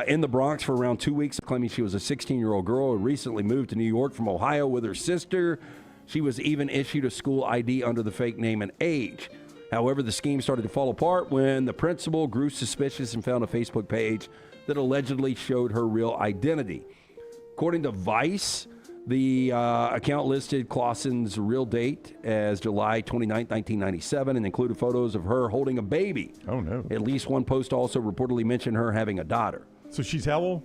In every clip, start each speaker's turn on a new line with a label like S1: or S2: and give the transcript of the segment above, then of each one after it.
S1: in the Bronx for around 2 weeks, claiming she was a 16-year-old girl who recently moved to New York from Ohio with her sister. She was even issued a school ID under the fake name and age. However, the scheme started to fall apart when the principal grew suspicious and found a Facebook page that allegedly showed her real identity. According to Vice, the account listed Clausen's real date as July 29, 1997, and included photos of her holding a baby.
S2: Oh, no.
S1: At least one post also reportedly mentioned her having a daughter.
S2: So she's how old?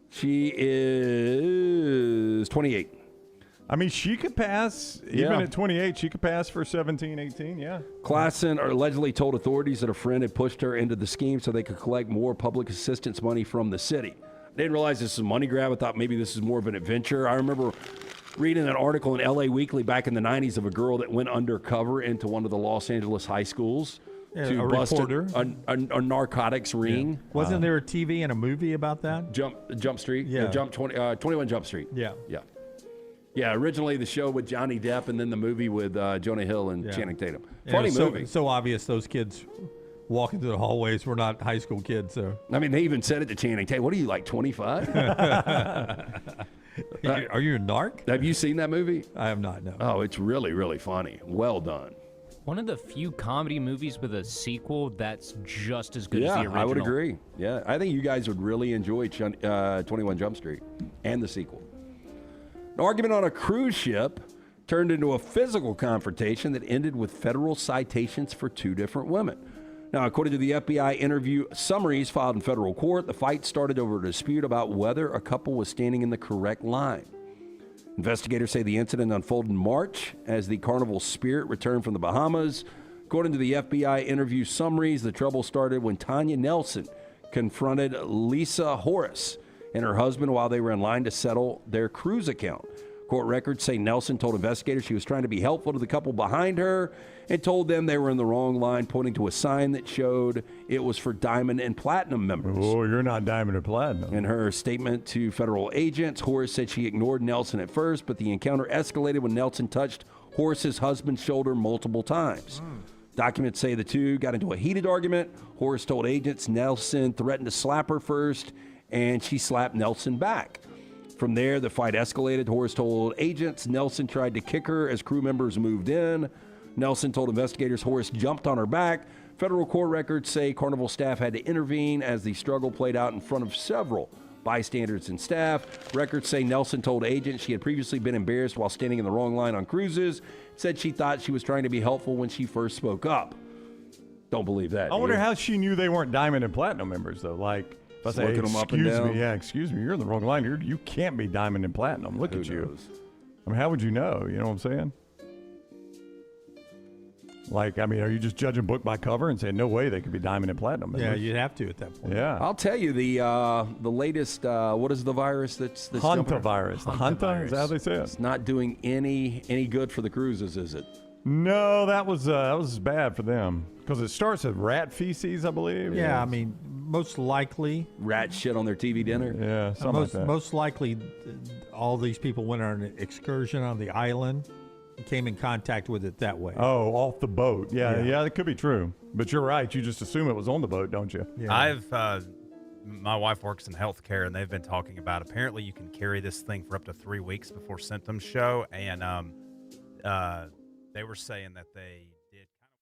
S1: She is 28.
S2: I mean, she could pass, even at 28, she could pass for 17, 18, yeah.
S1: Clausen allegedly told authorities that a friend had pushed her into the scheme so they could collect more public assistance money from the city. I didn't realize this was a money grab. I thought maybe this is more of an adventure. I remember reading an article in LA Weekly back in the 90s of a girl that went undercover into one of the Los Angeles high schools to bust a narcotics ring.
S3: Yeah. Wasn't there a TV and a movie about that?
S1: Jump Street?
S3: Yeah.
S1: 21 Jump Street.
S3: Yeah.
S1: Yeah. Yeah, originally the show with Johnny Depp and then the movie with Jonah Hill and Channing Tatum. Funny movie.
S3: So obvious those kids walking through the hallways were not high school kids. So.
S1: I mean, they even said it to Channing Tatum. What are you, like 25?
S3: Are you a narc?
S1: Have you seen that movie?
S3: I have not, no.
S1: Oh, it's really, really funny. Well done.
S4: One of the few comedy movies with a sequel that's just as good as the original.
S1: Yeah, I would agree. Yeah, I think you guys would really enjoy 21 Jump Street and the sequel. An argument on a cruise ship turned into a physical confrontation that ended with federal citations for two different women. Now, according to the FBI interview summaries filed in federal court, the fight started over a dispute about whether a couple was standing in the correct line. Investigators say the incident unfolded in March as the Carnival Spirit returned from the Bahamas. According to the FBI interview summaries, the trouble started when Tanya Nelson confronted Lisa Horace and her husband while they were in line to settle their cruise account. Court records say Nelson told investigators she was trying to be helpful to the couple behind her and told them they were in the wrong line, pointing to a sign that showed it was for Diamond and Platinum members.
S2: Oh, you're not Diamond or Platinum.
S1: In her statement to federal agents, Horace said she ignored Nelson at first, but the encounter escalated when Nelson touched Horace's husband's shoulder multiple times. Documents say the two got into a heated argument. Horace told agents Nelson threatened to slap her first, and she slapped Nelson back. From there, the fight escalated. Horace told agents Nelson tried to kick her as crew members moved in. Nelson told investigators Horace jumped on her back. Federal court records say Carnival staff had to intervene as the struggle played out in front of several bystanders and staff. Records say Nelson told agents she had previously been embarrassed while standing in the wrong line on cruises. Said she thought she was trying to be helpful when she first spoke up. Don't believe that.
S2: I wonder how she knew they weren't Diamond and Platinum members, though. Like, if I say,
S1: looking them up and
S2: excuse
S1: down.
S2: me, excuse me, you're in the wrong line. You can't be Diamond and Platinum. Look
S1: Who
S2: at you.
S1: knows?
S2: I mean, how would you know? You know what I'm saying? Like, I mean, are you just judging book by cover and saying, no way they could be Diamond and Platinum members?
S3: Yeah, you'd have to at that point.
S2: Yeah.
S1: I'll tell you, the latest, what is the virus that's jumping around?
S2: Hantavirus. The Hanta? Is that how they say it?
S1: It's not doing any good for the cruises, is it?
S2: No, that was bad for them because it starts with rat feces, I believe.
S3: Yeah, I mean, most likely.
S1: Rat shit on their TV dinner?
S2: Yeah, something like that.
S3: Most likely, all these people went on an excursion on the island and came in contact with it that way.
S2: Oh, off the boat. Yeah, that could be true. But you're right. You just assume it was on the boat, don't you?
S5: Yeah. My wife works in healthcare, and they've been talking about apparently you can carry this thing for up to 3 weeks before symptoms show, and they were saying that they did kind of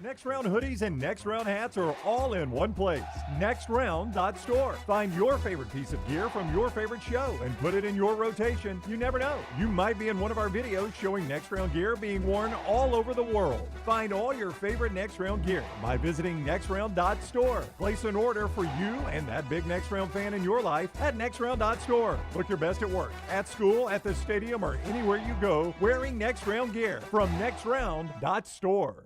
S2: Next Round hoodies and Next Round hats are all in one place. NextRound.store. Find your favorite piece of gear from your favorite show and put it in your rotation. You never know. You might be in one of our videos showing Next Round gear being worn all over the world. Find all your favorite Next Round gear by visiting NextRound.store. Place an order for you and that big Next Round fan in your life at NextRound.store. Look your best at work, at school, at the stadium, or anywhere you go wearing Next Round gear from NextRound.store.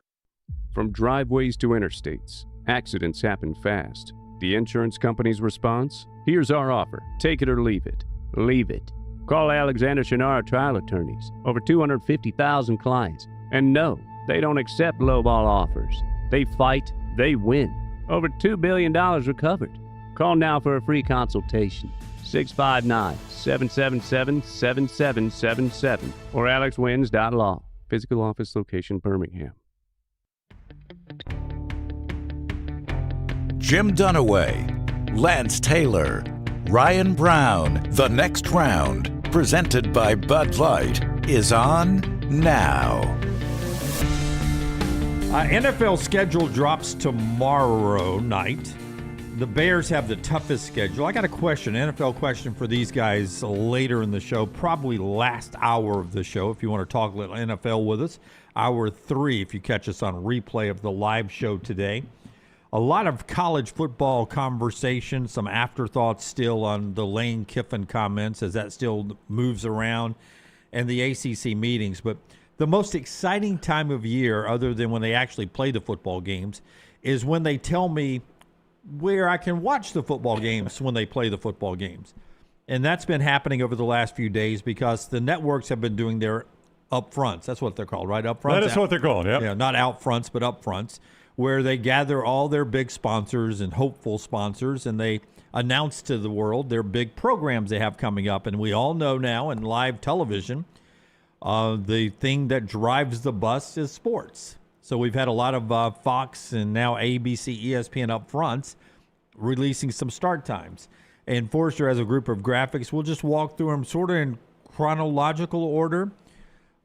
S6: From driveways to interstates, accidents happen fast. The insurance company's response? Here's our offer. Take it or leave it. Leave it. Call Alexander Shannara Trial Attorneys. Over 250,000 clients. And no, they don't accept lowball offers. They fight, they win. Over $2 billion recovered. Call now for a free consultation. 659-777-7777 or alexwins.law. Physical office location, Birmingham.
S7: Jim Dunaway, Lance Taylor, Ryan Brown. The Next Round, presented by Bud Light, is on now.
S3: NFL schedule drops tomorrow night. The Bears have the toughest schedule. I got a question, NFL question for these guys later in the show, probably last hour of the show if you want to talk a little NFL with us. Hour 3 if you catch us on replay of the live show today. A lot of college football conversation, some afterthoughts still on the Lane Kiffin comments as that still moves around, and the ACC meetings. But the most exciting time of year, other than when they actually play the football games, is when they tell me where I can watch the football games when they play the football games. And that's been happening over the last few days because the networks have been doing their upfronts. That's what they're called, right? Upfronts?
S2: That is what they're called, yep.
S3: Yeah, not out fronts, but upfronts, where they gather all their big sponsors and hopeful sponsors, and they announce to the world their big programs they have coming up. And we all know now in live television, the thing that drives the bus is sports. So we've had a lot of Fox and now ABC, ESPN up fronts releasing some start times. And Forrester has a group of graphics. We'll just walk through them sort of in chronological order.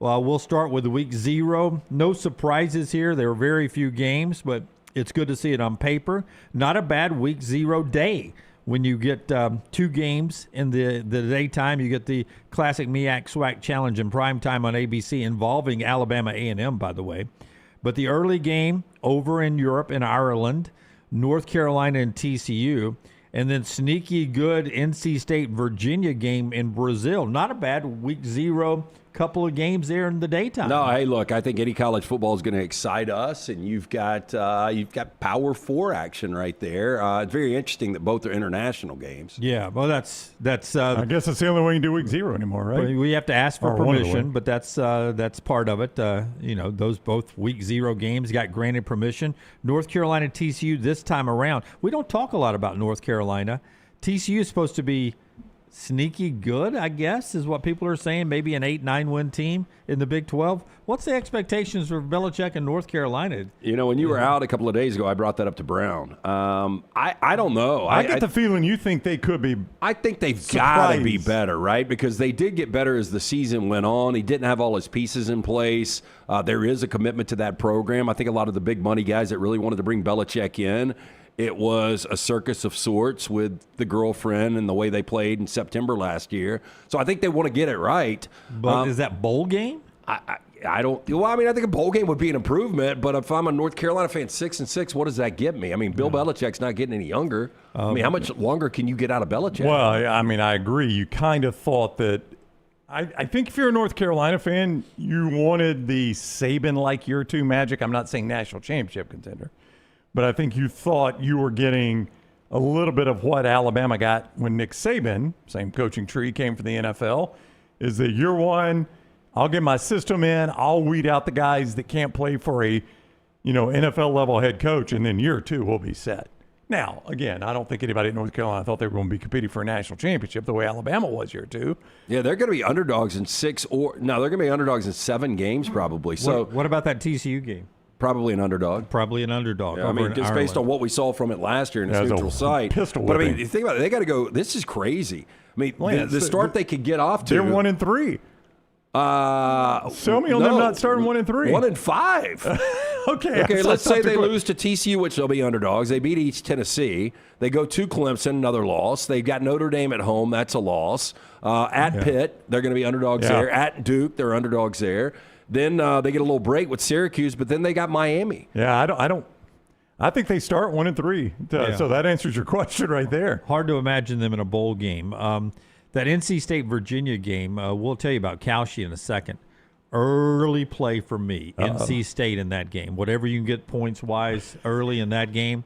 S3: We'll start with week 0. No surprises here. There are very few games, but it's good to see it on paper. Not a bad week 0 day. When you get 2 games in the daytime, you get the classic MEAC SWAC Challenge in prime time on ABC involving Alabama A&M, by the way. But the early game over in Europe and Ireland, North Carolina and TCU, and then sneaky good NC State Virginia game in Brazil. Not a bad week 0. Couple of games there in the daytime.
S1: No, hey, look, I think any college football is going to excite us, and you've got Power 4 action right there. It's very interesting that both are international games.
S3: Yeah, well, that's.
S2: I guess that's the only way you can do week 0 anymore, right?
S3: We have to ask for permission, but that's part of it. Those both week 0 games got granted permission. North Carolina, TCU this time around. We don't talk a lot about North Carolina. TCU is supposed to be sneaky good, I guess, is what people are saying. Maybe an 8-9 win team in the Big 12. What's the expectations for Belichick and North Carolina?
S1: When you were out a couple of days ago, I brought that up to Brown. I don't know.
S2: I get the feeling you think they could be.
S1: I think they've got to be better, right? Because they did get better as the season went on. He didn't have all his pieces in place. There is a commitment to that program. I think a lot of the big money guys that really wanted to bring Belichick in, it was a circus of sorts with the girlfriend and the way they played in September last year. So I think they want to get it right.
S3: But is that bowl game?
S1: I don't. Well, I think a bowl game would be an improvement. But if I'm a North Carolina fan, 6-6, what does that get me? Bill Belichick's not getting any younger. How much longer can you get out of Belichick?
S2: Well, I agree. You kind of thought that. I think if you're a North Carolina fan, you wanted the Saban-like year 2 magic. I'm not saying national championship contender. But I think you thought you were getting a little bit of what Alabama got when Nick Saban, same coaching tree, came from the NFL, is that year 1, I'll get my system in, I'll weed out the guys that can't play for a NFL-level head coach, and then year 2 we'll be set. Now, again, I don't think anybody at North Carolina thought they were going to be competing for a national championship the way Alabama was year 2.
S1: Yeah, they're going to be underdogs in 6 they're going to be underdogs in 7 games probably. So
S3: what about that TCU game?
S1: Probably an underdog.
S3: Yeah,
S1: just based on what we saw from it last year in its neutral site. But you think about it, they got to go. This is crazy. The start they could get off to.
S2: They're 1-3. Show me on them not starting 1-3.
S1: 1-5.
S2: Okay.
S1: Let's say they lose to TCU, which they'll be underdogs. They beat East Tennessee. They go to Clemson, another loss. They've got Notre Dame at home. That's a loss. At Pitt, they're going to be underdogs there. At Duke, they're underdogs there. Then they get a little break with Syracuse, but then they got Miami.
S2: Yeah, I think they start 1-3. So that answers your question right there.
S3: Hard to imagine them in a bowl game. That NC State Virginia game, we'll tell you about Kalshi in a second. Early play for me. NC State in that game. Whatever you can get points wise early in that game.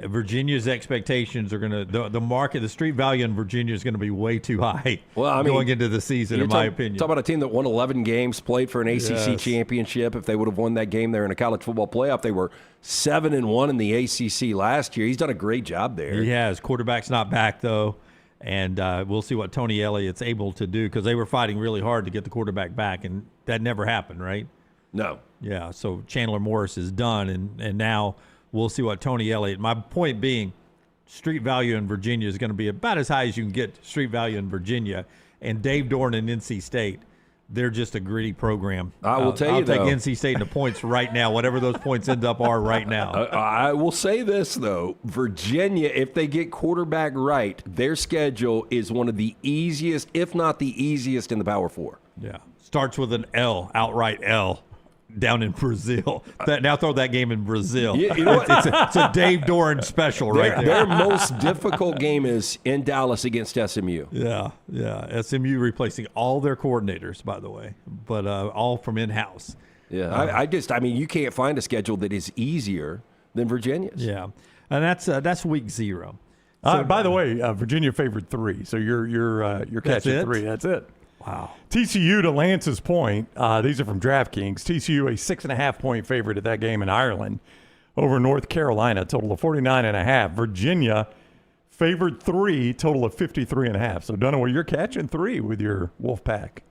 S3: Virginia's expectations are going to the street value in Virginia is going to be way too high. Going into the season, in my opinion.
S1: Talk about a team that won 11 games, played for an ACC championship. If they would have won that game there in a college football playoff, they were 7-1 in the ACC last year. He's done a great job there.
S3: He has. Quarterback's not back though, and we'll see what Tony Elliott's able to do because they were fighting really hard to get the quarterback back, and that never happened, right?
S1: No.
S3: Yeah. So Chandler Morris is done, and now. We'll see what Tony Elliott. My point being, street value in Virginia is going to be about as high as you can get street value in Virginia. And Dave Dorn and NC State, they're just a gritty program.
S1: I will tell you,
S3: I'll take
S1: though.
S3: NC State in the points right now, whatever those points end up are right now.
S1: I will say this, though. Virginia, if they get quarterback right, their schedule is one of the easiest, if not the easiest, in the Power Four.
S3: Yeah. Starts with an L, outright L, down in Brazil. Now throw that game in Brazil.
S1: You know what?
S3: It's a Dave Dorn special right there.
S1: Their most difficult game is in Dallas against SMU.
S3: Yeah. SMU replacing all their coordinators, by the way, but all from in-house.
S1: Yeah, I mean, you can't find a schedule that is easier than Virginia's.
S3: Yeah, and that's week 0.
S8: By the way, Virginia favored 3, so you're catching
S3: it?
S8: 3. That's it.
S3: Wow.
S8: TCU, to Lance's point, these are from DraftKings. TCU, a 6.5-point favorite at that game in Ireland over North Carolina, total of 49.5. Virginia favored 3, total of 53.5. So, Dunaway, you're catching 3 with your Wolfpack.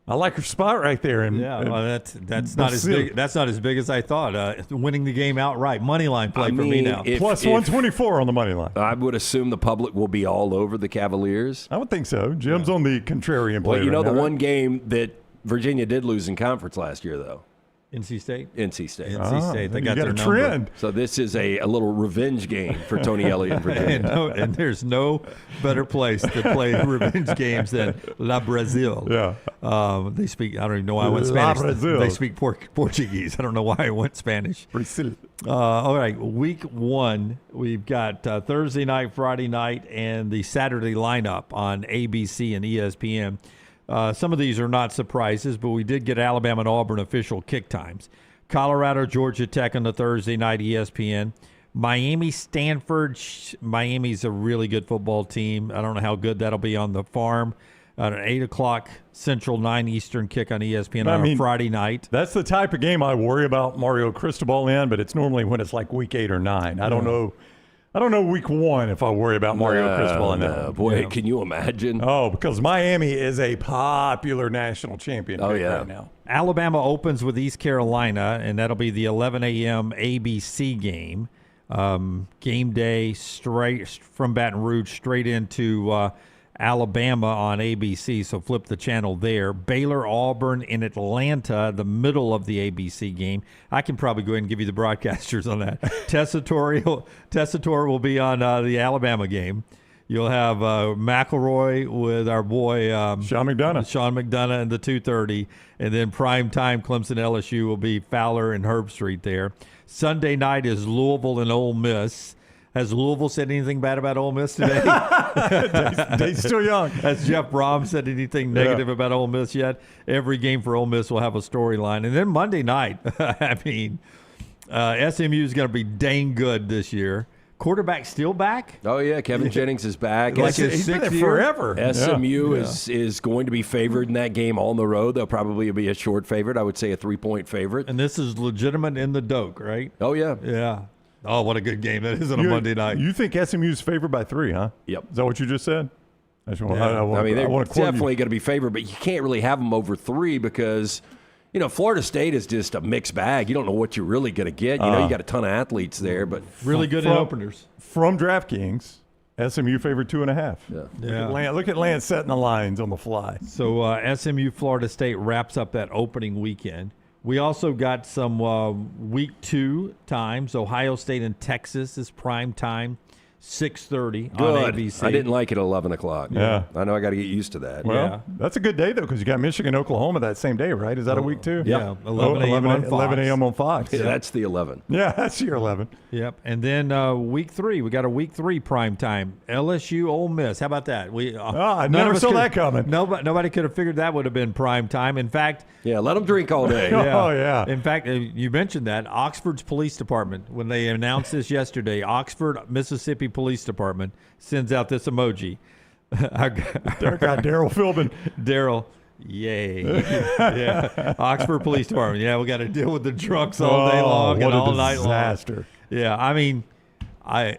S8: I like your spot right there.
S3: Well, that's not as big. That's not as big as I thought. Winning the game outright, money line play for me now.
S8: Plus 124 on the money line.
S1: I would assume the public will be all over the Cavaliers.
S8: I would think so. Jim's on the contrarian play.
S1: Well, you know,
S8: right
S1: the
S8: now,
S1: one game that Virginia did lose in conference last year, though.
S3: NC State.
S1: NC State.
S3: NC State. They
S8: you
S3: got
S8: got
S3: their
S8: a
S3: number.
S8: trend.
S1: So this is a little revenge game for Tony Elliott in Virginia.
S3: And there's no better place to play revenge games than La Brazil.
S8: Yeah.
S3: They speak. I don't even know why I went
S8: La
S3: Spanish.
S8: Brazil.
S3: They speak Portuguese. I don't know why I went Spanish.
S8: Brazil.
S3: All right, week 1, we've got Thursday night, Friday night, and the Saturday lineup on ABC and ESPN. Some of these are not surprises, but we did get Alabama and Auburn official kick times. Colorado, Georgia Tech on the Thursday night, ESPN. Miami, Stanford. Miami's a really good football team. I don't know how good that'll be on the farm. An 8 o'clock Central, 9 Eastern kick on ESPN on a Friday night.
S8: That's the type of game I worry about Mario Cristobal in, but it's normally when it's like week 8 or 9. I don't know. I don't know week 1 if I worry about Mario Cristobal in that.
S1: Boy, can you imagine?
S8: Oh, because Miami is a popular national champion right now.
S3: Alabama opens with East Carolina, and that'll be the 11 a.m. ABC game. Game day straight from Baton Rouge straight into Alabama on ABC, so flip the channel there. Baylor, Auburn in Atlanta, the middle of the ABC game. I can probably go ahead and give you the broadcasters on that. Tessitore will be on the Alabama game. You'll have McElroy with our boy
S8: Sean
S3: McDonough in the 2:30, and then prime time Clemson LSU will be Fowler and Herbstreit there. Sunday night is Louisville and Ole Miss. Has Louisville said anything bad about Ole Miss today?
S8: They're still young.
S3: Has Jeff Brom said anything negative about Ole Miss yet? Every game for Ole Miss will have a storyline. And then Monday night, I mean, SMU is going to be dang good this year. Quarterback still back?
S1: Oh, yeah. Kevin Jennings is back.
S3: Like
S8: He's been there forever.
S1: SMU is going to be favored in that game on the road. They'll probably be a short favorite. I would say a 3-point favorite.
S3: And this is legitimate in the Doak, right?
S1: Oh, yeah.
S3: Yeah. Oh, what a good game that is on a Monday night.
S8: You think SMU's favored by 3, huh?
S1: Yep.
S8: Is that what you just said?
S1: They're definitely going to be favored, but you can't really have them over 3 because, you know, Florida State is just a mixed bag. You don't know what you're really going to get. You know, you got a ton of athletes there, but
S3: really good in openers.
S8: From DraftKings, SMU favored 2.5.
S3: Yeah.
S8: Look at Lance setting the lines on the fly.
S3: So SMU Florida State wraps up that opening weekend. We also got some week 2 times. Ohio State and Texas is prime time, 6:30 on ABC.
S1: I didn't like it at 11 o'clock.
S8: Yeah.
S1: I know I got to get used to that.
S8: Well, that's a good day, though, because you got Michigan, Oklahoma that same day, right? Is that a week 2?
S3: Yeah, 11 a.m. on Fox.
S8: 11 a.m. on Fox.
S1: Yeah, that's the 11.
S8: Yeah, that's your 11.
S3: Yep. And then week 3, we got a week 3 prime time. LSU Ole Miss. How about that?
S8: I never saw that coming.
S3: Nobody could have figured that would have been prime time. In fact,
S1: yeah, let them drink all day.
S8: Oh, yeah.
S3: In fact, you mentioned that Oxford's police department, when they announced this yesterday, Oxford, Mississippi Police Department sends out this emoji.
S8: Daryl Philbin.
S3: Daryl. Yay. Yeah. Oxford Police Department. Yeah, we got to deal with the drunks all day long and all night long.
S8: Disaster.
S3: Yeah, I mean, I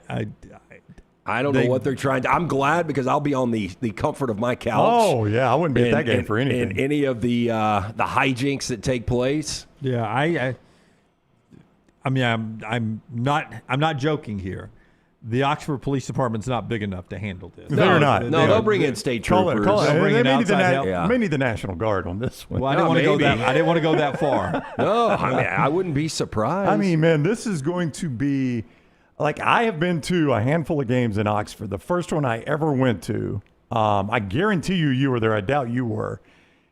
S1: don't know what they're trying to. I'm glad because I'll be on the comfort of my couch.
S8: Oh, yeah. I wouldn't be at that game for anything.
S1: And any of the hijinks that take place.
S3: Yeah, I mean, I'm not joking here. the Oxford Police Department's not big enough to handle this.
S8: They're not.
S1: No, they'll bring in state troopers.
S3: They'll bring in outside help.
S1: Yeah.
S8: May need the National Guard on this one.
S3: Well, I didn't want to go
S1: maybe.
S3: that. I didn't want to go that far.
S1: No, I mean, I wouldn't be surprised.
S8: I mean, man, this is going to be like I have been to a handful of games in Oxford. The first one I ever went to, I guarantee you were there. I doubt you were.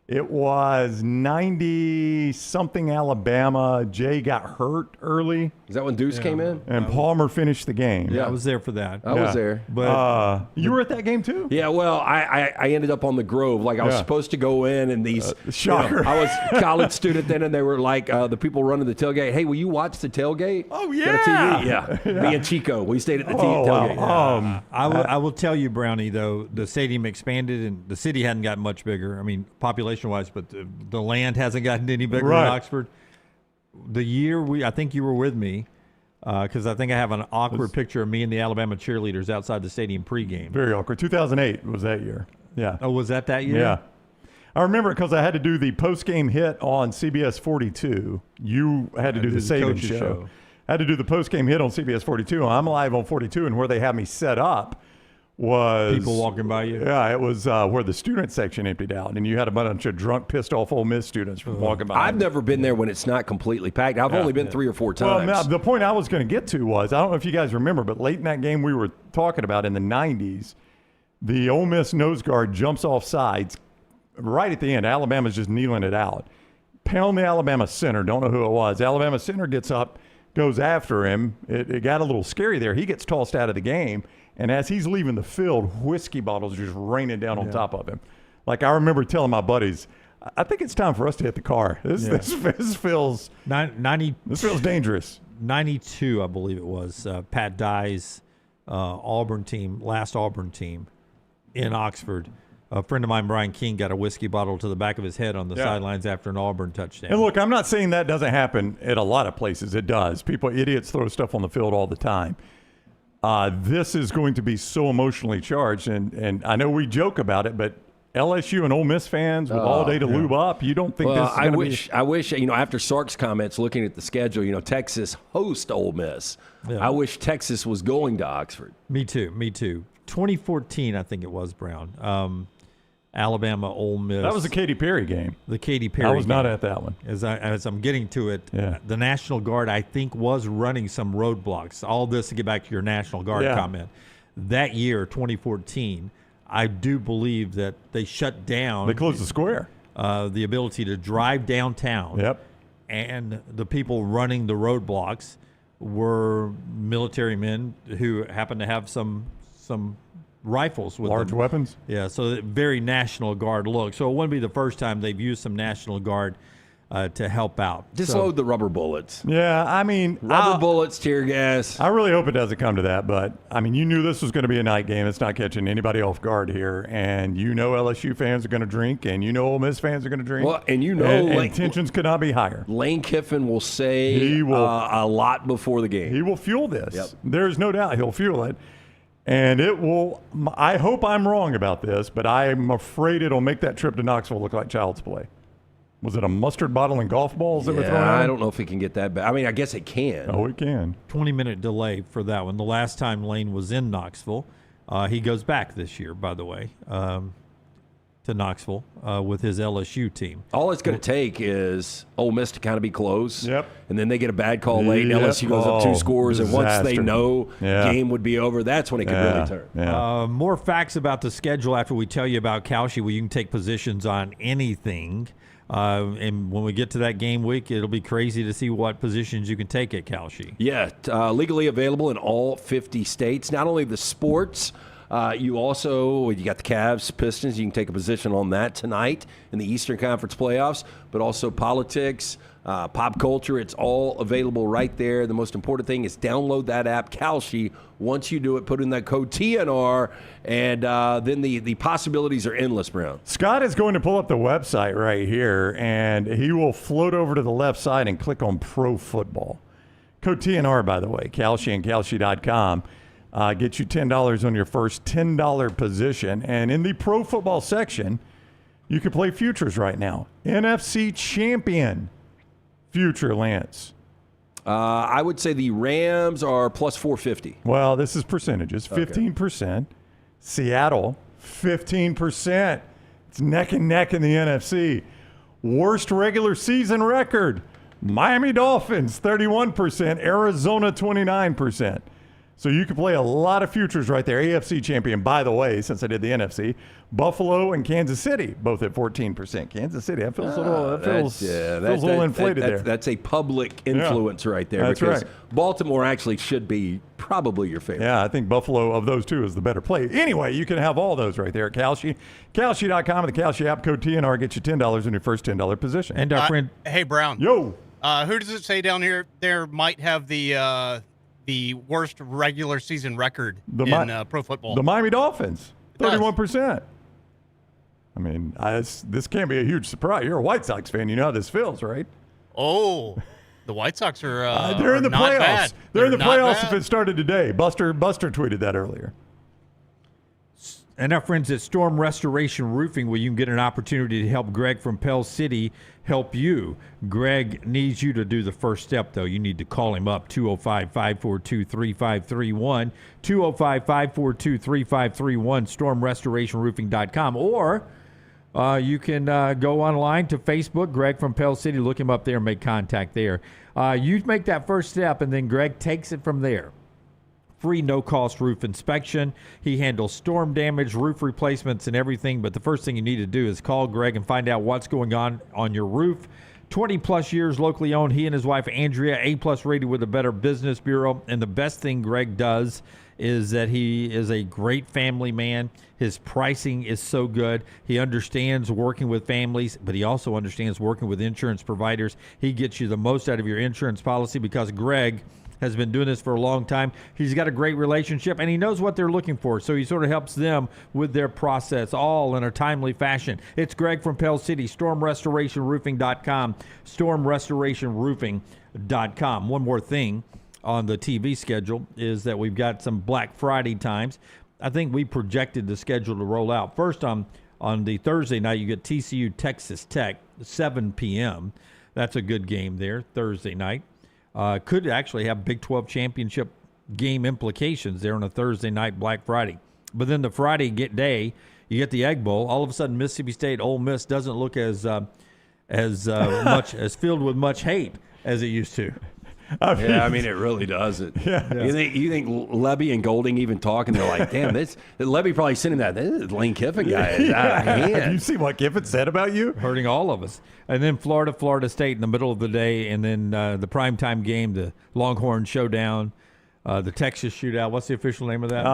S8: It was 90-something Alabama. Jay got hurt early,
S1: is that when Deuce came in?
S8: and Palmer finished the game.
S3: Yeah, I was there for that.
S1: I was there.
S3: But
S8: You were at that game too?
S1: Yeah, well, I ended up on the Grove. Like I was
S8: Yeah.
S1: supposed to go in, and these
S8: shocker.
S1: I was a college student then, and they were like the people running the tailgate. Hey, will you watch the tailgate?
S8: Oh,
S1: Got a TV? Yeah. Me and Chico, we stayed at the tailgate.
S8: Wow.
S3: I will tell you, Brownie, though, the stadium expanded and the city hadn't gotten much bigger. I mean, population-wise, but the land hasn't gotten any bigger
S8: Right.
S3: in Oxford. The year I think you were with me, because I think I have an awkward picture of me and the Alabama cheerleaders outside the stadium pregame.
S8: Very awkward. 2008 was that year. Yeah.
S3: Oh, was that year?
S8: Yeah. I remember it because I had to do the post-game hit on CBS 42. You had to do the Saban
S3: coach's
S8: show. I had to do the post-game hit on CBS 42. I'm live on 42, and where they had me set up was
S3: People walking by you.
S8: Yeah, it was where the student section emptied out, and you had a bunch of drunk, pissed-off Ole Miss students walking by.
S1: I've never been there when it's not completely packed. I've only been 3 or 4
S8: Well,
S1: times.
S8: now, the point I was going to get to was, I don't know if you guys remember, but late in that game we were talking about in the 90s, the Ole Miss nose guard jumps off sides right at the end. Alabama's just kneeling it out. Pound the Alabama center. Don't know who it was. Alabama center gets up, goes after him. It got a little scary there. He gets tossed out of the game. And as he's leaving the field, whiskey bottles just raining down on top of him. Like I remember telling my buddies, I think it's time for us to hit the car. This feels this feels dangerous.
S3: 92, I believe it was. Pat Dye's last Auburn team in Oxford. A friend of mine, Brian King, got a whiskey bottle to the back of his head on the sidelines after an Auburn touchdown.
S8: And look, I'm not saying that doesn't happen at a lot of places. It does. Idiots throw stuff on the field all the time. This is going to be so emotionally charged, and I know we joke about it, but LSU and Ole Miss fans with all day to lube up, you don't think this is going to be...
S1: I wish, after Sark's comments, looking at the schedule, Texas hosts Ole Miss.
S3: Yeah.
S1: I wish Texas was going to Oxford.
S3: Me too. 2014, I think it was, Brown. Alabama, Ole Miss.
S8: That was the Katy Perry game.
S3: The Katy Perry
S8: I was not
S3: game.
S8: at that one.
S3: As I'm getting to it, the National Guard, I think, was running some roadblocks. All this to get back to your National Guard comment. That year, 2014, I do believe that they shut down.
S8: They closed the square.
S3: The ability to drive downtown.
S8: Yep.
S3: And the people running the roadblocks were military men who happened to have some rifles with
S8: Large
S3: them.
S8: weapons.
S3: Yeah, so very National Guard look. So it wouldn't be the first time they've used some National Guard to help out.
S1: Just
S3: So-
S1: load the rubber bullets.
S8: Yeah, I mean...
S1: Rubber bullets, tear gas.
S8: I really hope it doesn't come to that, but, I mean, you knew this was going to be a night game. It's not catching anybody off guard here, and LSU fans are going to drink, and Ole Miss fans are going to drink.
S1: Well, and
S8: and tensions could not be higher.
S1: Lane Kiffin will say
S8: He will-
S1: a lot before the game.
S8: He will fuel this.
S1: Yep.
S8: There's no doubt he'll fuel it. And it will, I hope I'm wrong about this, but I'm afraid it'll make that trip to Knoxville look like child's play. Was it a mustard bottle and golf balls that were thrown out?
S1: I don't know if it can get that bad. I mean, I guess it can.
S8: Oh, it can.
S3: 20-minute delay for that one. The last time Lane was in Knoxville, he goes back this year, by the way, to Knoxville with his LSU team.
S1: All it's going to take is Ole Miss to kind of be close.
S8: Yep.
S1: And then they get a bad call late. And
S8: Yep.
S1: LSU goes up 2
S8: Oh,
S1: scores. And once they
S8: disaster.
S1: know game would be over, that's when it could really turn.
S8: Yeah.
S3: More facts about the schedule after we tell you about Kalshi, where you can take positions on anything. And when we get to that game week, it'll be crazy to see what positions you can take at Kalshi.
S1: Yeah, legally available in all 50 states. Not only the sports, you got the Cavs, Pistons. You can take a position on that tonight in the Eastern Conference playoffs, but also politics, pop culture. It's all available right there. The most important thing is download that app, Kalshi. Once you do it, put in that code TNR, and then the possibilities are endless, Brown.
S8: Scott is going to pull up the website right here, and he will float over to the left side and click on Pro Football. Code TNR, by the way, Kalshi and Kalshi.com. Get you $10 on your first $10 position. And in the Pro Football section, you can play futures right now. NFC champion future, Lance.
S1: I would say the Rams are plus 450.
S8: Well, this is percentages. 15%. Seattle, 15%. It's neck and neck in the NFC. Worst regular season record. Miami Dolphins, 31%. Arizona, 29%. So you can play a lot of futures right there. AFC champion, by the way, since I did the NFC. Buffalo and Kansas City, both at 14%. Kansas City, that feels a little inflated there.
S1: That's a public influence right there.
S8: That's
S1: because
S8: right.
S1: Baltimore actually should be probably your favorite.
S8: Yeah, I think Buffalo of those two is the better play. Anyway, you can have all those right there at Kalshi. Kalshi.com and the Kalshi app, code TNR, get you $10 in your first $10 position.
S3: And our friend,
S9: Hey, Brown.
S8: Yo.
S9: Who does it say down here there might have the worst regular season record in pro football?
S8: The Miami Dolphins,
S9: It does.
S8: 31%. I mean, this can't be a huge surprise. You're a White Sox fan. You know how this feels, right?
S9: Oh, the White Sox are
S8: they're in the
S9: not
S8: playoffs.
S9: bad.
S8: They're in the
S9: not
S8: playoffs
S9: bad.
S8: if it started today. Buster tweeted that earlier.
S3: and our friends at Storm Restoration Roofing, where you can get an opportunity to help Greg from Pell City help you. Greg needs you to do the first step, though. You need to call him up, 205-542-3531, 205-542-3531, stormrestorationroofing.com, or you can go online to Facebook, Greg from Pell City, look him up there and make contact there. You make that first step, and then Greg takes it from there. Free no-cost roof inspection. He handles storm damage, roof replacements, and everything. But the first thing you need to do is call Greg and find out what's going on your roof. 20-plus years locally owned. He and his wife, Andrea, A-plus rated with the Better Business Bureau. And the best thing Greg does is that he is a great family man. His pricing is so good. He understands working with families, but he also understands working with insurance providers. He gets you the most out of your insurance policy because Greg has been doing this for a long time. He's got a great relationship, and he knows what they're looking for, so he sort of helps them with their process, all in a timely fashion. It's Greg from Pell City, stormrestorationroofing.com, stormrestorationroofing.com. One more thing on the TV schedule is that we've got some Black Friday times. I think we projected the schedule to roll out. First, on the Thursday night, you get TCU Texas Tech, 7 p.m. That's a good game there, Thursday night. Could actually have Big 12 championship game implications there on a Thursday night, Black Friday. But then the Friday day, you get the Egg Bowl. All of a sudden, Mississippi State, Ole Miss doesn't look as much as filled with much hate as it used to.
S1: Yeah, I mean, it really doesn't.
S8: Yeah.
S1: You think Levy and Golding even talk, and they're like, damn, Levy probably sending that. This Lane Kiffin guy is out of hand.
S8: Have you seen what Kiffin said about you?
S3: Hurting all of us. And then Florida State in the middle of the day, and then the primetime game, the Longhorn Showdown, the Texas Shootout. What's the official name of that?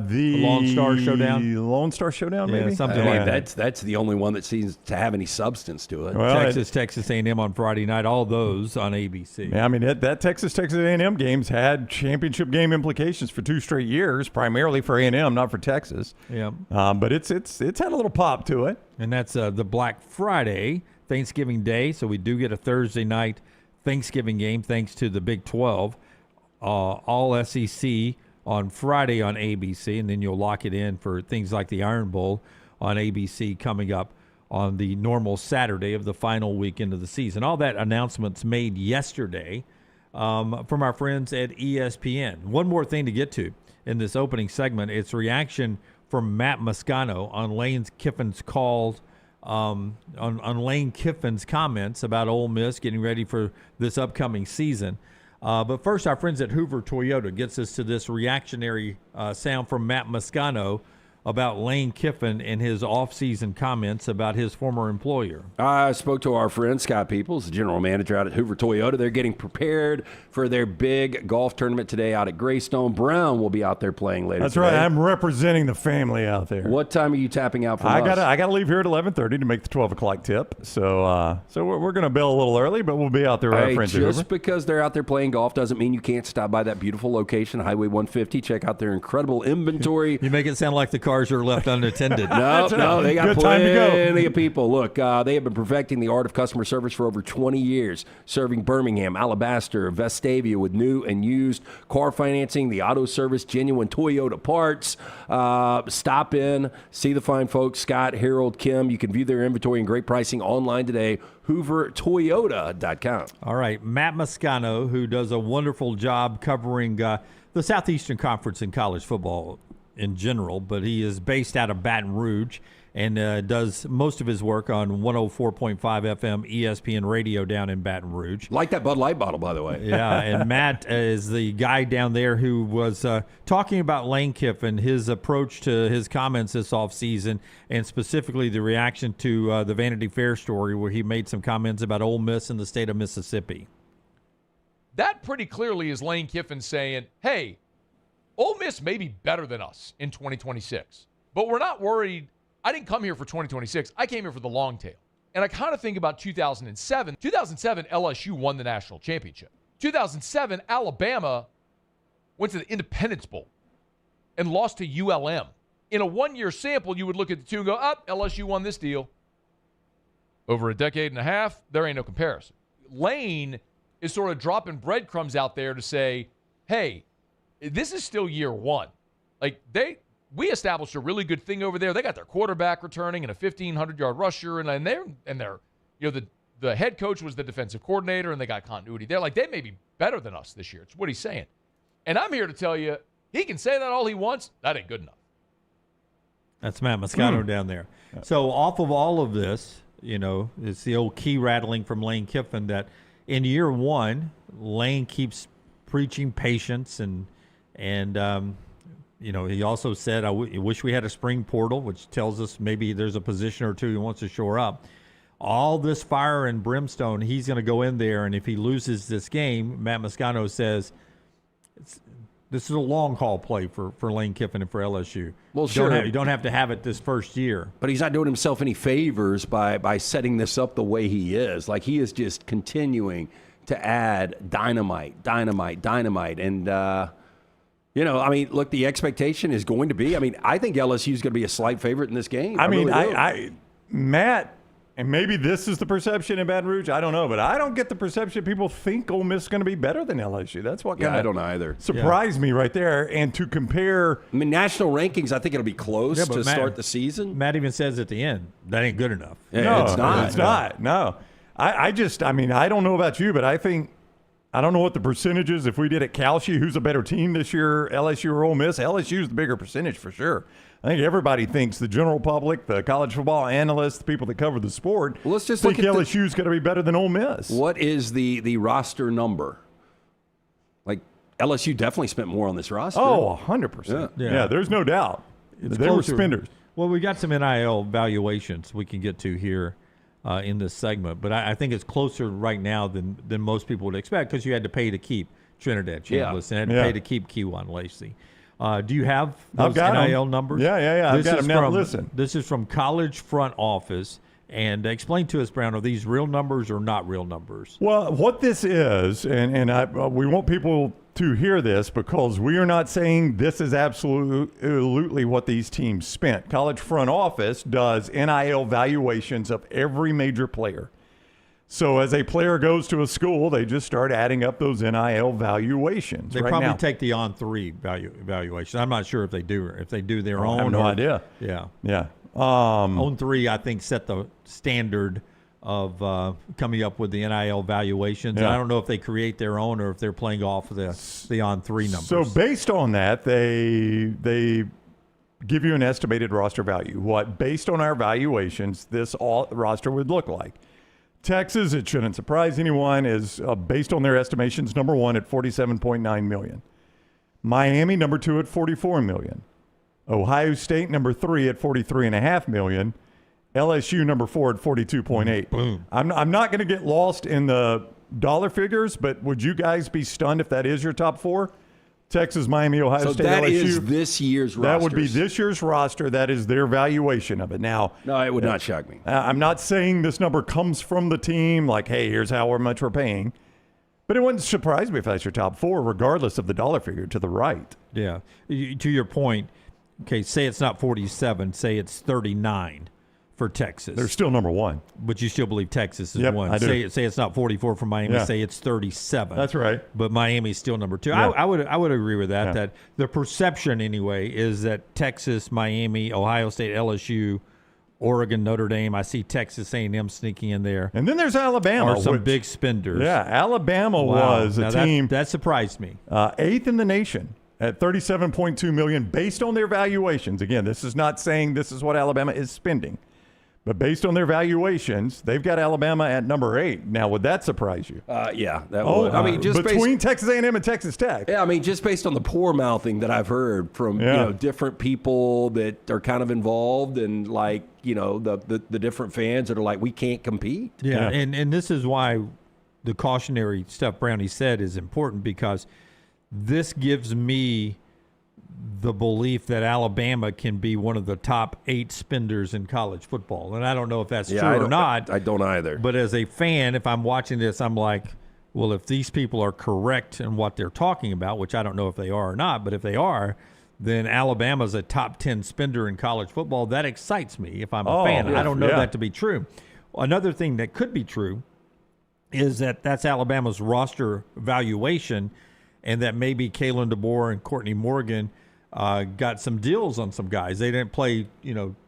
S8: The
S3: Lone Star Showdown?
S8: Lone Star Showdown, maybe?
S3: something
S1: I
S3: like
S1: mean,
S3: that.
S1: that's the only one that seems to have any substance to it.
S8: Well,
S3: Texas A&M on Friday night, all those on ABC.
S8: Yeah, I mean, that Texas A&M games had championship game implications for 2 straight years, primarily for A&M, not for Texas.
S3: Yeah.
S8: But it's had a little pop to it.
S3: And that's the Black Friday, Thanksgiving Day. So we do get a Thursday night Thanksgiving game thanks to the Big 12. All SEC on Friday on ABC, and then you'll lock it in for things like the Iron Bowl on ABC coming up on the normal Saturday of the final weekend of the season. All that announcements made yesterday from our friends at ESPN. One more thing to get to in this opening segment. It's reaction from Matt Moscano on Lane Kiffin's calls, on Lane Kiffin's comments about Ole Miss getting ready for this upcoming season. But first, our friends at Hoover Toyota gets us to this reactionary sound from Matt Moscano about Lane Kiffin and his off-season comments about his former employer.
S1: I spoke to our friend Scott Peoples, the general manager out at Hoover Toyota. They're getting prepared for their big golf tournament today out at Greystone. Brown will be out there playing later
S8: That's
S1: today.
S8: right. I'm representing the family out there.
S1: What time are you tapping out from
S8: I
S1: us?
S8: gotta leave here at 11:30 to make the 12 o'clock tip. So we're gonna bail a little early, but we'll be out there with our friends at Hoover.
S1: Just because they're out there playing golf doesn't mean you can't stop by that beautiful location, Highway 150. Check out their incredible inventory.
S3: You make it sound like the car cars are left unattended.
S1: No, they got
S8: Good time to go.
S1: plenty of people. Look, they have been perfecting the art of customer service for over 20 years, serving Birmingham, Alabaster, Vestavia with new and used car financing, the auto service, genuine Toyota parts. Stop in, see the fine folks, Scott, Harold, Kim. You can view their inventory and great pricing online today, hoovertoyota.com.
S3: All right, Matt Moscano, who does a wonderful job covering the Southeastern Conference in college football in general, but he is based out of Baton Rouge and does most of his work on 104.5 FM ESPN radio down in Baton Rouge.
S1: Like that Bud Light bottle, by the way.
S3: Yeah, and Matt is the guy down there who was talking about Lane Kiffin, his approach to his comments this offseason, and specifically the reaction to the Vanity Fair story where he made some comments about Ole Miss and the state of Mississippi.
S10: That pretty clearly is Lane Kiffin saying, hey, Ole Miss may be better than us in 2026, but we're not worried. I didn't come here for 2026. I came here for the long tail. And I kind of think about 2007. 2007, LSU won the national championship. 2007, Alabama went to the Independence Bowl and lost to ULM. In a one-year sample, you would look at the two and go, LSU won this deal. Over a decade and a half, there ain't no comparison. Lane is sort of dropping breadcrumbs out there to say, hey, this is still year one. Like, we established a really good thing over there. They got their quarterback returning and a 1,500-yard rusher, and they're the head coach was the defensive coordinator, and they got continuity there. Like, they may be better than us this year. It's what he's saying. And I'm here to tell you, he can say that all he wants. That ain't good enough.
S3: That's Matt Moscano down there. So off of all of this, it's the old key rattling from Lane Kiffin that in year one, Lane keeps preaching patience and he also said, I wish we had a spring portal, which tells us maybe there's a position or two he wants to shore up. All this fire and brimstone, he's going to go in there, and if he loses this game, Matt Moscano says, this is a long-haul play for Lane Kiffin and for LSU.
S1: Well, sure.
S3: You don't have to have it this first year.
S1: But he's not doing himself any favors by setting this up the way he is. Like, he is just continuing to add dynamite. And, look, the expectation is going to be, I think LSU is going to be a slight favorite in this game.
S8: Matt, and maybe this is the perception in Baton Rouge, I don't know, but I don't get the perception people think Ole Miss is going to be better than LSU. That's what kind of
S1: I don't either.
S8: Surprised me right there. And to compare,
S1: national rankings, I think it'll be close to start the season.
S3: Matt even says at the end, that ain't good enough.
S1: Yeah,
S8: no,
S1: it's not.
S8: It's not. No. I don't know about you, but I don't know what the percentage is. If we did at Calci, who's a better team this year, LSU or Ole Miss? LSU is the bigger percentage for sure. I think everybody thinks, the general public, the college football analysts, the people that cover the sport,
S1: let's just
S8: think
S1: look at
S8: LSU is going to be better than Ole Miss.
S1: What is the roster number? Like, LSU definitely spent more on this roster.
S8: Oh, 100%. Yeah, there's no doubt. They were spenders.
S3: Well, we got some NIL valuations we can get to here in this segment, but I think it's closer right now than most people would expect because you had to pay to keep Trinidad Chambliss and had to pay to keep Kewan Lacey. Do you have those NIL numbers?
S8: Yeah. I've got them now. Listen.
S3: This is from College Front Office. And explain to us, Brown, are these real numbers or not real numbers?
S8: Well, what this is, and we want people to hear this because we are not saying this is absolutely what these teams spent. College Front Office does NIL valuations of every major player. So as a player goes to a school, they just start adding up those NIL valuations.
S3: They probably take the on-3 valuation. I'm not sure if they do their own.
S8: I have no idea.
S3: Yeah. On-3, I think, set the standard of coming up with the NIL valuations. I don't know if they create their own or if they're playing off of the on-3 numbers.
S8: So based on that, they give you an estimated roster value. What, based on our valuations, this roster would look like. Texas, it shouldn't surprise anyone, is based on their estimations, number 1 at $47.9 million. Miami, number 2 at $44 million. Ohio State, number 3 at $43.5 million. LSU, number 4 at $42.8.
S3: Boom.
S8: I'm not going to get lost in the dollar figures, but would you guys be stunned if that is your top 4? Texas, Miami, Ohio State,
S1: that
S8: LSU.
S1: Is this year's roster.
S8: That would be this year's roster. That is their valuation of it. Now,
S1: no, it would not shock me.
S8: I'm not saying this number comes from the team, like, hey, here's how much we're paying. But it wouldn't surprise me if that's your top 4, regardless of the dollar figure to the right.
S3: Yeah. To your point, Okay, say it's not 47. Say it's 39 for Texas.
S8: They're still number one.
S3: But you still believe Texas is
S8: Yep,
S3: one.
S8: I do.
S3: Say it's not 44 for Miami.
S8: Yeah.
S3: Say it's 37.
S8: That's right.
S3: But Miami's still number two.
S8: Yeah.
S3: I would agree with that.
S8: Yeah.
S3: That the perception anyway is that Texas, Miami, Ohio State, LSU, Oregon, Notre Dame. I see Texas A&M sneaking in there.
S8: And then there's Alabama.
S3: Are some
S8: which-
S3: big spenders.
S8: Yeah, Alabama
S3: Wow.
S8: was a
S3: Now
S8: team
S3: that surprised me.
S8: 8th in the nation at $37.2 million based on their valuations. Again, this is not saying this is what Alabama is spending. But based on their valuations, they've got Alabama at number 8. Now, would that surprise you?
S1: Yeah, that would. I mean, just
S8: between
S1: based,
S8: Texas A&M and Texas Tech.
S1: yeah, I mean, just based on the poor mouthing that I've heard from
S8: Yeah.
S1: different people that are kind of involved, and like the different fans that are like, we can't compete.
S3: Yeah,
S8: Yeah.
S3: and this is why the cautionary stuff Brownie said is important, because this gives me the belief that Alabama can be one of the top 8 spenders in college football. And I don't know if that's
S1: Yeah,
S3: true
S1: I
S3: or
S1: don't-
S3: not.
S1: I don't either.
S3: But as a fan, if I'm watching this, I'm like, well, if these people are correct in what they're talking about, which I don't know if they are or not, but if they are, then Alabama's a top 10 spender in college football. That excites me if I'm a fan.
S8: yeah,
S3: I don't know
S8: yeah.
S3: that to be true. Another thing that could be true is that that's Alabama's roster valuation, and that maybe Kalen DeBoer and Courtney Morgan got some deals on some guys. They didn't play,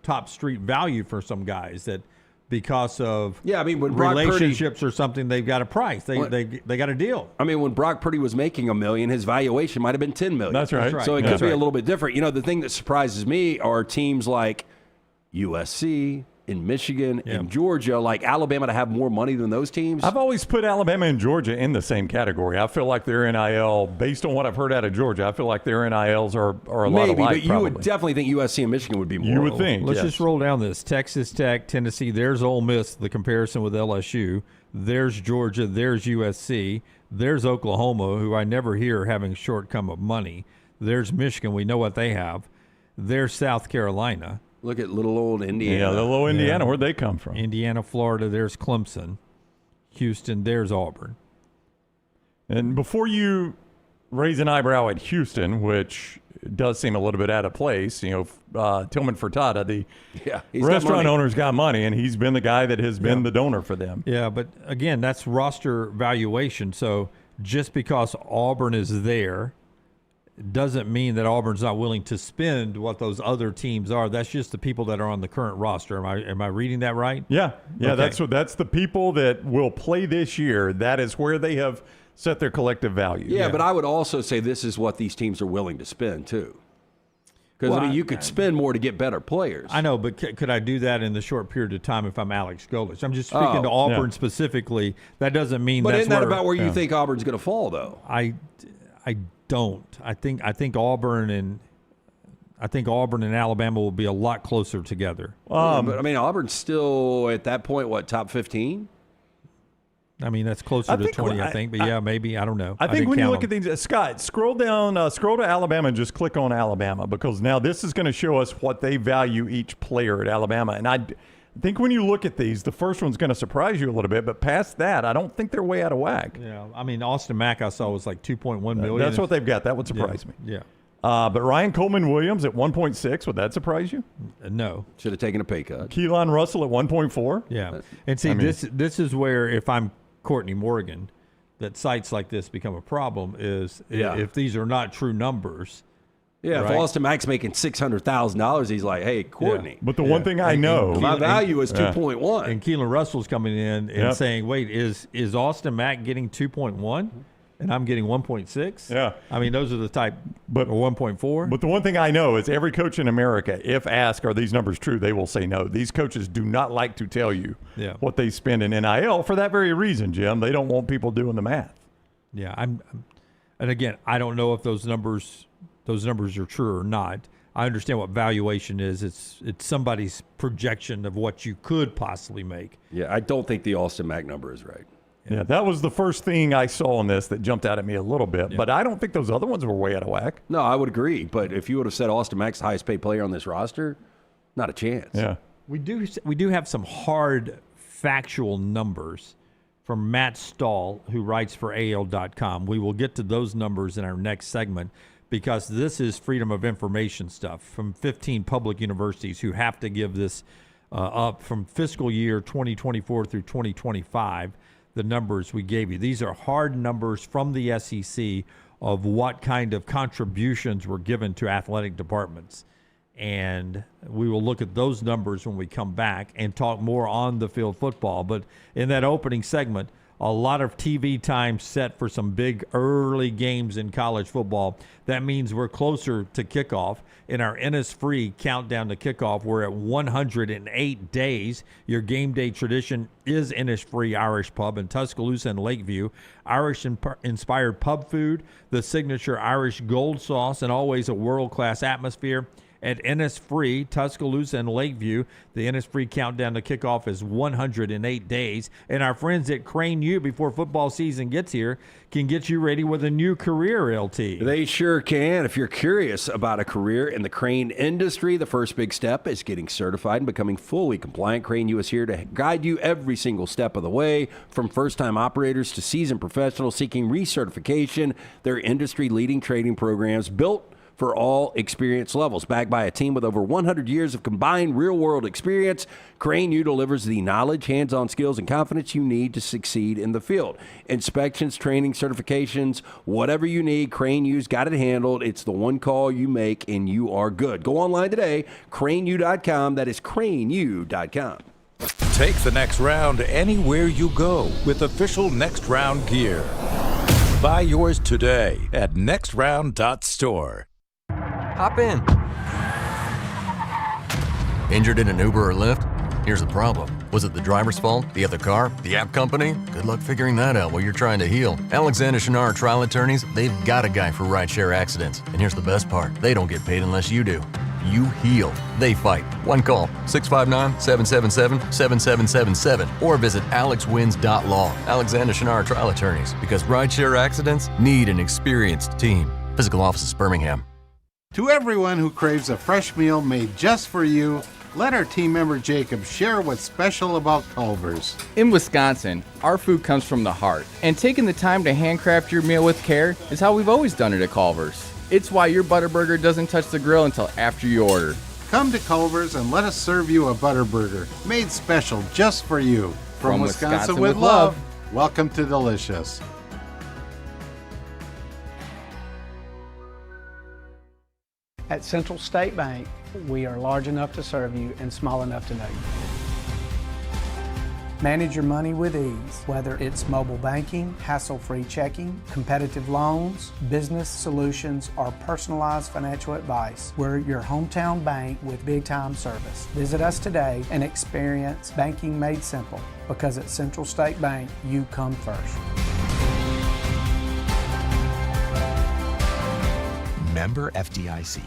S3: top street value for some guys that because of
S1: Yeah, I mean, when Brock Purdy-
S3: relationships or something, they've got a price. They got a deal.
S1: I mean, when Brock Purdy was making $1 million, his valuation might have been $10 million.
S8: That's right. That's right.
S1: So it
S8: Yeah.
S1: could be a little bit different. The thing that surprises me are teams like USC and Michigan and Georgia, like Alabama, to have more money than those teams.
S8: I've always put Alabama and Georgia in the same category. I feel like their NIL, based on what I've heard out of Georgia, I feel like their NILs are a lot
S1: Maybe,
S8: alike.
S1: but you
S8: probably.
S1: would definitely think USC and Michigan would be more.
S8: You would think.
S3: Let's
S8: yes.
S3: just roll down this. Texas Tech, Tennessee, there's Ole Miss, the comparison with LSU. There's Georgia, there's USC. There's Oklahoma, who I never hear having shortcome of money. There's Michigan, we know what they have. There's South Carolina.
S1: Look at little old Indiana.
S8: Yeah, the little Indiana. Where'd they come from?
S3: Indiana, Florida, there's Clemson. Houston, there's Auburn.
S8: And before you raise an eyebrow at Houston, which does seem a little bit out of place, Tillman Furtada, the
S1: he's got
S8: restaurant
S1: money.
S8: owner's got money, and he's been the guy that has been the donor for them.
S3: Yeah, but again, that's roster valuation. So just because Auburn is there doesn't mean that Auburn's not willing to spend what those other teams are. That's just the people that are on the current roster. Am I reading that right?
S8: Yeah,
S3: Okay.
S8: that's the people that will play this year. That is where they have set their collective value.
S1: Yeah, but I would also say this is what these teams are willing to spend, too. Because,
S3: Well,
S1: you could spend more to get better players.
S3: I know, but could I do that in the short period of time if I'm Alex Golich? I'm just speaking to Auburn specifically. That doesn't mean
S1: But
S3: that's
S1: isn't that
S3: where,
S1: about where you think Auburn's going to fall, though?
S3: I don't. I think Auburn and Alabama will be a lot closer together.
S1: But, I mean, Auburn's still, at that point, top 15?
S3: I mean, that's closer to 20, I think. But yeah, maybe. I don't know.
S8: I think
S3: didn't
S8: when you
S3: count
S8: look
S3: them.
S8: at these, Scott, scroll down, scroll to Alabama and just click on Alabama, because now this is going to show us what they value each player at Alabama. And I think when you look at these, the first one's going to surprise you a little bit, but past that, I don't think they're way out of whack.
S3: Yeah, I mean, Austin Mack I saw was like 2.1 million.
S8: That's what they've got. That would surprise me.
S3: Yeah.
S8: But Ryan Coleman Williams at 1.6, would that surprise you?
S3: No.
S1: Should have taken a pay cut.
S8: Keelan Russell at 1.4.
S3: Yeah. And see, this is where, if I'm Courtney Morgan, that sites like this become a problem, is if these are not true numbers.
S1: Yeah,
S3: right?
S1: if Austin Mack's making $600,000, he's like, hey, Courtney.
S8: But the one thing I know,
S1: My value is 2.1.
S3: And Keelan Russell's coming in and saying, wait, is Austin Mack getting 2.1? And I'm getting 1.6?
S8: Yeah.
S3: I mean, those are the type, or 1.4.
S8: But the one thing I know is every coach in America, if asked, are these numbers true, they will say no. These coaches do not like to tell you what they spend in NIL for that very reason, Jim. They don't want people doing the math.
S3: Yeah, and again, I don't know if those numbers are true or not. I understand what valuation is. It's somebody's projection of what you could possibly make.
S1: Yeah, I don't think the Austin Mack number is right.
S8: Yeah, that was the first thing I saw in this that jumped out at me a little bit. But I don't think those other ones were way out of whack.
S1: No, I would agree. But if you would have said Austin Mack's the highest paid player on this roster, not a chance.
S8: Yeah.
S3: We do have some hard factual numbers from Matt Stahl, who writes for AL.com. We will get to those numbers in our next segment. because this is freedom of information stuff from 15 public universities who have to give this up from fiscal year 2024 through 2025, the numbers we gave you. These are hard numbers from the SEC of what kind of contributions were given to athletic departments. And we will look at those numbers when we come back and talk more on the field football. But in that opening segment, a lot of TV time set for some big early games in college football. That means we're closer to kickoff. In our Innisfree countdown to kickoff, we're at 108 days. Your game day tradition is Innisfree Irish Pub in Tuscaloosa and Lakeview. Irish-inspired pub food, the signature Irish gold sauce, and always a world-class atmosphere. At Innisfree, Tuscaloosa, and Lakeview, the Innisfree countdown to kickoff is 108 days. And our friends at Crane U, before football season gets here, can get you ready with a new career, LT.
S1: They sure can. If you're curious about a career in the crane industry, the first big step is getting certified and becoming fully compliant. Crane U is here to guide you every single step of the way, from first-time operators to seasoned professionals seeking recertification. Their industry-leading training programs built for all experience levels. Backed by a team with over 100 years of combined real-world experience, Crane U delivers the knowledge, hands-on skills, and confidence you need to succeed in the field. Inspections, training, certifications, whatever you need, Crane U's got it handled. It's the one call you make, and you are good. Go online today, craneu.com. That is craneu.com.
S7: Take the next round anywhere you go with official Next Round gear. Buy yours today at nextround.store.
S11: Hop in. Injured in an Uber or Lyft? Here's the problem. Was it the driver's fault? The other car? The app company? Good luck figuring that out while you're trying to heal. Alexander Shinar Trial Attorneys, they've got a guy for rideshare accidents. And here's the best part. They don't get paid unless you do. You heal. They fight. One call, 659-777-7777. Or visit alexwins.law. Alexander Shinar Trial Attorneys. Because rideshare accidents need an experienced team. Physical office is Birmingham.
S12: To everyone who craves a fresh meal made just for you, let our team member Jacob share what's special about Culver's.
S13: In Wisconsin, our food comes from the heart, and taking the time to handcraft your meal with care is how we've always done it at Culver's. It's why your Butterburger doesn't touch the grill until after you order.
S12: Come to Culver's and let us serve you a Butterburger, made special just for you. From Wisconsin with love, welcome to Delicious.
S14: At Central State Bank, we are large enough to serve you and small enough to know you. Manage your money with ease, whether it's mobile banking, hassle-free checking, competitive loans, business solutions, or personalized financial advice. We're your hometown bank with big-time service. Visit us today and experience banking made simple, because at Central State Bank, you come first.
S15: Member FDIC.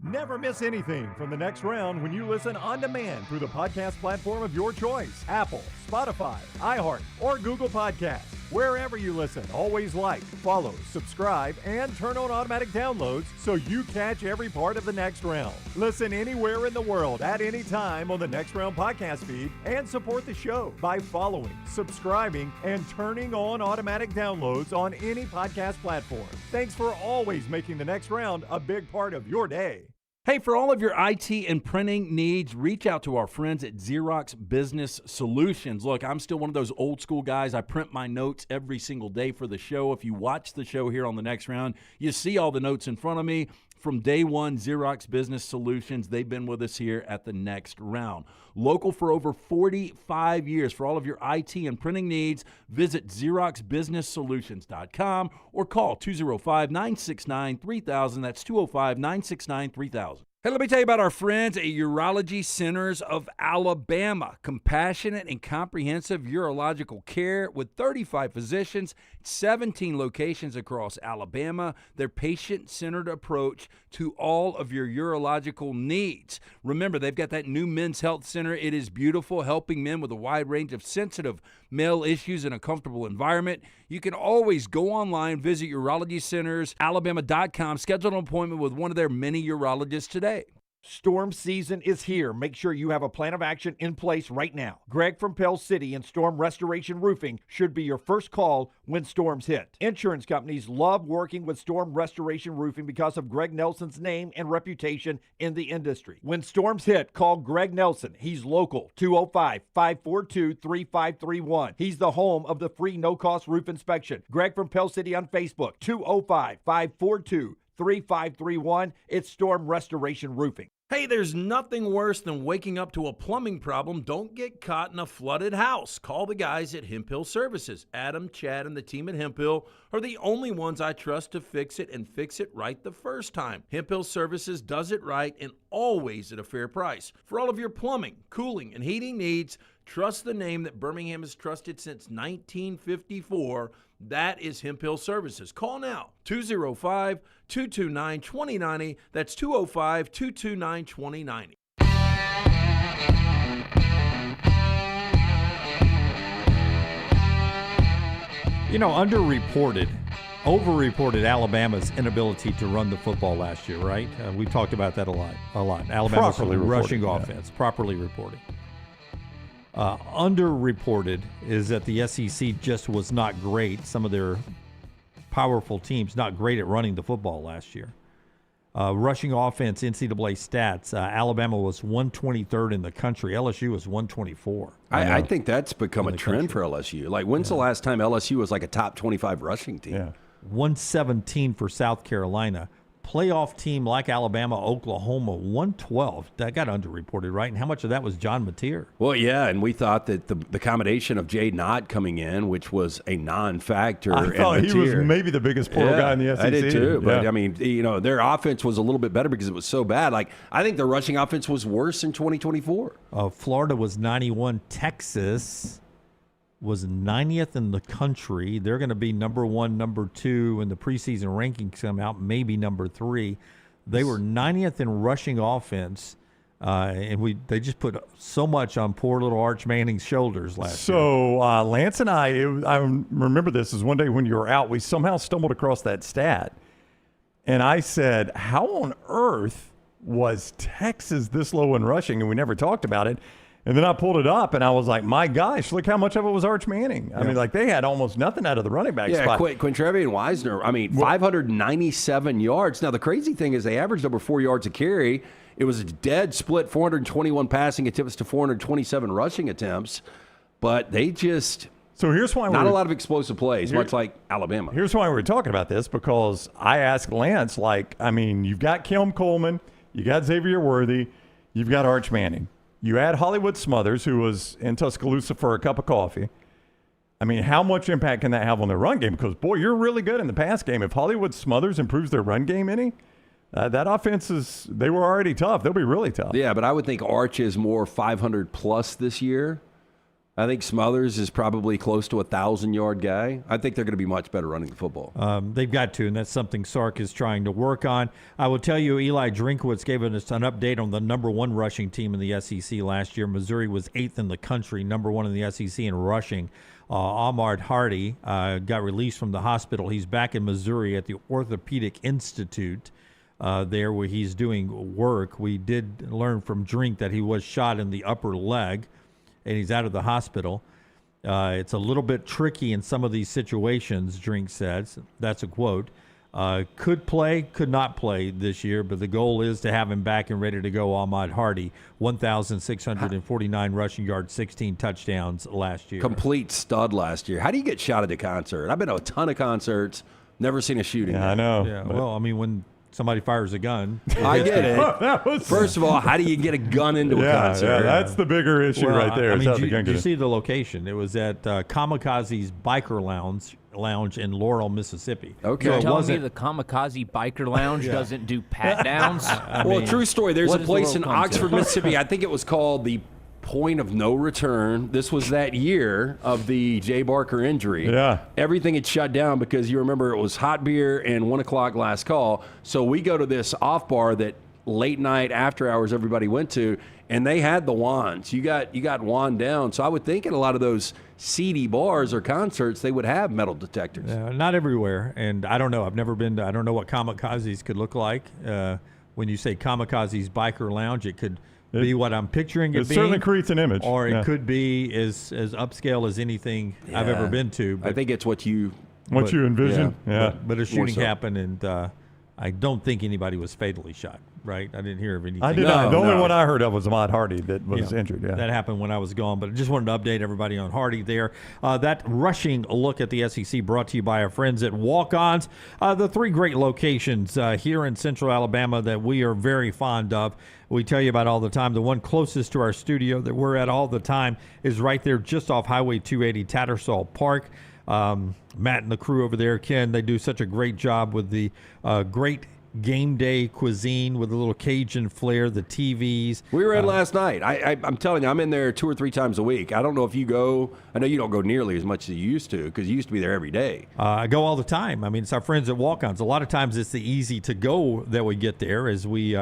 S2: Never miss anything from the next round when you listen on demand through the podcast platform of your choice. Apple, Spotify, iHeart, or Google Podcasts. Wherever you listen, always like, follow, subscribe, and turn on automatic downloads so you catch every part of the next round. Listen anywhere in the world at any time on the Next Round podcast feed and support the show by following, subscribing, and turning on automatic downloads on any podcast platform. Thanks for always making the next round a big part of your day.
S1: Hey, for all of your IT and printing needs, reach out to our friends at Xerox Business Solutions. Look, I'm still one of those old school guys. I print my notes every single day for the show. If you watch the show here on the Next Round, you see all the notes in front of me. From day one, Xerox Business Solutions, they've been with us here at the Next Round. Local for over 45 years. For all of your IT and printing needs, visit XeroxBusinessSolutions.com or call 205-969-3000. That's 205-969-3000. Hey, let me tell you about our friends at Urology Centers of Alabama. Compassionate and comprehensive urological care with 35 physicians, 17 locations across Alabama. Their patient-centered approach to all of your urological needs. Remember, they've got that new men's health center. It is beautiful, helping men with a wide range of sensitive male issues in a comfortable environment. You can always go online, visit UrologyCentersAlabama.com, schedule an appointment with one of their many urologists today.
S16: Storm season is here. Make sure you have a plan of action in place right now. Greg from Pell City and Storm Restoration Roofing should be your first call when storms hit. Insurance companies love working with Storm Restoration Roofing because of Greg Nelson's name and reputation in the industry. When storms hit, call Greg Nelson. He's local, 205-542-3531. He's the home of the free no-cost roof inspection. Greg from Pell City on Facebook, 205-542-3531. It's Storm Restoration Roofing.
S1: Hey, there's nothing worse than waking up to a plumbing problem. Don't get caught in a flooded house. Call the guys at Hemp Hill Services. Adam, Chad, and the team at Hemp Hill are the only ones I trust to fix it and fix it right the first time. Hemp Hill Services does it right and always at a fair price. For all of your plumbing, cooling, and heating needs, trust the name that Birmingham has trusted since 1954. That is Hemp Hill Services. Call now, 205-229-2090. That's 205-229-2090.
S3: You know, overreported Alabama's inability to run the football last year, right? We talked about that a lot. Alabama's rushing offense, properly reported. Underreported is that the SEC just was not great. Some of their powerful teams not great at running the football last year. Rushing offense, NCAA stats, Alabama was 123rd in the country. LSU was 124.
S1: I think that's become a trend for LSU. Like, when's the last time LSU was like a top 25 rushing team?
S8: Yeah.
S3: 117 for South Carolina. Playoff team like Alabama, Oklahoma, 112. That got underreported, right? And how much of that was John Mateer?
S1: Well, yeah, and we thought that the combination of Jay Knott coming in, which was a non-factor.
S8: I thought he was maybe the biggest portal guy in the SEC.
S1: I did too, but I mean, you know, their offense was a little bit better because it was so bad. Like, I think their rushing offense was worse in 2024.
S3: Florida was 91. Texas was 90th in the country. They're going to be number 1, number 2 when the preseason rankings come out, maybe number 3. They were 90th in rushing offense, and they just put so much on poor little Arch Manning's shoulders last year.
S8: So Lance and I remember this is one day when you were out, we somehow stumbled across that stat, and I said, how on earth was Texas this low in rushing? And we never talked about it. And then I pulled it up, and I was like, my gosh, look how much of it was Arch Manning. I mean, like, they had almost nothing out of the running back spot.
S1: Yeah, Quintrevious Wisner, I mean, 597 yards. Now, the crazy thing is they averaged over 4 yards a carry. It was a dead split, 421 passing attempts to 427 rushing attempts. But they just
S8: here's why
S1: not a lot of explosive plays, much like Alabama.
S8: Here's why we're talking about this, because I asked Lance, like, I mean, you've got Kelm Coleman, you got Xavier Worthy, you've got Arch Manning. You add Hollywood Smothers, who was in Tuscaloosa for a cup of coffee. I mean, how much impact can that have on their run game? Because, boy, you're really good in the pass game. If Hollywood Smothers improves their run game any, that offense they were already tough. They'll be really tough.
S1: Yeah, but I would think Arch is more 500-plus this year. I think Smothers is probably close to a 1,000-yard guy. I think they're going to be much better running the football.
S3: They've got to, and that's something Sark is trying to work on. I will tell you, Eli Drinkwitz gave us an update on the number 1 rushing team in the SEC last year. Missouri was 8th in the country, number 1 in the SEC in rushing. Ahmad Hardy got released from the hospital. He's back in Missouri at the Orthopedic Institute there where he's doing work. We did learn from Drink that he was shot in the upper leg, and he's out of the hospital. It's a little bit tricky in some of these situations, Drink says. That's a quote. Could play, could not play this year, but the goal is to have him back and ready to go. Ahmad Hardy, 1,649 rushing yards, 16 touchdowns last year.
S1: Complete stud last year. How do you get shot at a concert? I've been to a ton of concerts, never seen a shooting.
S8: Yeah, I know.
S3: Yeah, well, I mean, when somebody fires a gun.
S1: I get it. First of all, how do you get a gun into a concert?
S8: Yeah, that's the bigger issue right there.
S3: I mean, did you see the location? It was at Kamikaze's Biker Lounge in Laurel, Mississippi.
S4: Okay. You're telling me the Kamikaze Biker Lounge doesn't do pat-downs?
S1: Well, true story. There's a place in Oxford, Mississippi. I think it was called the Point of No Return. This was that year of the Jay Barker injury.
S8: Yeah.
S1: Everything had shut down because you remember it was hot beer and 1 o'clock last call. So we go to this off bar that late night after hours everybody went to, and they had the wands. You got wand down. So I would think in a lot of those seedy bars or concerts they would have metal detectors.
S3: Not everywhere, and I don't know. I've never been to. I don't know what Kamikazes could look like. when you say Kamikaze's Biker Lounge, it could be what I'm picturing it being.
S8: It certainly creates an image.
S3: Or it could be as upscale as anything I've ever been to.
S1: I think it's what you
S8: envision. Yeah.
S3: But a shooting happened, and I don't think anybody was fatally shot, right? I didn't hear of anything.
S8: I did not. The only one I heard of was Ahmad Hardy that was injured. Yeah.
S3: That happened when I was gone, but I just wanted to update everybody on Hardy there. That rushing look at the SEC brought to you by our friends at Walk-Ons. The 3 great locations here in Central Alabama that we are very fond of. We tell you about all the time. The one closest to our studio that we're at all the time is right there just off Highway 280, Tattersall Park. Matt and the crew over there, Ken, they do such a great job with the great game day cuisine with a little Cajun flair, the TVs.
S1: We were in last night. I'm telling you, I'm in there 2 or 3 times a week. I don't know if you go. I know you don't go nearly as much as you used to because you used to be there every day.
S3: I go all the time. I mean, it's our friends at Walk-Ons. A lot of times it's the easy to go that we get there as we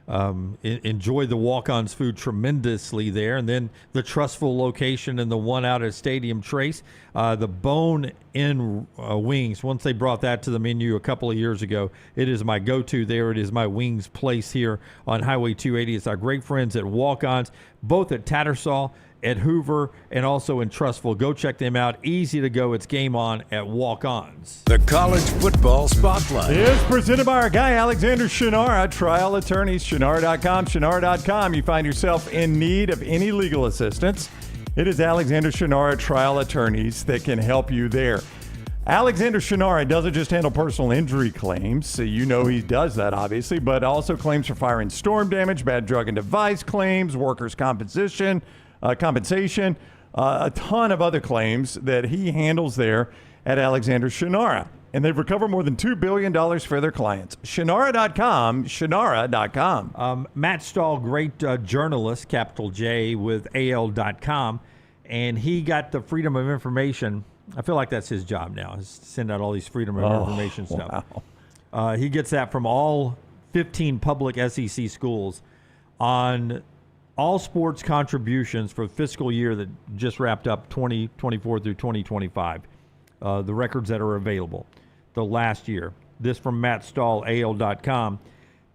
S3: enjoy the Walk-Ons food tremendously there. And then the Trustful location and the one out at Stadium Trace, the bone-in wings. Once they brought that to the menu a couple of years ago, it is my go-to there. It is my wings place here on Highway 280. It's our great friends at Walk-Ons, both at Tattersall, at Hoover, and also in Trustful. Go check them out. Easy to go. It's game on at Walk-Ons.
S7: The College Football Spotlight
S8: is presented by our guy, Alexander Shinara, trial attorneys, Shinara.com, Shinara.com. You find yourself in need of any legal assistance, it is Alexander Shinara trial attorneys that can help you there. Alexander Shinara doesn't just handle personal injury claims, so you know he does that obviously, but also claims for fire and storm damage, bad drug and device claims, workers' compensation, a ton of other claims that he handles there at Alexander Shinara. And they've recovered more than $2 billion for their clients. Shinara.com, Shinara.com.
S3: Matt Stahl, great journalist, capital J, with AL.com, and he got the Freedom of Information. I feel like that's his job now, is to send out all these Freedom of Information stuff. Wow. He gets that from all 15 public SEC schools on all sports contributions for the fiscal year that just wrapped up 2024 through 2025. The records that are available the last year. This from Matt Stahl, AL.com.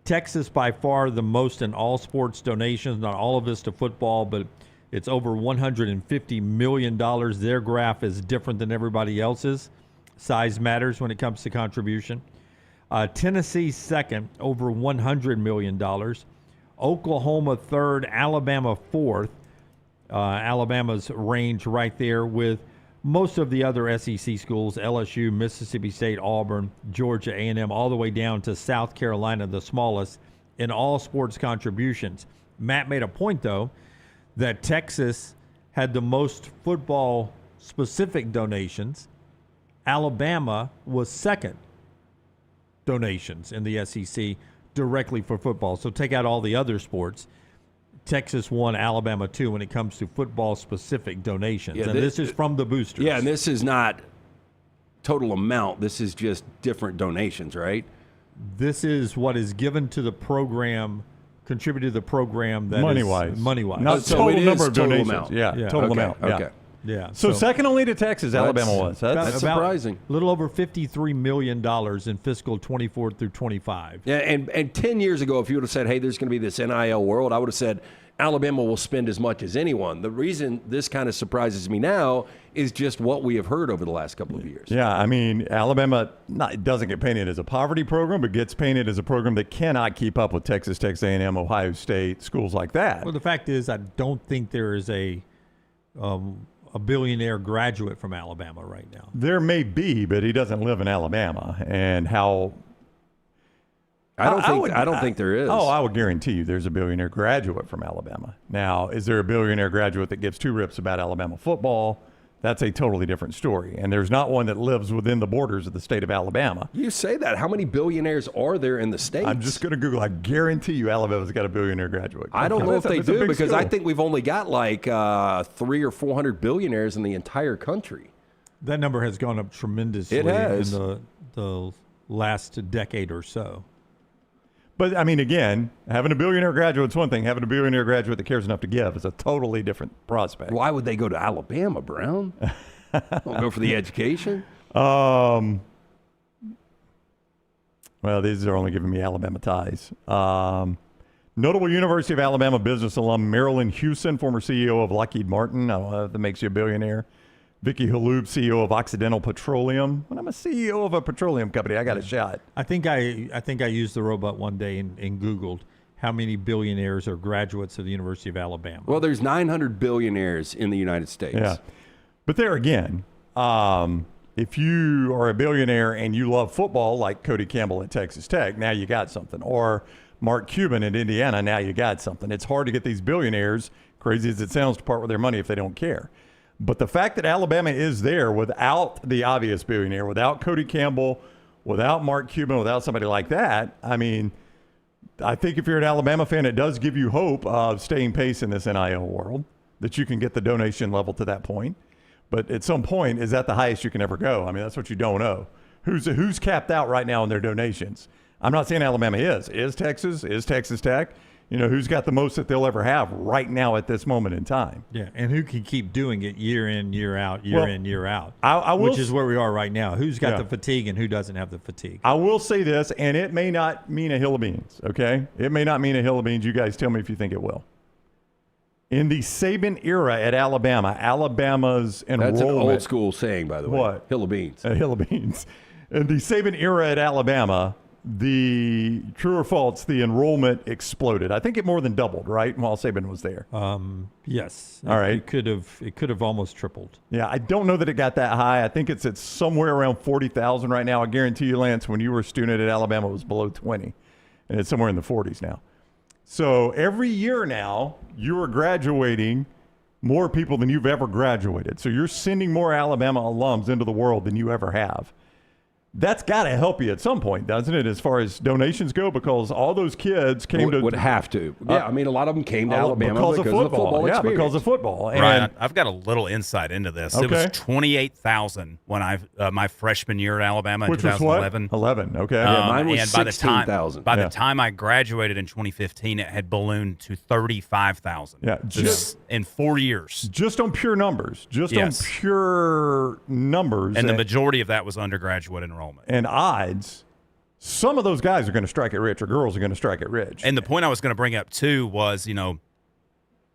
S3: Texas by far the most in all sports donations, not all of this to football, but it's over $150 million. Their graph is different than everybody else's. Size matters when it comes to contribution. Tennessee second, over $100 million. Oklahoma third, Alabama fourth. Alabama's range right there with most of the other SEC schools, LSU, Mississippi State, Auburn, Georgia A&M, all the way down to South Carolina, the smallest, in all sports contributions. Matt made a point, though, that Texas had the most football-specific donations. Alabama was second donations in the SEC directly for football. So take out all the other sports. Texas won, Alabama 2 when it comes to football-specific donations. Yeah, and this is from the boosters.
S1: Yeah, and this is not total amount. This is just different donations, right?
S3: This is what is given to the program, contributed to the program. That
S8: money-wise.
S3: Money-wise.
S8: Not
S1: so
S8: total
S1: it
S8: number
S1: is
S8: of
S1: total
S8: donations.
S1: amount.
S8: Yeah, total amount. Yeah.
S1: Okay.
S3: Yeah.
S8: So second only to Texas, Alabama was.
S1: That's surprising.
S3: A little over $53 million in fiscal 24 through 25.
S1: Yeah, and 10 years ago, if you would have said, hey, there's going to be this NIL world, I would have said Alabama will spend as much as anyone. The reason this kind of surprises me now is just what we have heard over the last couple of years.
S8: Yeah, I mean, Alabama doesn't get painted as a poverty program, but gets painted as a program that cannot keep up with Texas, Texas A&M, Ohio State, schools like that.
S3: Well, the fact is, I don't think there is a billionaire graduate from Alabama right now.
S8: There may be, but he doesn't live in Alabama. And how...
S1: I don't think there is.
S8: Oh, I would guarantee you there's a billionaire graduate from Alabama. Now, is there a billionaire graduate that gives two rips about Alabama football? That's a totally different story. And there's not one that lives within the borders of the state of Alabama.
S1: You say that. How many billionaires are there in the States?
S8: I'm just going to Google. I guarantee you Alabama's got a billionaire graduate.
S1: I don't know if they do, because I think we've only got like 300 or 400 billionaires in the entire country.
S3: That number has gone up tremendously
S1: in
S3: the last decade or so.
S8: But, I mean, again, having a billionaire graduate is one thing. Having a billionaire graduate that cares enough to give is a totally different prospect.
S1: Why would they go to Alabama, Brown? Don't go for the education?
S8: Well, these are only giving me Alabama ties. Notable University of Alabama business alum Marilyn Hewson, former CEO of Lockheed Martin. I don't know if that makes you a billionaire. Vicky Halhoub, CEO of Occidental Petroleum. When I'm a CEO of a petroleum company, I got a shot.
S3: I think I used the robot one day and Googled how many billionaires are graduates of the University of Alabama.
S1: Well, there's 900 billionaires in the United States.
S8: Yeah. But there again, if you are a billionaire and you love football, like Cody Campbell at Texas Tech, now you got something. Or Mark Cuban at Indiana, now you got something. It's hard to get these billionaires, crazy as it sounds, to part with their money if they don't care. But the fact that Alabama is there without the obvious billionaire, without Cody Campbell, without Mark Cuban, without somebody like that, I mean, I think if you're an Alabama fan, it does give you hope of staying pace in this NIL world, that you can get the donation level to that point. But at some point, is that the highest you can ever go? I mean, that's what you don't know. Who's capped out right now in their donations? I'm not saying Alabama is. Is Texas? Is Texas Tech? You know, who's got the most that they'll ever have right now at this moment in time?
S3: Yeah, and who can keep doing it year in, year out, year in, year out, which is where we are right now. Who's got the fatigue and who doesn't have the fatigue?
S8: I will say this, and it may not mean a hill of beans, okay? It may not mean a hill of beans. You guys tell me if you think it will. In the Saban era at Alabama, Alabama's enrollment...
S1: That's an old school saying, by the way.
S8: What?
S1: Hill of beans.
S8: A hill of beans. In the Saban era at Alabama, the true or false, the enrollment exploded. I think it more than doubled, right, while Saban was there.
S3: Yes.
S8: All right.
S3: It could have almost tripled.
S8: Yeah, I don't know that it got that high. I think it's at somewhere around 40,000 right now. I guarantee you, Lance, when you were a student at Alabama, it was below 20, and it's somewhere in the 40s now. So every year now, you are graduating more people than you've ever graduated. So you're sending more Alabama alums into the world than you ever have. That's got to help you at some point, doesn't it, as far as donations go? Because all those kids came
S1: would have to. Yeah, I mean, a lot of them came to Alabama because of the football
S8: experience.
S1: Yeah,
S8: because of football.
S5: Brian, I've got a little insight into this.
S8: Okay.
S5: It was 28,000 when my freshman year at Alabama in
S8: Which
S5: 2011.
S8: was what? 11, okay.
S1: Yeah, mine was
S5: and
S1: 16,000.
S5: By the time I graduated in 2015, it had ballooned to 35,000.
S8: Yeah,
S5: just in 4 years.
S8: Just on pure numbers. On pure numbers.
S5: And the majority of that was undergraduate enrollment.
S8: And odds, some of those guys are going to strike it rich, or girls are going to strike it rich.
S5: And the point I was going to bring up, too, was, you know,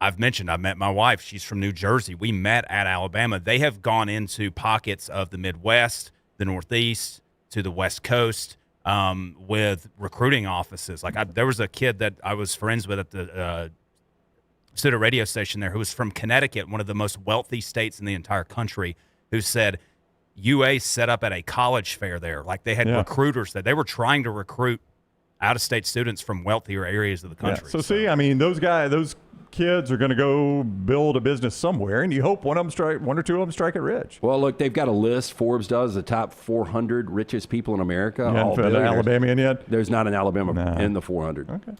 S5: I met my wife. She's from New Jersey. We met at Alabama. They have gone into pockets of the Midwest, the Northeast, to the West Coast with recruiting offices. Like there was a kid that I was friends with at the student radio station there who was from Connecticut, one of the most wealthy states in the entire country, who said UA set up at a college fair there. Like they had recruiters that they were trying to recruit out-of-state students from wealthier areas of the country.
S8: Yeah. So see, I mean, those kids are going to go build a business somewhere, and you hope one or two of them strike it rich.
S1: Well, look, they've got a list. Forbes does the top 400 richest people in America.
S8: All Alabama in yet?
S1: There's not an Alabama in the 400.
S8: Okay.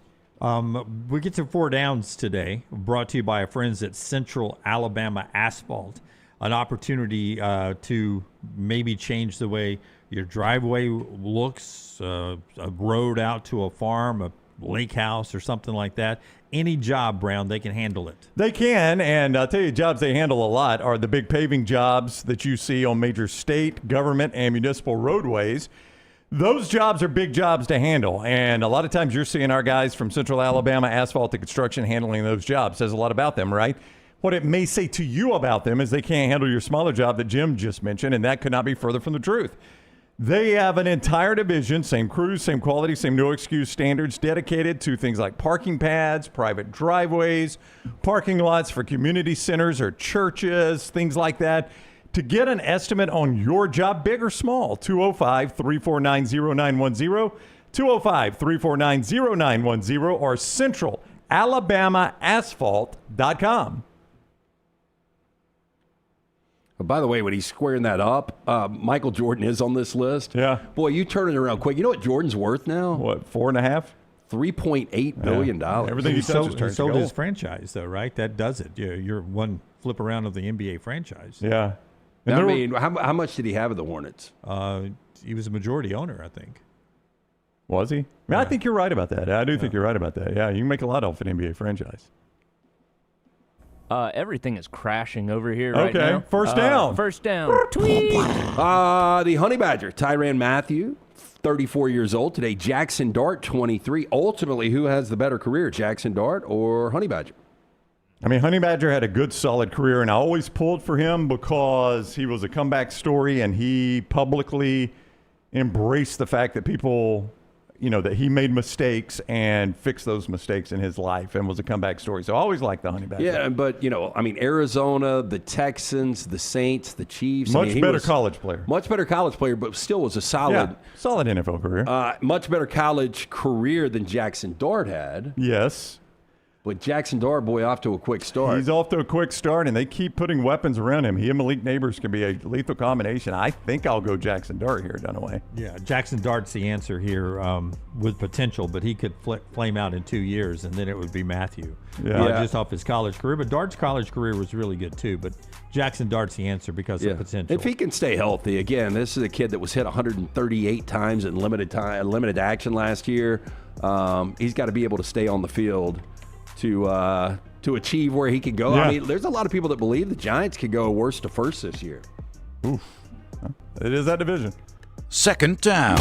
S3: We get to 4 Downs today, brought to you by our friends at Central Alabama Asphalt. An opportunity to maybe change the way your driveway looks, a road out to a farm, a lake house, or something like that. Any job, Brown, they can handle it.
S8: They can, and I'll tell you, jobs they handle a lot are the big paving jobs that you see on major state, government, and municipal roadways. Those jobs are big jobs to handle, and a lot of times you're seeing our guys from Central Alabama Asphalt and Construction handling those jobs. Says a lot about them, right? What it may say to you about them is they can't handle your smaller job that Jim just mentioned, and that could not be further from the truth. They have an entire division, same crews, same quality, same no excuse standards, dedicated to things like parking pads, private driveways, parking lots for community centers or churches, things like that. To get an estimate on your job, big or small, 205-349-0910, 205-349-0910, or centralalabamaasphalt.com.
S1: By the way, when he's squaring that up, Michael Jordan is on this list.
S8: Yeah.
S1: Boy, you turn it around quick. You know what Jordan's worth now?
S8: What, 4.5?
S1: $3.8 billion.
S8: Everything he touches turns to
S3: sold
S8: gold.
S3: his franchise, though, right? That does it. You're one flip around of the NBA franchise.
S8: Yeah.
S1: I mean, how much did he have of the Hornets?
S3: He was a majority owner, I think.
S8: Was he? I think you're right about that. I do think you're right about that. Yeah, you can make a lot off an NBA franchise.
S4: Everything is crashing over here right now.
S8: Okay, first down.
S4: First down. Tweet.
S1: The Honey Badger, Tyrann Mathieu, 34 years old today. Jackson Dart, 23. Ultimately, who has the better career, Jackson Dart or Honey Badger?
S8: I mean, Honey Badger had a good, solid career, and I always pulled for him because he was a comeback story, and he publicly embraced the fact that people, that he made mistakes and fixed those mistakes in his life and was a comeback story. So I always liked the Honey Badger.
S1: Yeah, but, Arizona, the Texans, the Saints, the Chiefs.
S8: Much better college player.
S1: Much better college player, but still was a solid
S8: NFL career.
S1: Much better college career than Jackson Dart had.
S8: Yes.
S1: But Jackson Dart, boy, off to a quick start.
S8: He's off to a quick start, and they keep putting weapons around him. He and Malik Neighbors can be a lethal combination. I think I'll go Jackson Dart here, Dunaway.
S3: Yeah, Jackson Dart's the answer here with potential, but he could flame out in 2 years, and then it would be Matthew. Just off his college career. But Dart's college career was really good, too. But Jackson Dart's the answer because of potential.
S1: If he can stay healthy, again, this is a kid that was hit 138 times in limited action last year. He's got to be able to stay on the field to achieve where he could go.
S8: Yeah.
S1: I mean, there's a lot of people that believe the Giants could go worst to first this year.
S8: Oof. It is that division.
S7: Second down.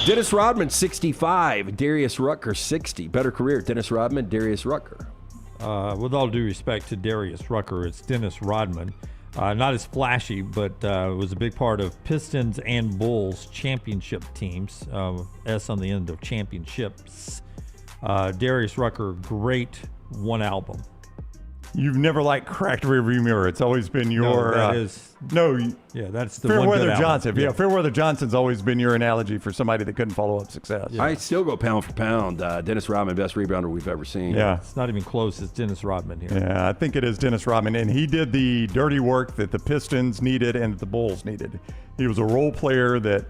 S1: Dennis Rodman, 65. Darius Rucker, 60. Better career, Dennis Rodman, Darius Rucker.
S3: With all due respect to Darius Rucker, it's Dennis Rodman. Not as flashy, but was a big part of Pistons and Bulls championship teams. S on the end of championships. Darius Rucker, great one album.
S8: You've never liked Cracked Rearview Mirror. It's always been your...
S3: that's the
S8: Fairweather Johnson.
S3: Yeah,
S8: Fairweather Johnson's always been your analogy for somebody that couldn't follow up success.
S1: Yeah. I still go pound for pound. Dennis Rodman, best rebounder we've ever seen.
S8: Yeah.
S3: It's not even close. It's Dennis Rodman here.
S8: Yeah, I think it is Dennis Rodman, and he did the dirty work that the Pistons needed and that the Bulls needed. He was a role player that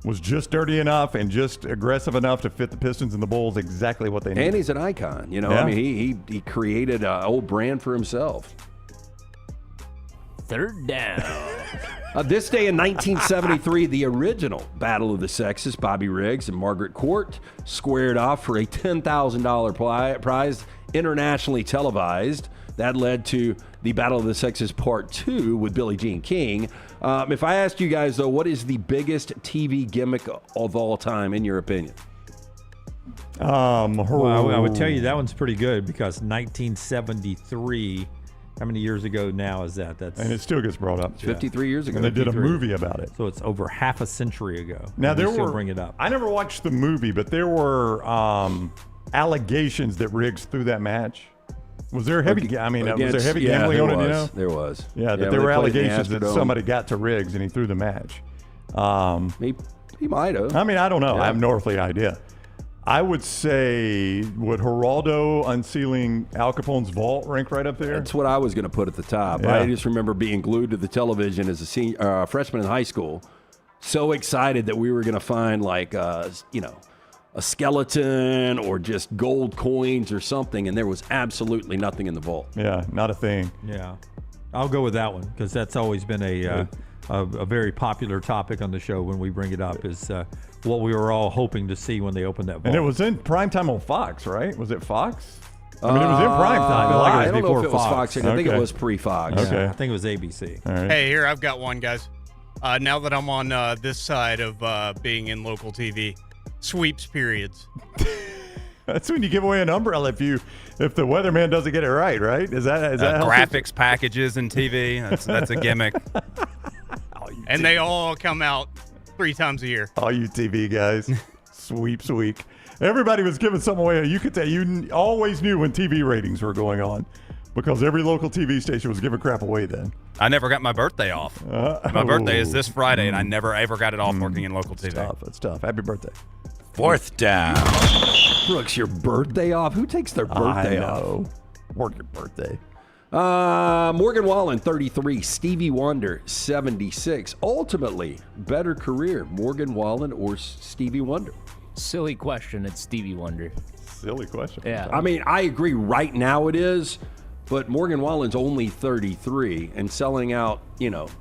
S8: was just dirty enough and just aggressive enough to fit the Pistons and the Bulls exactly what they needed.
S1: And he's an icon. I mean, he created an old brand for himself.
S4: Third down.
S1: This day in 1973, the original Battle of the Sexes, Bobby Riggs and Margaret Court, squared off for a $10,000 prize, internationally televised. That led to the Battle of the Sexes Part 2 with Billie Jean King. If I asked you guys, though, what is the biggest TV gimmick of all time, in your opinion?
S3: Well, I would tell you that one's pretty good because 1973, how many years ago now is that?
S8: And it still gets brought up.
S1: 53 years ago.
S8: And they did a movie about it.
S3: So it's over half a century ago.
S8: Now, there
S3: still
S8: were,
S3: bring it up.
S8: I never watched the movie, but there were allegations that Riggs threw that match. Was there heavy? Was there heavy gambling on it?
S1: There was.
S8: Yeah, that there were allegations that somebody got to Riggs and he threw the match.
S1: He might have.
S8: I mean, I don't know. I have no earthly idea. I would say, would Geraldo unsealing Al Capone's vault rank right up there?
S1: That's what I was going to put at the top.
S8: Yeah.
S1: I just remember being glued to the television as a freshman in high school, so excited that we were going to find a skeleton or just gold coins or something, and there was absolutely nothing in the vault.
S8: Yeah, not a thing.
S3: Yeah, I'll go with that one because that's always been a very popular topic on the show when we bring it up is what we were all hoping to see when they opened that vault.
S8: And it was in primetime on Fox, right? Was it Fox? I mean, it was in primetime.
S1: I don't know if it was Fox. I think it was pre-Fox.
S8: Okay.
S3: Yeah, I think it was ABC.
S8: All right.
S9: Hey, here, I've got one, guys. Now that I'm on this side of being in local TV, sweeps periods.
S8: That's when you give away an umbrella if the weatherman doesn't get it right? Is that
S5: graphics packages in TV? That's a gimmick.
S9: And they all come out 3 times a year.
S8: All you TV guys, sweeps week. Everybody was giving something away. You could tell you always knew when TV ratings were going on because every local TV station was giving crap away then.
S5: I never got my birthday off. My birthday is this Friday, and I never ever got it off working in local TV.
S8: That's tough. Happy birthday.
S7: Fourth down.
S1: Brooks, your birthday off? Who takes their birthday off?
S8: Work your birthday.
S1: Morgan Wallen, 33. Stevie Wonder, 76. Ultimately, better career, Morgan Wallen or Stevie Wonder?
S4: Silly question. It's Stevie Wonder.
S8: Silly question.
S4: Yeah.
S1: I mean, I agree right now it is, but Morgan Wallen's only 33 and selling out,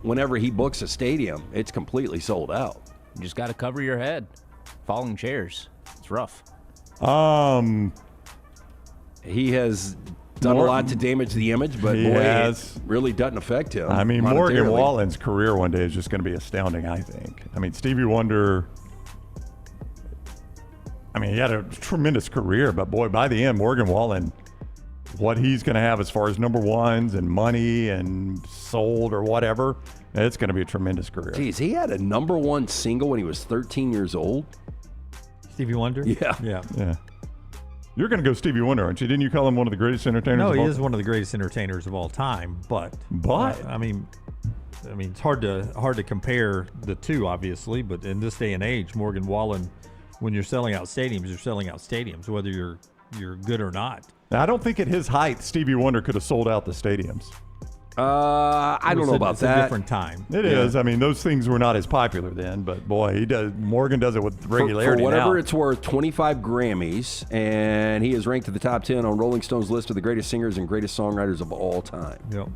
S1: whenever he books a stadium, it's completely sold out.
S4: You just got to cover your head. Falling chairs. It's rough.
S1: He has done a lot to damage the image, but it really doesn't affect him.
S8: I mean, Morgan Wallen's career one day is just going to be astounding, I think. I mean, Stevie Wonder I mean, he had a tremendous career, but boy, by the end, Morgan Wallen, what he's going to have as far as number ones and money and sold or whatever, it's going to be a tremendous career.
S1: Geez, he had a number one single when he was 13 years old.
S3: Stevie Wonder?
S1: Yeah.
S8: Yeah. You're going to go Stevie Wonder, aren't you? Didn't you call him one of the greatest entertainers
S3: No,
S8: of
S3: he
S8: all
S3: is one of the greatest entertainers of all time, but I mean, it's hard to compare the two, obviously, but in this day and age, Morgan Wallen, when you're selling out stadiums, you're selling out stadiums, whether you're good or not.
S8: Now, I don't think at his height, Stevie Wonder could have sold out the stadiums.
S1: I don't know about that.
S3: It's a different time.
S8: It is. I mean, those things were not as popular then, but boy, Morgan does it with regularity
S1: for whatever
S8: now.
S1: it's worth, 25 Grammys, and he is ranked to the top 10 on Rolling Stone's list of the greatest singers and greatest songwriters of all time.
S3: Yep.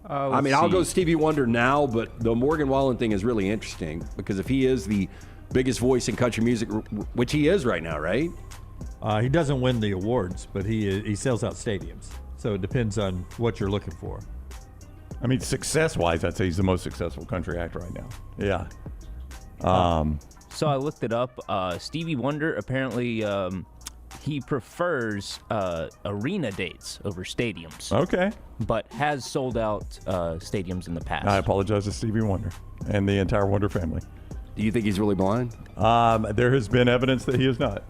S1: I mean, I'll go Stevie Wonder now, but the Morgan Wallen thing is really interesting because if he is the biggest voice in country music, which he is right now, right?
S3: He doesn't win the awards, but he sells out stadiums. So it depends on what you're looking for.
S8: I mean, success-wise, I'd say he's the most successful country act right now. Yeah.
S4: So I looked it up. Stevie Wonder, apparently he prefers arena dates over stadiums.
S8: Okay.
S4: But has sold out stadiums in the past.
S8: I apologize to Stevie Wonder and the entire Wonder family.
S1: Do you think he's really blind?
S8: There has been evidence that he is not.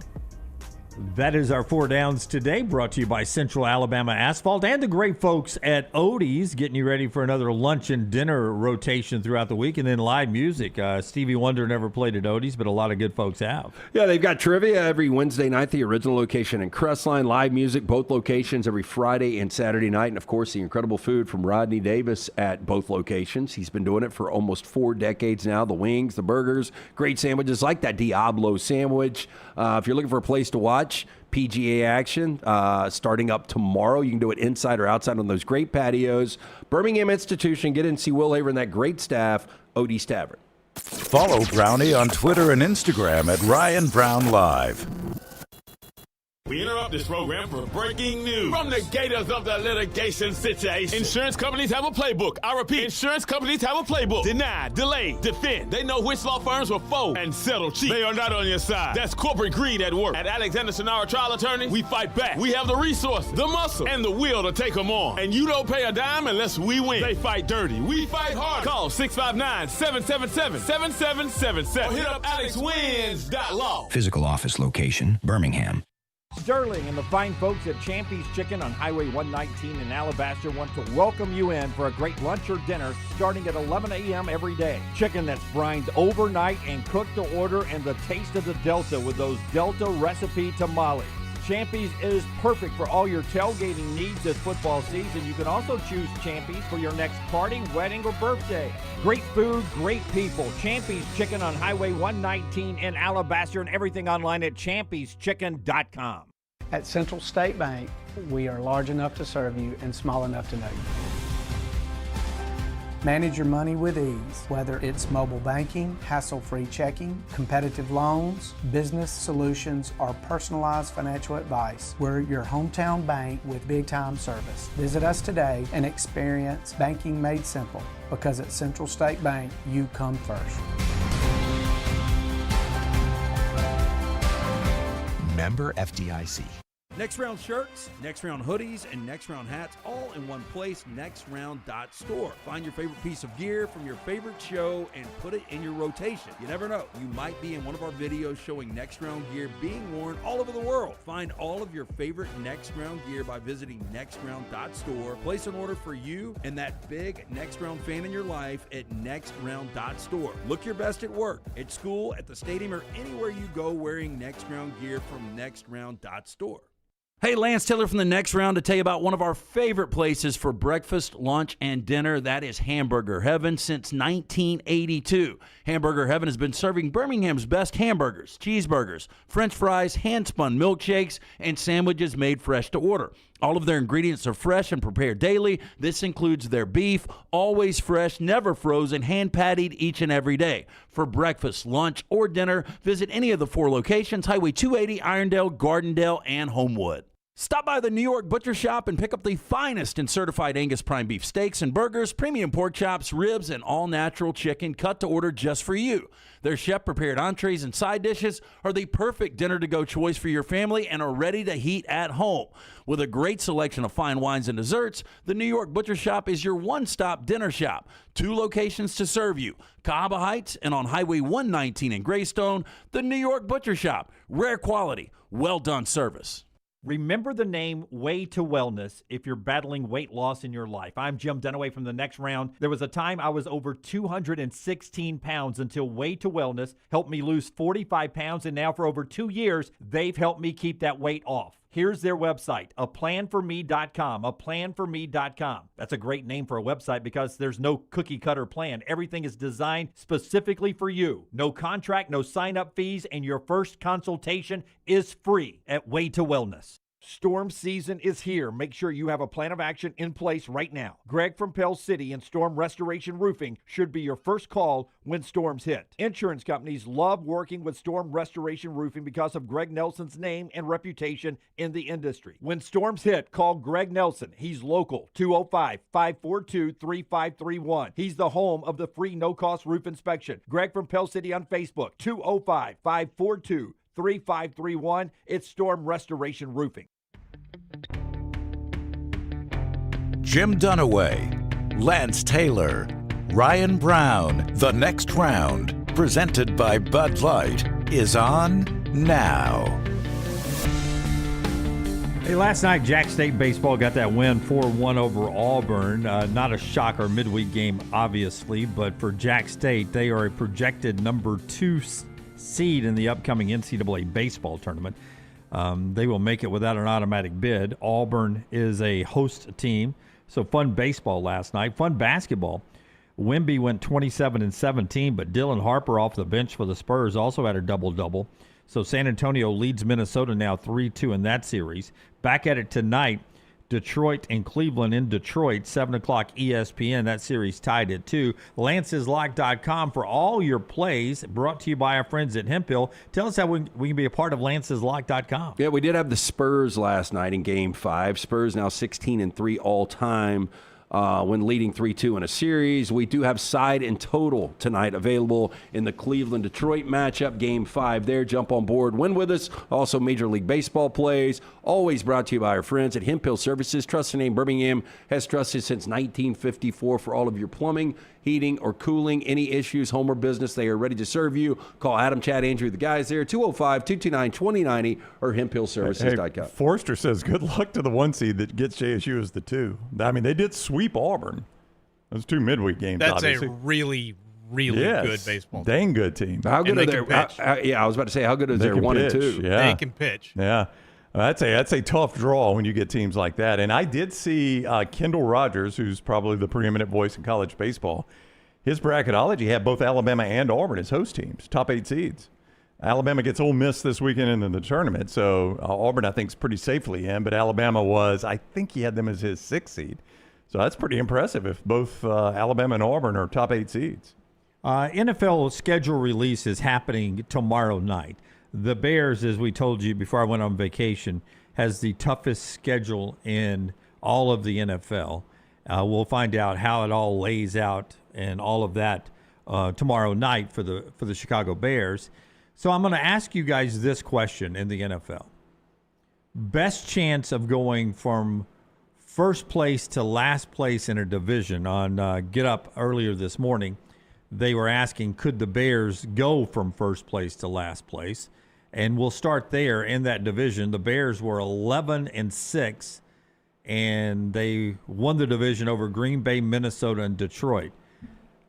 S3: That is our Four Downs today, brought to you by Central Alabama Asphalt and the great folks at Odie's, getting you ready for another lunch and dinner rotation throughout the week, and then live music. Stevie Wonder never played at Odie's, but a lot of good folks have.
S1: Yeah, they've got trivia every Wednesday night, the original location in Crestline, live music, both locations every Friday and Saturday night, and of course the incredible food from Rodney Davis at both locations. He's been doing it for almost 4 decades now. The wings, the burgers, great sandwiches like that Diablo sandwich. If you're looking for a place to watch PGA action starting up tomorrow, you can do it inside or outside on those great patios. Birmingham Institution, get in and see Will Haver and that great staff, Odie Stavert.
S7: Follow Brownie on Twitter and Instagram at Ryan Brown Live.
S17: We interrupt this program for breaking news. From the gators of the litigation situation. Insurance companies have a playbook. I repeat, insurance companies have a playbook. Deny, delay, defend. They know which law firms will fold and settle cheap. They are not on your side. That's corporate greed at work. At Alexander Sonara Trial Attorneys, we fight back. We have the resources, the muscle, and the will to take them on. And you don't pay a dime unless we win. They fight dirty. We fight hard. Call 659-777-7777. Or hit up alexwins.law.
S15: Physical office location, Birmingham.
S16: Sterling and the fine folks at Champy's Chicken on Highway 119 in Alabaster want to welcome you in for a great lunch or dinner starting at 11 a.m. every day. Chicken that's brined overnight and cooked to order, and the taste of the Delta with those Delta recipe tamales. Champy's is perfect for all your tailgating needs this football season. You can also choose Champy's for your next party, wedding, or birthday. Great food, great people. Champy's Chicken on Highway 119 in Alabaster, and everything online at champyschicken.com.
S14: At Central State Bank, we are large enough to serve you and small enough to know you. Manage your money with ease, whether it's mobile banking, hassle-free checking, competitive loans, business solutions, or personalized financial advice. We're your hometown bank with big-time service. Visit us today and experience banking made simple, because at Central State Bank, you come first.
S15: Member FDIC.
S18: Next Round shirts, Next Round hoodies, and Next Round hats all in one place, nextround.store. Find your favorite piece of gear from your favorite show and put it in your rotation. You never know, you might be in one of our videos showing Next Round gear being worn all over the world. Find all of your favorite Next Round gear by visiting nextround.store. Place an order for you and that big Next Round fan in your life at nextround.store. Look your best at work, at school, at the stadium, or anywhere you go wearing Next Round gear from nextround.store. Hey, Lance Taylor from the Next Round to tell you about one of our favorite places for breakfast, lunch, and dinner. That is Hamburger Heaven since 1982. Hamburger Heaven has been serving Birmingham's best hamburgers, cheeseburgers, French fries, hand-spun milkshakes, and sandwiches made fresh to order. All of their ingredients are fresh and prepared daily. This includes their beef, always fresh, never frozen, hand-pattied each and every day. For breakfast, lunch, or dinner, visit any of the 4 locations, Highway 280, Irondale, Gardendale, and Homewood. Stop by the New York Butcher Shop and pick up the finest in certified Angus prime beef steaks and burgers, premium pork chops, ribs, and all-natural chicken cut to order just for you. Their chef-prepared entrees and side dishes are the perfect dinner-to-go choice for your family and are ready to heat at home. With a great selection of fine wines and desserts, the New York Butcher Shop is your one-stop dinner shop. 2 locations to serve you, Cahaba Heights and on Highway 119 in Greystone. The New York Butcher Shop, rare quality, well-done service.
S16: Remember the name Way to Wellness if you're battling weight loss in your life. I'm Jim Dunaway from The Next Round. There was a time I was over 216 pounds until Way to Wellness helped me lose 45 pounds, and now for over 2 years, they've helped me keep that weight off. Here's their website, aplanforme.com, aplanforme.com. That's a great name for a website because there's no cookie-cutter plan. Everything is designed specifically for you. No contract, no sign-up fees, and your first consultation is free at Way to Wellness. Storm season is here. Make sure you have a plan of action in place right now. Greg from Pell City and Storm Restoration Roofing should be your first call when storms hit. Insurance companies love working with Storm Restoration Roofing because of Greg Nelson's name and reputation in the industry. When storms hit, call Greg Nelson. He's local, 205-542-3531. He's the home of the free no-cost roof inspection. Greg from Pell City on Facebook, 205-542-3531. It's Storm Restoration Roofing.
S7: Jim Dunaway, Lance Taylor, Ryan Brown. The Next Round, presented by Bud Light, is on now.
S3: Hey, last night, Jack State baseball got that win 4-1 over Auburn. Not a shocker midweek game, obviously, but for Jack State, they are a projected number 2 seed in the upcoming NCAA baseball tournament. They will make it without an automatic bid. Auburn is a host team, so fun baseball last night. Fun basketball. Wemby went 27-17, but Dylan Harper off the bench for the Spurs also had a double-double. So San Antonio leads Minnesota now 3-2 in that series. Back at it tonight, Detroit and Cleveland in Detroit, 7 o'clock ESPN. That series tied at 2. Lance'sLock.com for all your plays, brought to you by our friends at Hemphill. Tell us how we can be a part of Lance'sLock.com.
S1: Yeah, we did have the Spurs last night in Game 5. Spurs now 16-3 all-time. When leading 3-2 in a series. We do have side and total tonight available in the Cleveland-Detroit matchup, Game 5 there. Jump on board, win with us. Also, Major League Baseball plays, always brought to you by our friends at Hemphill Services. Trusted name Birmingham has trusted since 1954 for all of your plumbing, heating, or cooling. Any issues, home or business, they are ready to serve you. Call Adam, Chad, Andrew, the guys there, 205-229-2090 or hemphillservices.com.
S8: Hey, Forrester says good luck to the 1 seed that gets JSU as the 2. I mean, they did sweep Auburn. Those 2 midweek games,
S9: That's
S8: obviously.
S9: a really good baseball team.
S8: Dang good team.
S1: How good are their yeah, I was about to say, how good is their 1 and 2?
S8: Yeah.
S9: They can pitch.
S8: Yeah. That's a tough draw when you get teams like that. And I did see Kendall Rogers, who's probably the preeminent voice in college baseball. His bracketology had both Alabama and Auburn as host teams, top 8 seeds. Alabama gets Ole Miss this weekend in the tournament, so Auburn, I think, is pretty safely in. But Alabama I think he had them as his 6th seed. So that's pretty impressive if both Alabama and Auburn are top 8 seeds.
S3: NFL schedule release is happening tomorrow night. The Bears, as we told you before I went on vacation, has the toughest schedule in all of the NFL. We'll find out how it all lays out and all of that tomorrow night for the Chicago Bears. So I'm going to ask you guys this question in the NFL. Best chance of going from first place to last place in a division. On Get Up earlier this morning, they were asking, could the Bears go from first place to last place? And we'll start there in that division. The Bears were 11-6, and they won the division over Green Bay, Minnesota, and Detroit.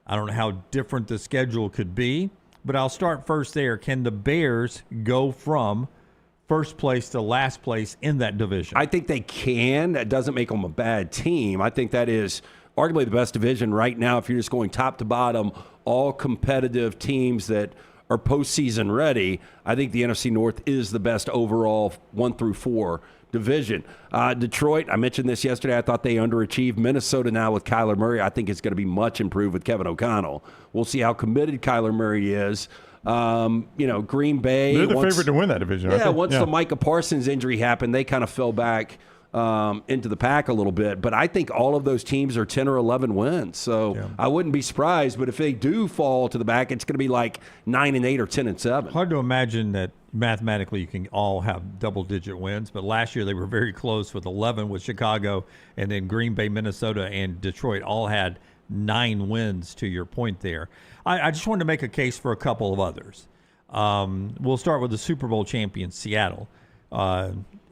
S3: I don't know how different the schedule could be, but I'll start first there. Can the Bears go from first place to last place in that division?
S1: I think they can. That doesn't make them a bad team. I think that is arguably the best division right now if you're just going top to bottom, all competitive teams that are postseason ready. I think the NFC North is the best overall 1 through 4 division. Detroit, I mentioned this yesterday, I thought they underachieved. Minnesota now with Kyler Murray, I think it's going to be much improved with Kevin O'Connell. We'll see how committed Kyler Murray is. Green Bay.
S8: They're the favorite to win that division.
S1: Yeah,
S8: aren't they?
S1: once the Micah Parsons injury happened, they kind of fell back into the pack a little bit. But I think all of those teams are 10 or 11 wins. So I wouldn't be surprised. But if they do fall to the back, it's going to be like 9-8 or 10-7.
S3: Hard to imagine that mathematically you can all have double-digit wins. But last year they were very close with 11 with Chicago, and then Green Bay, Minnesota, and Detroit all had 9 wins, to your point there. I just wanted to make a case for a couple of others. We'll start with the Super Bowl champion, Seattle.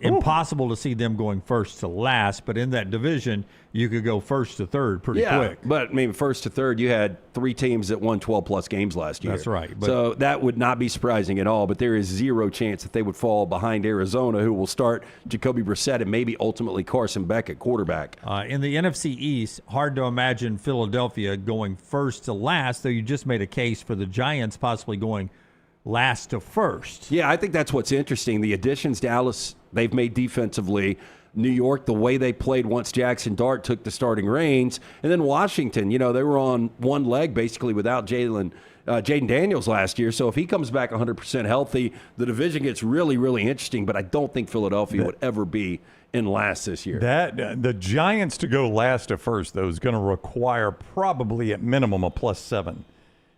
S3: Impossible to see them going first to last, but in that division, you could go first to third pretty quick.
S1: But I mean, first to third, you had 3 teams that won 12-plus games last year.
S3: That's right.
S1: So that would not be surprising at all, but there is zero chance that they would fall behind Arizona, who will start Jacoby Brissett and maybe ultimately Carson Beck at quarterback.
S3: In the NFC East, hard to imagine Philadelphia going first to last, though you just made a case for the Giants possibly going last to first.
S1: Yeah, I think that's what's interesting. The additions Dallas they've made defensively. New York, the way they played once Jackson Dart took the starting reins. And then Washington, they were on one leg basically without Jaden Daniels last year. So if he comes back 100% healthy, the division gets really, really interesting. But I don't think Philadelphia would ever be in last this year.
S8: The Giants to go last to first, though, is going to require probably at minimum a +7.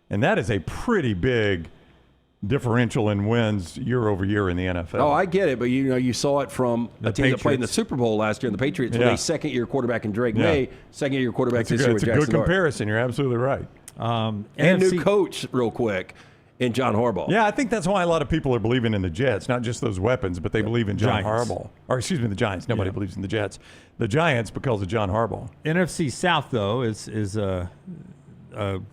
S8: And that is a pretty big differential in wins year over year in the NFL.
S1: Oh, I get it, but you saw it from a team that played in the Super Bowl last year, and the Patriots with a second-year quarterback in Drake May, second-year quarterback this year with Jackson Dart.
S8: It's a good comparison. You're absolutely right.
S1: And new coach, real quick, in John Harbaugh.
S8: Yeah, I think that's why a lot of people are believing in the Jets, not just those weapons, but they believe in John
S3: Giants.
S8: Harbaugh. Or excuse me, the Giants. Nobody believes in the Jets. The Giants because of John Harbaugh.
S3: NFC South, though, is a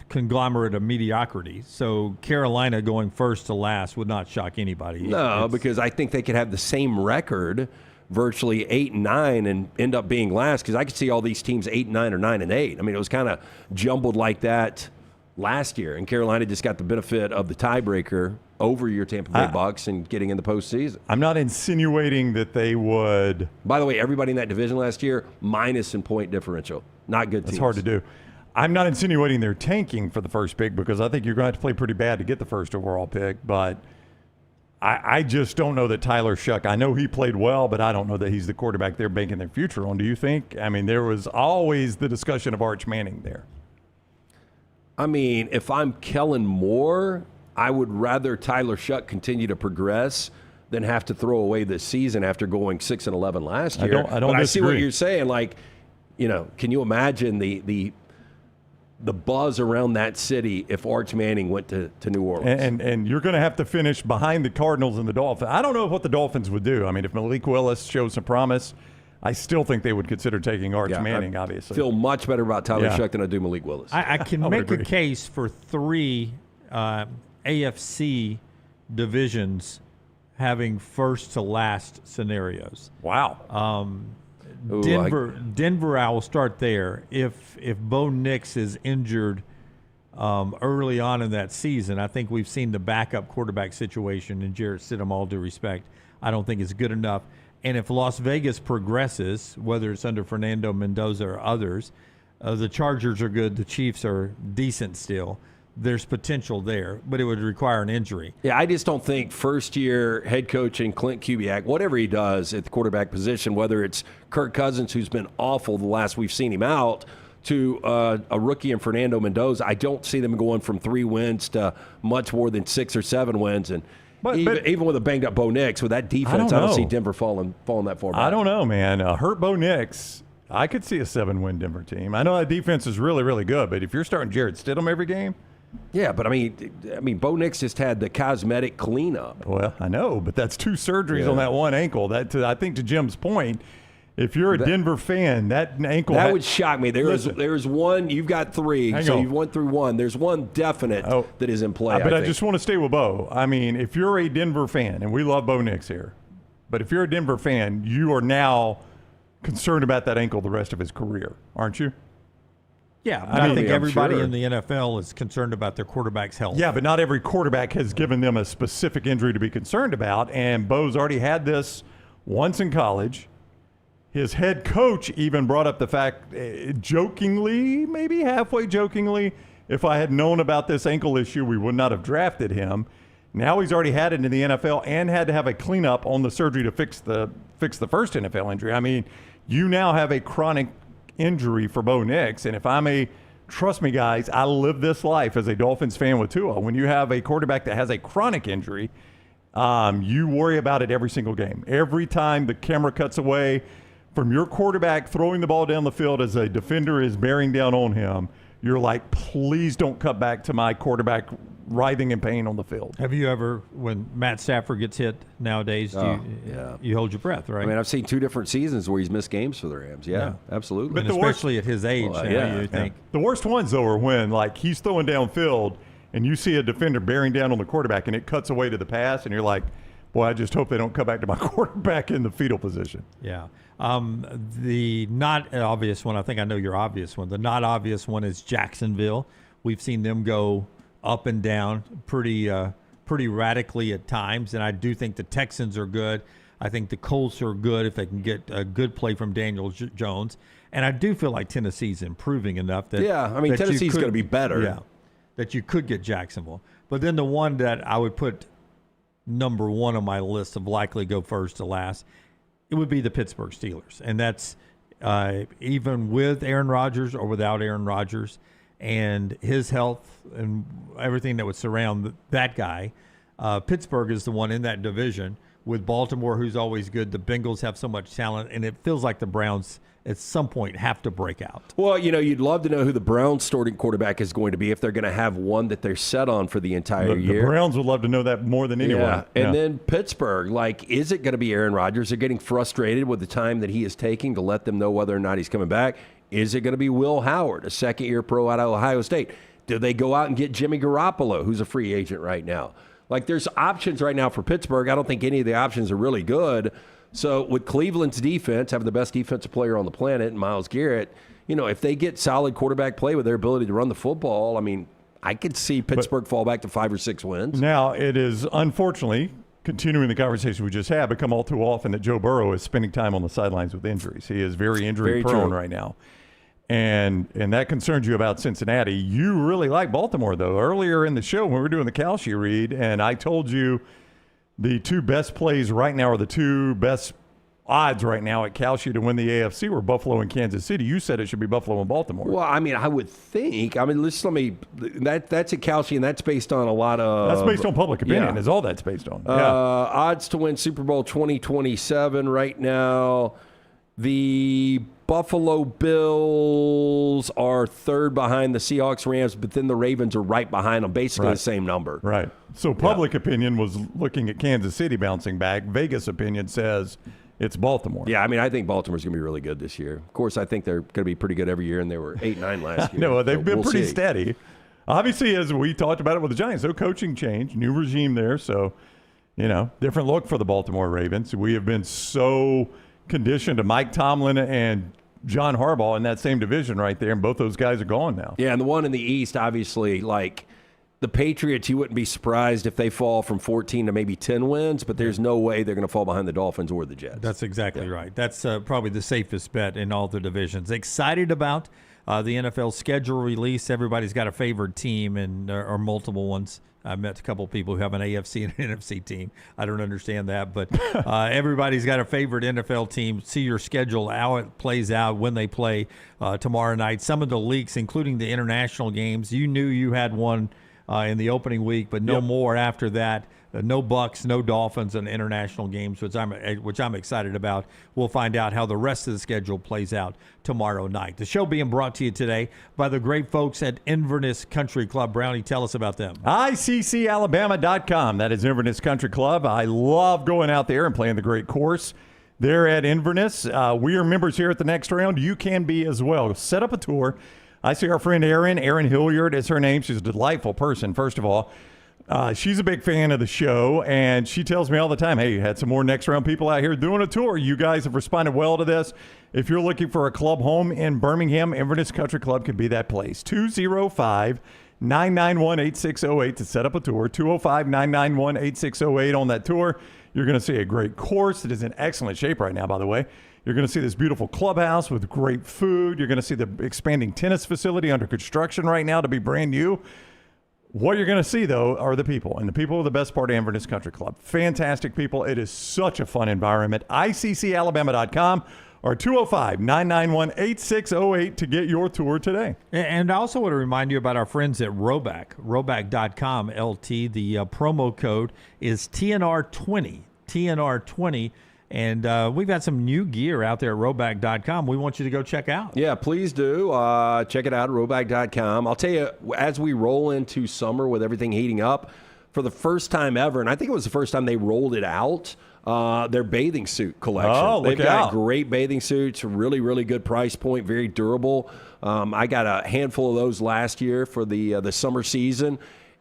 S3: conglomerate of mediocrity. So Carolina going first to last would not shock anybody.
S1: No, because I think they could have the same record, virtually 8-9, and end up being last. Because I could see all these teams 8-9 or 9-8. I mean, it was kind of jumbled like that last year, and Carolina just got the benefit of the tiebreaker over your Tampa Bay Bucks and getting in the postseason.
S8: I'm not insinuating that they would.
S1: By the way, everybody in that division last year minus in point differential. Not good teams.
S8: It's hard to do. I'm not insinuating they're tanking for the first pick because I think you're going to have to play pretty bad to get the first overall pick. But I just don't know that Tyler Shuck. I know he played well, but I don't know that he's the quarterback they're banking their future on. Do you think? I mean, there was always the discussion of Arch Manning there.
S1: I mean, if I'm Kellen Moore, I would rather Tyler Shuck continue to progress than have to throw away this season after going 6-11 last year.
S8: I don't
S1: but
S8: disagree.
S1: I see what you're saying. Like, can you imagine the buzz around that city if Arch Manning went to New Orleans?
S8: And you're going to have to finish behind the Cardinals and the Dolphins. I don't know what the Dolphins would do. I mean, if Malik Willis shows some promise, I still think they would consider taking Arch Manning, obviously.
S1: I feel much better about Tyler Shuck than I do Malik Willis.
S3: I can make a case for 3 AFC divisions having first to last scenarios.
S8: Wow.
S3: Denver, I will start there. If Bo Nix is injured early on in that season, I think we've seen the backup quarterback situation in Jarrett Stidham, all due respect. I don't think it's good enough. And if Las Vegas progresses, whether it's under Fernando Mendoza or others, the Chargers are good, the Chiefs are decent still. There's potential there, but it would require an injury.
S1: Yeah, I just don't think first-year head coach and Clint Kubiak, whatever he does at the quarterback position, whether it's Kirk Cousins, who's been awful the last we've seen him out, to a rookie in Fernando Mendoza, I don't see them going from 3 wins to much more than 6 or 7 wins. And even with a banged-up Bo Nix, with that defense, I don't see Denver falling that far back.
S8: I don't know, man. Hurt Bo Nix, I could see a 7-win Denver team. I know that defense is really, really good, but if you're starting Jarrett Stidham every game,
S1: yeah, but I mean, Bo Nix just had the cosmetic cleanup.
S8: Well, I know, but that's 2 surgeries on that one ankle. That I think to Jim's point, if you're a Denver fan, that ankle
S1: would shock me. There's one. You've got 3, so you've went through 1. There's one definite that is in play.
S8: But I just want to stay with Bo. I mean, if you're a Denver fan, and we love Bo Nix here, but if you're a Denver fan, you are now concerned about that ankle the rest of his career, aren't you?
S3: Yeah, but I think everybody in the NFL is concerned about their quarterback's health.
S8: Yeah, but not every quarterback has given them a specific injury to be concerned about, and Bo's already had this once in college. His head coach even brought up the fact, jokingly, maybe halfway jokingly, if I had known about this ankle issue, we would not have drafted him. Now he's already had it in the NFL and had to have a cleanup on the surgery to fix the first NFL injury. I mean, you now have a chronic injury for Bo Nix, and trust me, guys, I live this life as a Dolphins fan with Tua. When you have a quarterback that has a chronic injury, you worry about it every single game. Every time the camera cuts away from your quarterback throwing the ball down the field as a defender is bearing down on him, you're like, please don't cut back to my quarterback writhing in pain on the field.
S3: Have you ever, when Matt Stafford gets hit nowadays, you hold your breath, right?
S1: I mean, I've seen 2 different seasons where he's missed games for the Rams. Yeah. Absolutely.
S3: But especially at his age, you think.
S8: The worst ones, though, are when, like, he's throwing downfield and you see a defender bearing down on the quarterback and it cuts away to the pass, and you're like, boy, I just hope they don't cut back to my quarterback in the fetal position.
S3: Yeah. The not obvious one, I think I know your obvious one. The not obvious one is Jacksonville. We've seen them go up and down pretty radically at times, and I do think the Texans are good. I think the Colts are good if they can get a good play from Daniel Jones, and I do feel like Tennessee's improving enough that
S1: Tennessee's going to be better.
S3: Yeah, that you could get Jacksonville. But then the one that I would put number 1 on my list of likely go first to last, it would be the Pittsburgh Steelers, and that's even with Aaron Rodgers or without Aaron Rodgers. And his health and everything that would surround that guy, Pittsburgh is the one in that division with Baltimore, who's always good. The Bengals have so much talent, and it feels like the Browns at some point have to break out.
S1: Well, you'd love to know who the Browns starting quarterback is going to be if they're going to have one that they're set on for the entire year.
S8: The Browns would love to know that more than anyone.
S1: Yeah. And then Pittsburgh, is it going to be Aaron Rodgers? They're getting frustrated with the time that he is taking to let them know whether or not he's coming back. Is it going to be Will Howard, a second-year pro out of Ohio State? Do they go out and get Jimmy Garoppolo, who's a free agent right now? There's options right now for Pittsburgh. I don't think any of the options are really good. So with Cleveland's defense, having the best defensive player on the planet, Myles Garrett, if they get solid quarterback play with their ability to run the football, I mean, I could see Pittsburgh fall back to 5 or 6 wins.
S8: Now, it is unfortunately, continuing the conversation we just had, become all too often that Joe Burrow is spending time on the sidelines with injuries. He is very injury-prone right now. And that concerns you about Cincinnati. You really like Baltimore, though. Earlier in the show when we were doing the Kalshi read, and I told you the 2 best plays right now, or the 2 best odds right now at Kalshi to win the AFC were Buffalo and Kansas City. You said it should be Buffalo and Baltimore.
S1: Well, I mean, I would think. I mean, that's at Kalshi, and that's based on a lot of.
S8: That's based on public opinion. Is all that's based on.
S1: Odds to win Super Bowl 2027 right now. The Buffalo Bills are 3rd behind the Seahawks, Rams, but then the Ravens are right behind them, basically the same number.
S8: Right. So public opinion was looking at Kansas City bouncing back. Vegas opinion says it's Baltimore.
S1: Yeah, I mean, I think Baltimore's going to be really good this year. Of course, I think they're going to be pretty good every year, and they were 8-9 last year.
S8: No, they've been pretty steady. Obviously, as we talked about it with the Giants, no coaching change, new regime there. So, different look for the Baltimore Ravens. We have been so conditioned to Mike Tomlin and John Harbaugh in that same division right there, and both those guys are gone now.
S1: Yeah, and the one in the East, obviously, the Patriots, you wouldn't be surprised if they fall from 14 to maybe 10 wins, but there's no way they're going to fall behind the Dolphins or the Jets.
S3: That's exactly right. That's probably the safest bet in all the divisions. Excited about the NFL schedule release. Everybody's got a favored team or multiple ones. I met a couple of people who have an AFC and an NFC team. I don't understand that, but everybody's got a favorite NFL team. See your schedule, how it plays out, when they play tomorrow night. Some of the leaks, including the international games, you knew you had one in the opening week, but no more after that. No Bucks, no Dolphins in international games, which I'm excited about. We'll find out how the rest of the schedule plays out tomorrow night. The show being brought to you today by the great folks at Inverness Country Club. Brownie, tell us about them.
S8: ICCalabama.com. That is Inverness Country Club. I love going out there and playing the great course there at Inverness. We are members here at the Next Round. You can be as well. Set up a tour. I see our friend Erin Hilliard is her name. She's a delightful person, first of all. She's a big fan of the show, and she tells me all the time, hey, you had some more Next Round people out here doing a tour. You guys have responded well to this. If you're looking for a club home in Birmingham, Inverness Country Club could be that place. 205-991-8608 to set up a tour. 205-991-8608 on that tour. You're going to see a great course. It is in excellent shape right now, by the way. You're going to see this beautiful clubhouse with great food. You're going to see the expanding tennis facility under construction right now to be brand new. What you're going to see, though, are the people, and the people are the best part of Inverness Country Club. Fantastic people. It is such a fun environment. ICCalabama.com or 205-991-8608 to get your tour today.
S3: And I also want to remind you about our friends at Roback, Roback.com, LT. The promo code is TNR20, TNR20. And we've got some new gear out there at Roback.com we want you to go check out.
S1: Yeah, please do. Check it out at Roback.com. I'll tell you, as we roll into summer with everything heating up, for the first time ever, and I think it was the first time they rolled it out, their bathing suit collection.
S8: Oh,
S1: They've
S8: look
S1: got
S8: out.
S1: great bathing suits, really, really good price point, very durable. I got a handful of those last year for the summer season,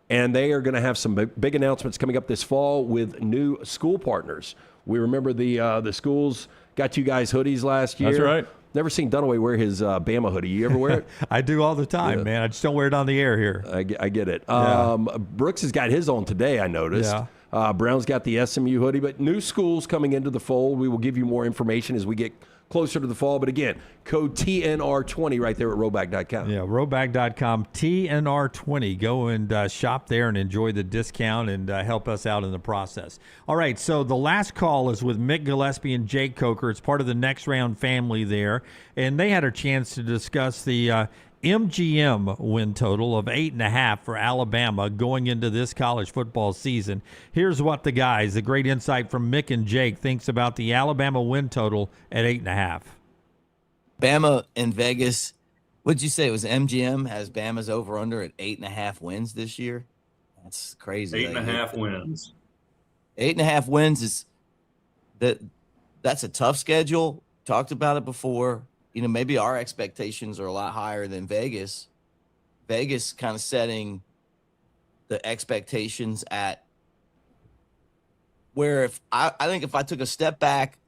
S1: and they are going to have some big announcements coming up this fall with new school partners. We remember the schools got you guys hoodies last year.
S8: That's right.
S1: Never seen Dunaway wear his Bama hoodie. You ever wear it?
S3: I do all the time, man. I just don't wear it on the air here.
S1: I get it.
S3: Yeah.
S1: Brooks has got his on today, I noticed.
S3: Yeah.
S1: Brown's got the SMU hoodie, but new schools coming into the fold. We will give you more information as we get closer to the fall. But again, code TNR20 right there at Roback.com.
S3: Yeah, Roback.com, TNR20. Go and shop there and enjoy the discount and help us out in the process. All right, so the last call is with Mick Gillespie and Jake Coker. It's part of the Next Round family there. And they had a chance to discuss the MGM win total of 8.5 for Alabama going into this college football season. Here's what the great insight from Mick and Jake, thinks about the Alabama win total at 8.5.
S19: Bama in Vegas, what'd you say? It was MGM has Bama's over under at 8.5 wins this year? That's crazy.
S20: 8.5 wins.
S19: 8.5 wins is that's a tough schedule. Talked about it before. You know, maybe our expectations are a lot higher than Vegas. Vegas kind of setting the expectations at where I think if I took a step back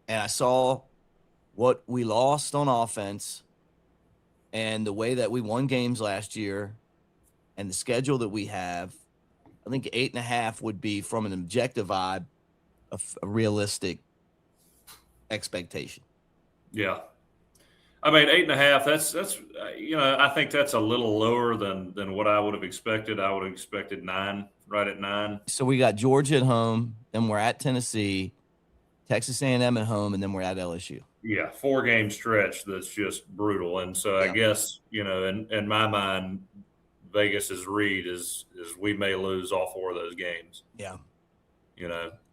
S19: and I saw what we lost on offense and the way that we won games last year and the schedule that we have, I think 8.5 would be, from an objective vibe, a realistic expectation.
S20: Yeah. I mean, 8.5, that's I think that's a little lower than what I would have expected. I would have expected 9, right at 9.
S19: So we got Georgia at home, then we're at Tennessee, Texas A&M at home, and then we're at LSU.
S20: Yeah, 4-game stretch that's just brutal. And so I guess, in my mind, Vegas's read is we may lose all 4 of those games.
S19: Yeah.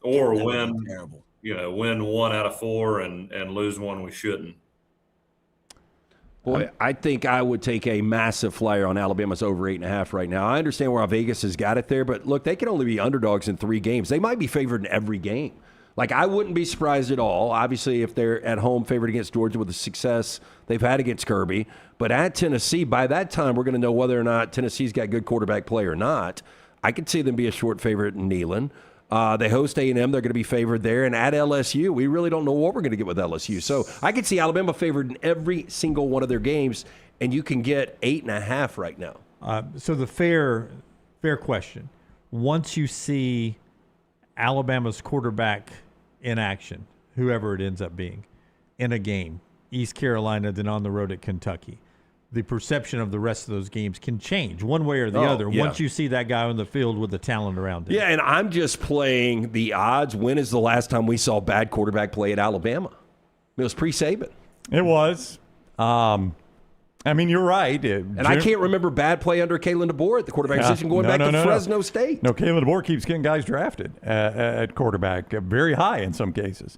S20: Or
S19: that
S20: win,
S19: terrible.
S20: Win 1 out of 4 and lose 1 we shouldn't.
S1: Boy, I think I would take a massive flyer on Alabama's over 8.5 right now. I understand why Vegas has got it there, but look, they can only be underdogs in 3 games. They might be favored in every game. Like, I wouldn't be surprised at all, obviously, if they're at home favored against Georgia with the success they've had against Kirby. But at Tennessee, by that time, we're going to know whether or not Tennessee's got good quarterback play or not. I could see them be a short favorite in Neyland. They host A&M. They're going to be favored there. And at LSU, we really don't know what we're going to get with LSU. So I could see Alabama favored in every single one of their games, and you can get 8.5 right now.
S3: So the fair question, once you see Alabama's quarterback in action, whoever it ends up being, in a game, East Carolina, then on the road at Kentucky, the perception of the rest of those games can change one way or the other once you see that guy on the field with the talent around him.
S1: Yeah, and I'm just playing the odds. When is the last time we saw bad quarterback play at Alabama? It was pre-Saban.
S8: It was. I mean, you're right.
S1: And I can't remember bad play under Kalen DeBoer at the quarterback position going back to Fresno State.
S8: No, Kalen DeBoer keeps getting guys drafted at quarterback, very high in some cases.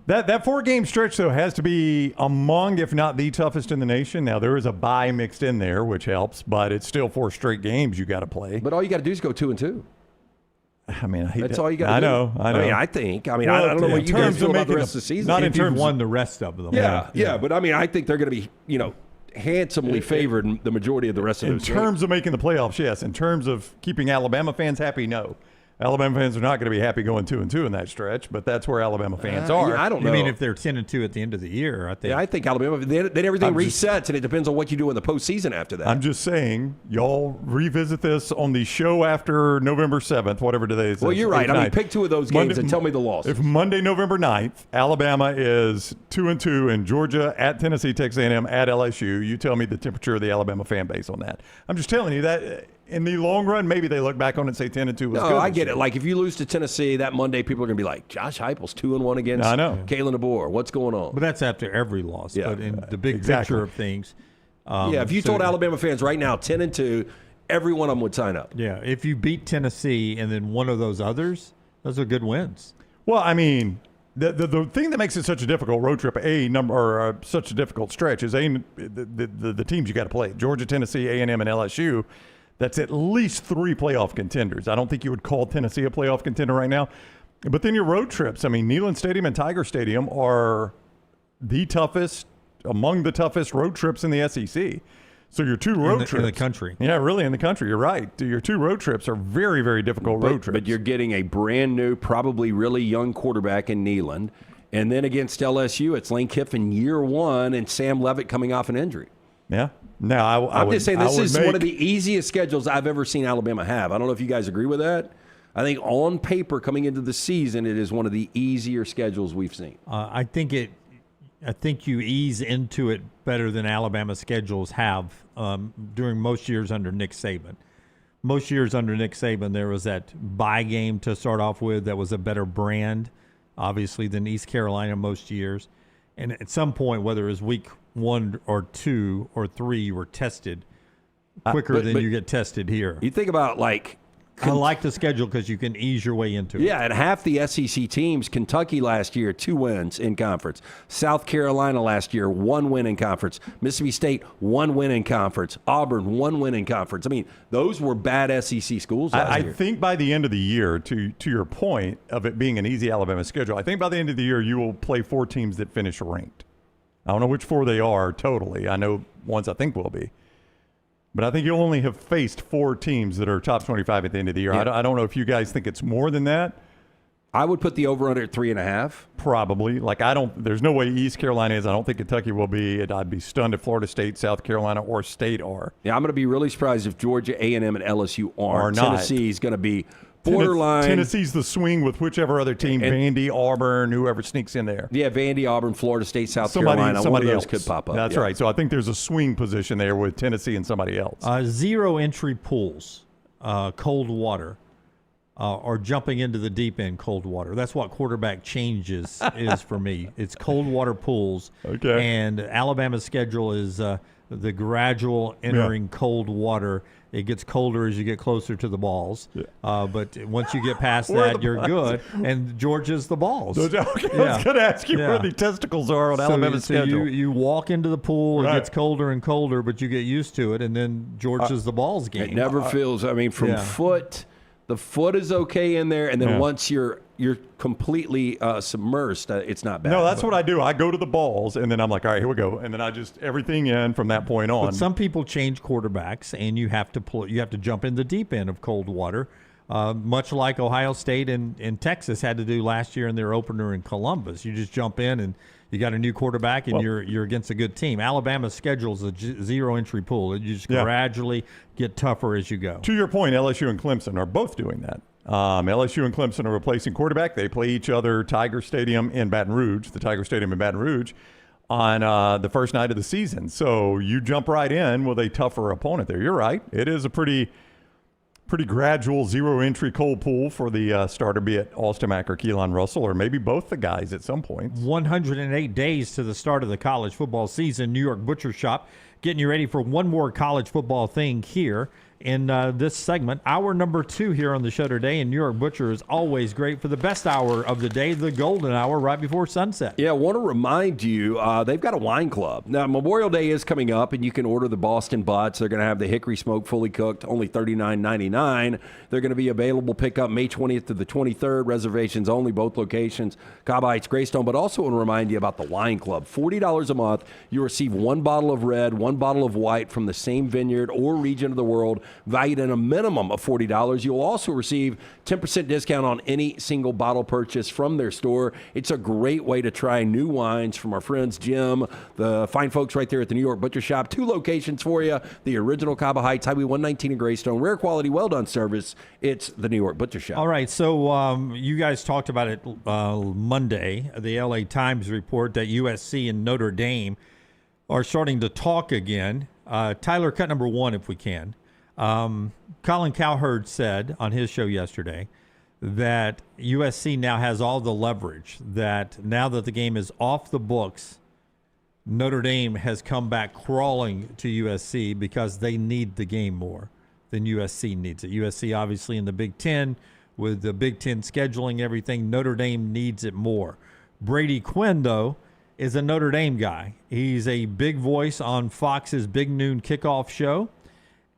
S8: That 4-game stretch, though, has to be among, if not the toughest in the nation. Now, there is a bye mixed in there, which helps, but it's still 4 straight games you got to play.
S1: But all you got to do is go 2-2.
S8: I mean,
S1: that's all you got to do.
S8: I know.
S1: I think. I don't know what you guys feel about the rest of the season.
S3: Not if you've won the rest of them.
S1: Yeah, but I mean, I think they're going to be, handsomely favored in the majority of the rest of those games.
S8: In terms of making the playoffs, yes. In terms of keeping Alabama fans happy, no. Alabama fans are not going to be happy going 2-2 in that stretch, but that's where Alabama fans are.
S1: Yeah, I don't know.
S3: I mean, if they're 10-2 at the end of the year, I think.
S1: Yeah, I think Alabama. Then everything resets, and it depends on what you do in the postseason after that.
S8: I'm just saying, y'all revisit this on the show after November 7th, whatever today is.
S1: Well, you're right. I mean, pick two of those games and tell me the loss.
S8: If Monday, November 9th, Alabama is 2-2 and Georgia at Tennessee, Texas A&M at LSU, you tell me the temperature of the Alabama fan base on that. I'm just telling you that in the long run, maybe they look back on it and say 10-2 was good.
S1: No, I get it. Like if you lose to Tennessee that Monday, people are going to be like, Josh Heupel's 2-1 against Kalen DeBoer. What's going on?
S3: But that's after every loss.
S1: Yeah.
S3: But in the big picture of things.
S1: If you told Alabama fans right now 10-2, every one of them would sign up.
S3: Yeah, if you beat Tennessee and then one of those others, those are good wins.
S8: Well, I mean, the thing that makes it such a difficult road trip, such a difficult stretch, is the teams you got to play. Georgia, Tennessee, A&M, and LSU. That's at least 3 playoff contenders. I don't think you would call Tennessee a playoff contender right now. But then your road trips, I mean, Neyland Stadium and Tiger Stadium are among the toughest road trips in the SEC. So your 2 road trips.
S3: In the country.
S8: Yeah, really in the country. You're right. Your 2 road trips are very, very difficult road trips.
S1: But you're getting a brand new, probably really young quarterback in Neyland. And then against LSU, it's Lane Kiffin year 1 and Sam Leavitt coming off an injury.
S8: Yeah. Now,
S1: I'm just saying this is one of the easiest schedules I've ever seen Alabama have. I don't know if you guys agree with that. I think on paper coming into the season, it is one of the easier schedules we've seen.
S3: I think you ease into it better than Alabama schedules have during most years under Nick Saban. Most years under Nick Saban, there was that bye game to start off with that was a better brand, obviously, than East Carolina most years. And at some point, whether it was week 1 or 2 or 3, you were tested quicker than you get tested here.
S1: You think about
S3: I like the schedule because you can ease your way into it.
S1: Yeah, and half the SEC teams, Kentucky last year, 2 wins in conference. South Carolina last year, 1 win in conference. Mississippi State, 1 win in conference. Auburn, 1 win in conference. I mean, those were bad SEC schools last year.
S8: I think by the end of the year, to your point of it being an easy Alabama schedule, I think by the end of the year you will play 4 teams that finish ranked. I don't know which 4 they are totally. I know ones I think will be. But I think you'll only have faced 4 teams that are top 25 at the end of the year.
S1: Yeah.
S8: I don't know if you guys think it's more than that.
S1: I would put the over-under at 3.5.
S8: Probably. There's no way East Carolina is. I don't think Kentucky will be. I'd be stunned if Florida State, South Carolina, or State are.
S1: Yeah, I'm going to be really surprised if Georgia, A&M, and LSU aren't.
S8: Not.
S1: Tennessee's going to be borderline.
S8: Tennessee's the swing with whichever other team, Vandy, Auburn, whoever sneaks in there.
S1: Yeah, Vandy, Auburn, Florida State, South Carolina. One of those could pop up.
S8: That's right. So I think there's a swing position there with Tennessee and somebody else.
S3: 0 entry pools, cold water, or jumping into the deep end cold water. That's what quarterback changes is for me. It's cold water pools.
S8: Okay.
S3: And Alabama's schedule is the gradual entering cold water. It gets colder as you get closer to the balls. Yeah. But once you get past that, you're good. And Georgia's the balls.
S8: Okay, I was going to ask you where the testicles are on Alabama's schedule.
S3: You walk into the pool, it gets colder and colder, but you get used to it, and then Georgia's the balls game.
S1: It never feels, from foot, the foot is okay in there, and then once you're completely submersed, it's not bad.
S8: No, that's what I do. I go to the balls, and then I'm like, all right, here we go. And then I just everything in from that point on.
S3: But some people change quarterbacks, and you have to jump in the deep end of cold water, much like Ohio State and Texas had to do last year in their opener in Columbus. You just jump in, and you got a new quarterback, and you're against a good team. Alabama's schedule is a 0 entry pool. You just gradually get tougher as you go.
S8: To your point, LSU and Clemson are both doing that. LSU and Clemson are replacing quarterback. They play each other Tiger Stadium in Baton Rouge, the Tiger Stadium in Baton Rouge, on the first night of the season. So you jump right in with a tougher opponent there. You're right. It is a pretty gradual 0 entry cold pool for the starter, be it Austin Mack or Keelan Russell, or maybe both the guys at some point.
S3: 108 days to the start of the college football season. New York Butcher Shop getting you ready for one more college football thing here in this segment. Hour number 2 here on the show today, and New York Butcher is always great for the best hour of the day, the golden hour right before sunset.
S1: Yeah, I want to remind you, they've got a wine club. Now, Memorial Day is coming up, and you can order the Boston Butts. They're going to have the Hickory Smoke fully cooked, only $39.99. They're going to be available pickup May 20th to the 23rd. Reservations only, both locations, Cobb Heights, Greystone. But also want to remind you about the wine club. $40 a month. You receive 1 bottle of red, 1 bottle of white from the same vineyard or region of the world. valued at a minimum of $40. You'll also receive 10% discount on any single bottle purchase from their store. It's a great way to try new wines from our friends Jim, the fine folks right there at the New York Butcher Shop. 2 locations for you, the original Cabo Heights, Highway 119 in Greystone. Rare quality, well-done service. It's the New York Butcher Shop.
S3: All right, so you guys talked about it Monday, the LA Times report that USC and Notre Dame are starting to talk again. Tyler, cut number 1 if we can. Colin Cowherd said on his show yesterday that USC now has all the leverage, that now that the game is off the books, Notre Dame has come back crawling to USC because they need the game more than USC needs it. USC obviously in the Big Ten, with the Big Ten scheduling everything, Notre Dame needs it more. Brady Quinn, though, is a Notre Dame guy. He's a big voice on Fox's Big Noon Kickoff show,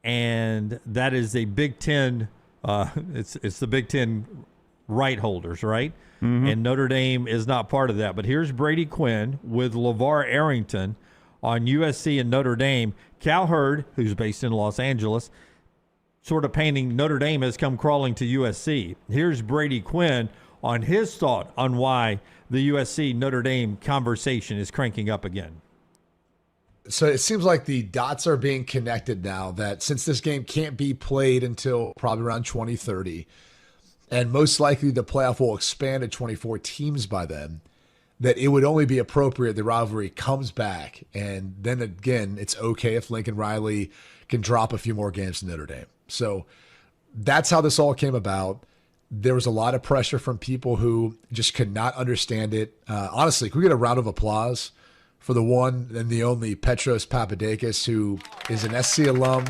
S3: and that is a Big Ten. It's the Big Ten right holders, right? Mm-hmm. And Notre Dame is not part of that. But here's Brady Quinn with LeVar Arrington on USC and Notre Dame. Cowherd, who's based in Los Angeles, sort of painting Notre Dame has come crawling to USC. Here's Brady Quinn on his thought on why the USC-Notre Dame conversation is cranking up again.
S21: So it seems like the dots are being connected now that since this game can't be played until probably around 2030, and most likely the playoff will expand to 24 teams by then, that it would only be appropriate the rivalry comes back. And then again, it's okay if Lincoln Riley can drop a few more games to Notre Dame. So that's how this all came about. There was a lot of pressure from people who just could not understand it. Honestly, can we get a round of applause for the one and the only Petros Papadakis, who is an SC alum.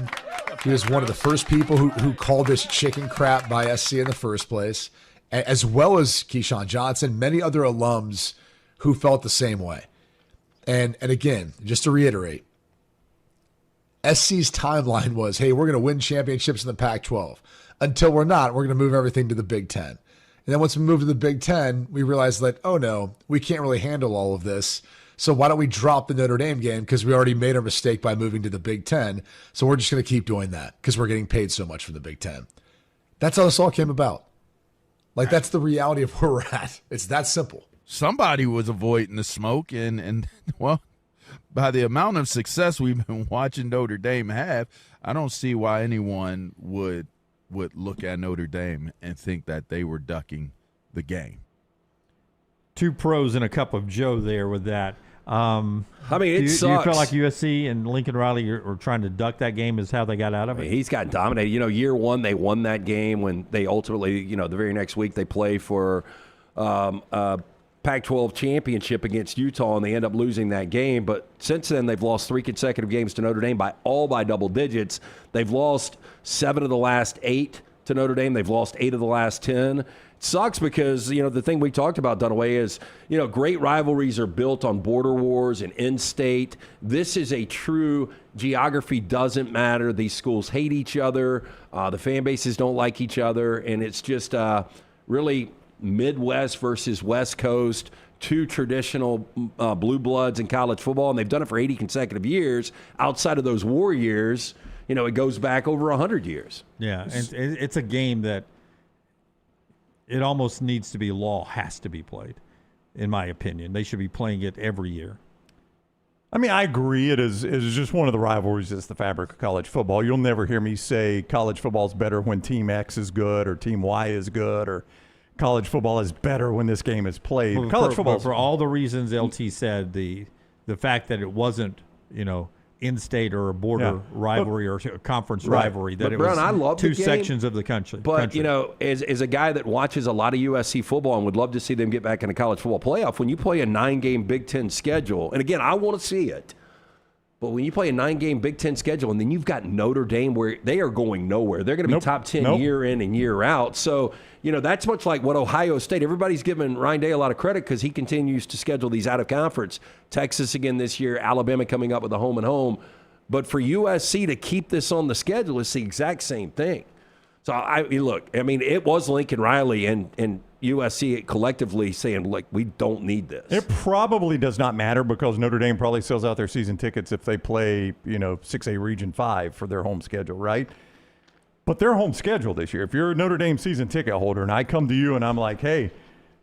S21: He was one of the first people who called this chicken crap by SC in the first place, as well as Keyshawn Johnson, many other alums who felt the same way. And again, just to reiterate, SC's timeline was, hey, we're going to win championships in the Pac-12. Until we're not, we're going to move everything to the Big Ten. And then once we move to the Big Ten, we realized that, oh no, we can't really handle all of this. So why don't we drop the Notre Dame game, because we already made our mistake by moving to the Big Ten. So we're just going to keep doing that because we're getting paid so much from the Big Ten. That's how this all came about. Like, that's the reality of where we're at. It's that simple.
S22: Somebody was avoiding the smoke, and well, by the amount of success we've been watching Notre Dame have, I don't see why anyone would look at Notre Dame and think that they were ducking the game.
S3: 2 pros and a cup of Joe there with that.
S1: I mean,
S3: do
S1: sucks.
S3: you feel like USC and Lincoln Riley are trying to duck that game is how they got out of it?
S1: He's got dominated. Year one, they won that game when they ultimately, the very next week they play for Pac-12 championship against Utah, and they end up losing that game. But since then, they've lost 3 consecutive games to Notre Dame by double digits. They've lost 7 of the last 8 to Notre Dame. They've lost 8 of the last 10. It sucks because, the thing we talked about, Dunaway, is, great rivalries are built on border wars and in-state. This is a true geography doesn't matter. These schools hate each other. The fan bases don't like each other. And it's just really Midwest versus West Coast, 2 traditional blue bloods in college football, and they've done it for 80 consecutive years. Outside of those war years, it goes back over 100 years.
S3: Yeah, and it's a game that it almost needs to be law, has to be played, in my opinion. They should be playing it every year.
S8: I mean, I agree. It is just one of the rivalries that's the fabric of college football. You'll never hear me say college football is better when Team X is good or Team Y is good, or college football is better when this game is played.
S3: Well,
S8: college football,
S3: for all the reasons LT said, the fact that it wasn't, in-state or a border rivalry or a conference rivalry, that
S1: but
S3: it
S1: Brown,
S3: was
S1: I love
S3: 2
S1: the game,
S3: sections of the country.
S1: But, as a guy that watches a lot of USC football and would love to see them get back in a college football playoff, when you play a 9-game Big Ten schedule, and again, I want to see it, but when you play a 9-game Big Ten schedule and then you've got Notre Dame where they are going nowhere, they're going to be top 10 year in and year out. So, that's much like what Ohio State, everybody's giving Ryan Day a lot of credit because he continues to schedule these out of conference. Texas again this year, Alabama coming up with a home and home. But for USC to keep this on the schedule, it's the exact same thing. So, it was Lincoln Riley and USC collectively saying, we don't need this.
S8: It probably does not matter because Notre Dame probably sells out their season tickets if they play, 6A Region 5 for their home schedule, right? But their home schedule this year, if you're a Notre Dame season ticket holder and I come to you and I'm like, hey,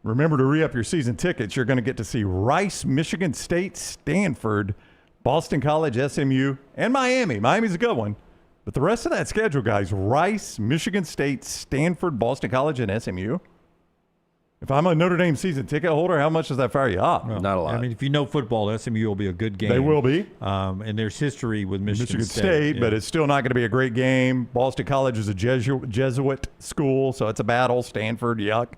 S8: remember to re-up your season tickets, you're going to get to see Rice, Michigan State, Stanford, Boston College, SMU, and Miami. Miami's a good one. But the rest of that schedule, guys, Rice, Michigan State, Stanford, Boston College, and SMU. If I'm a Notre Dame season ticket holder, how much does that fire you up?
S1: Not a lot.
S3: I mean, if you know football, SMU will be a good game.
S8: They will be.
S3: And there's history with Michigan
S8: State,
S3: yeah.
S8: but it's still not going to be a great game. Boston College is a Jesuit school, so it's a battle. Stanford, yuck.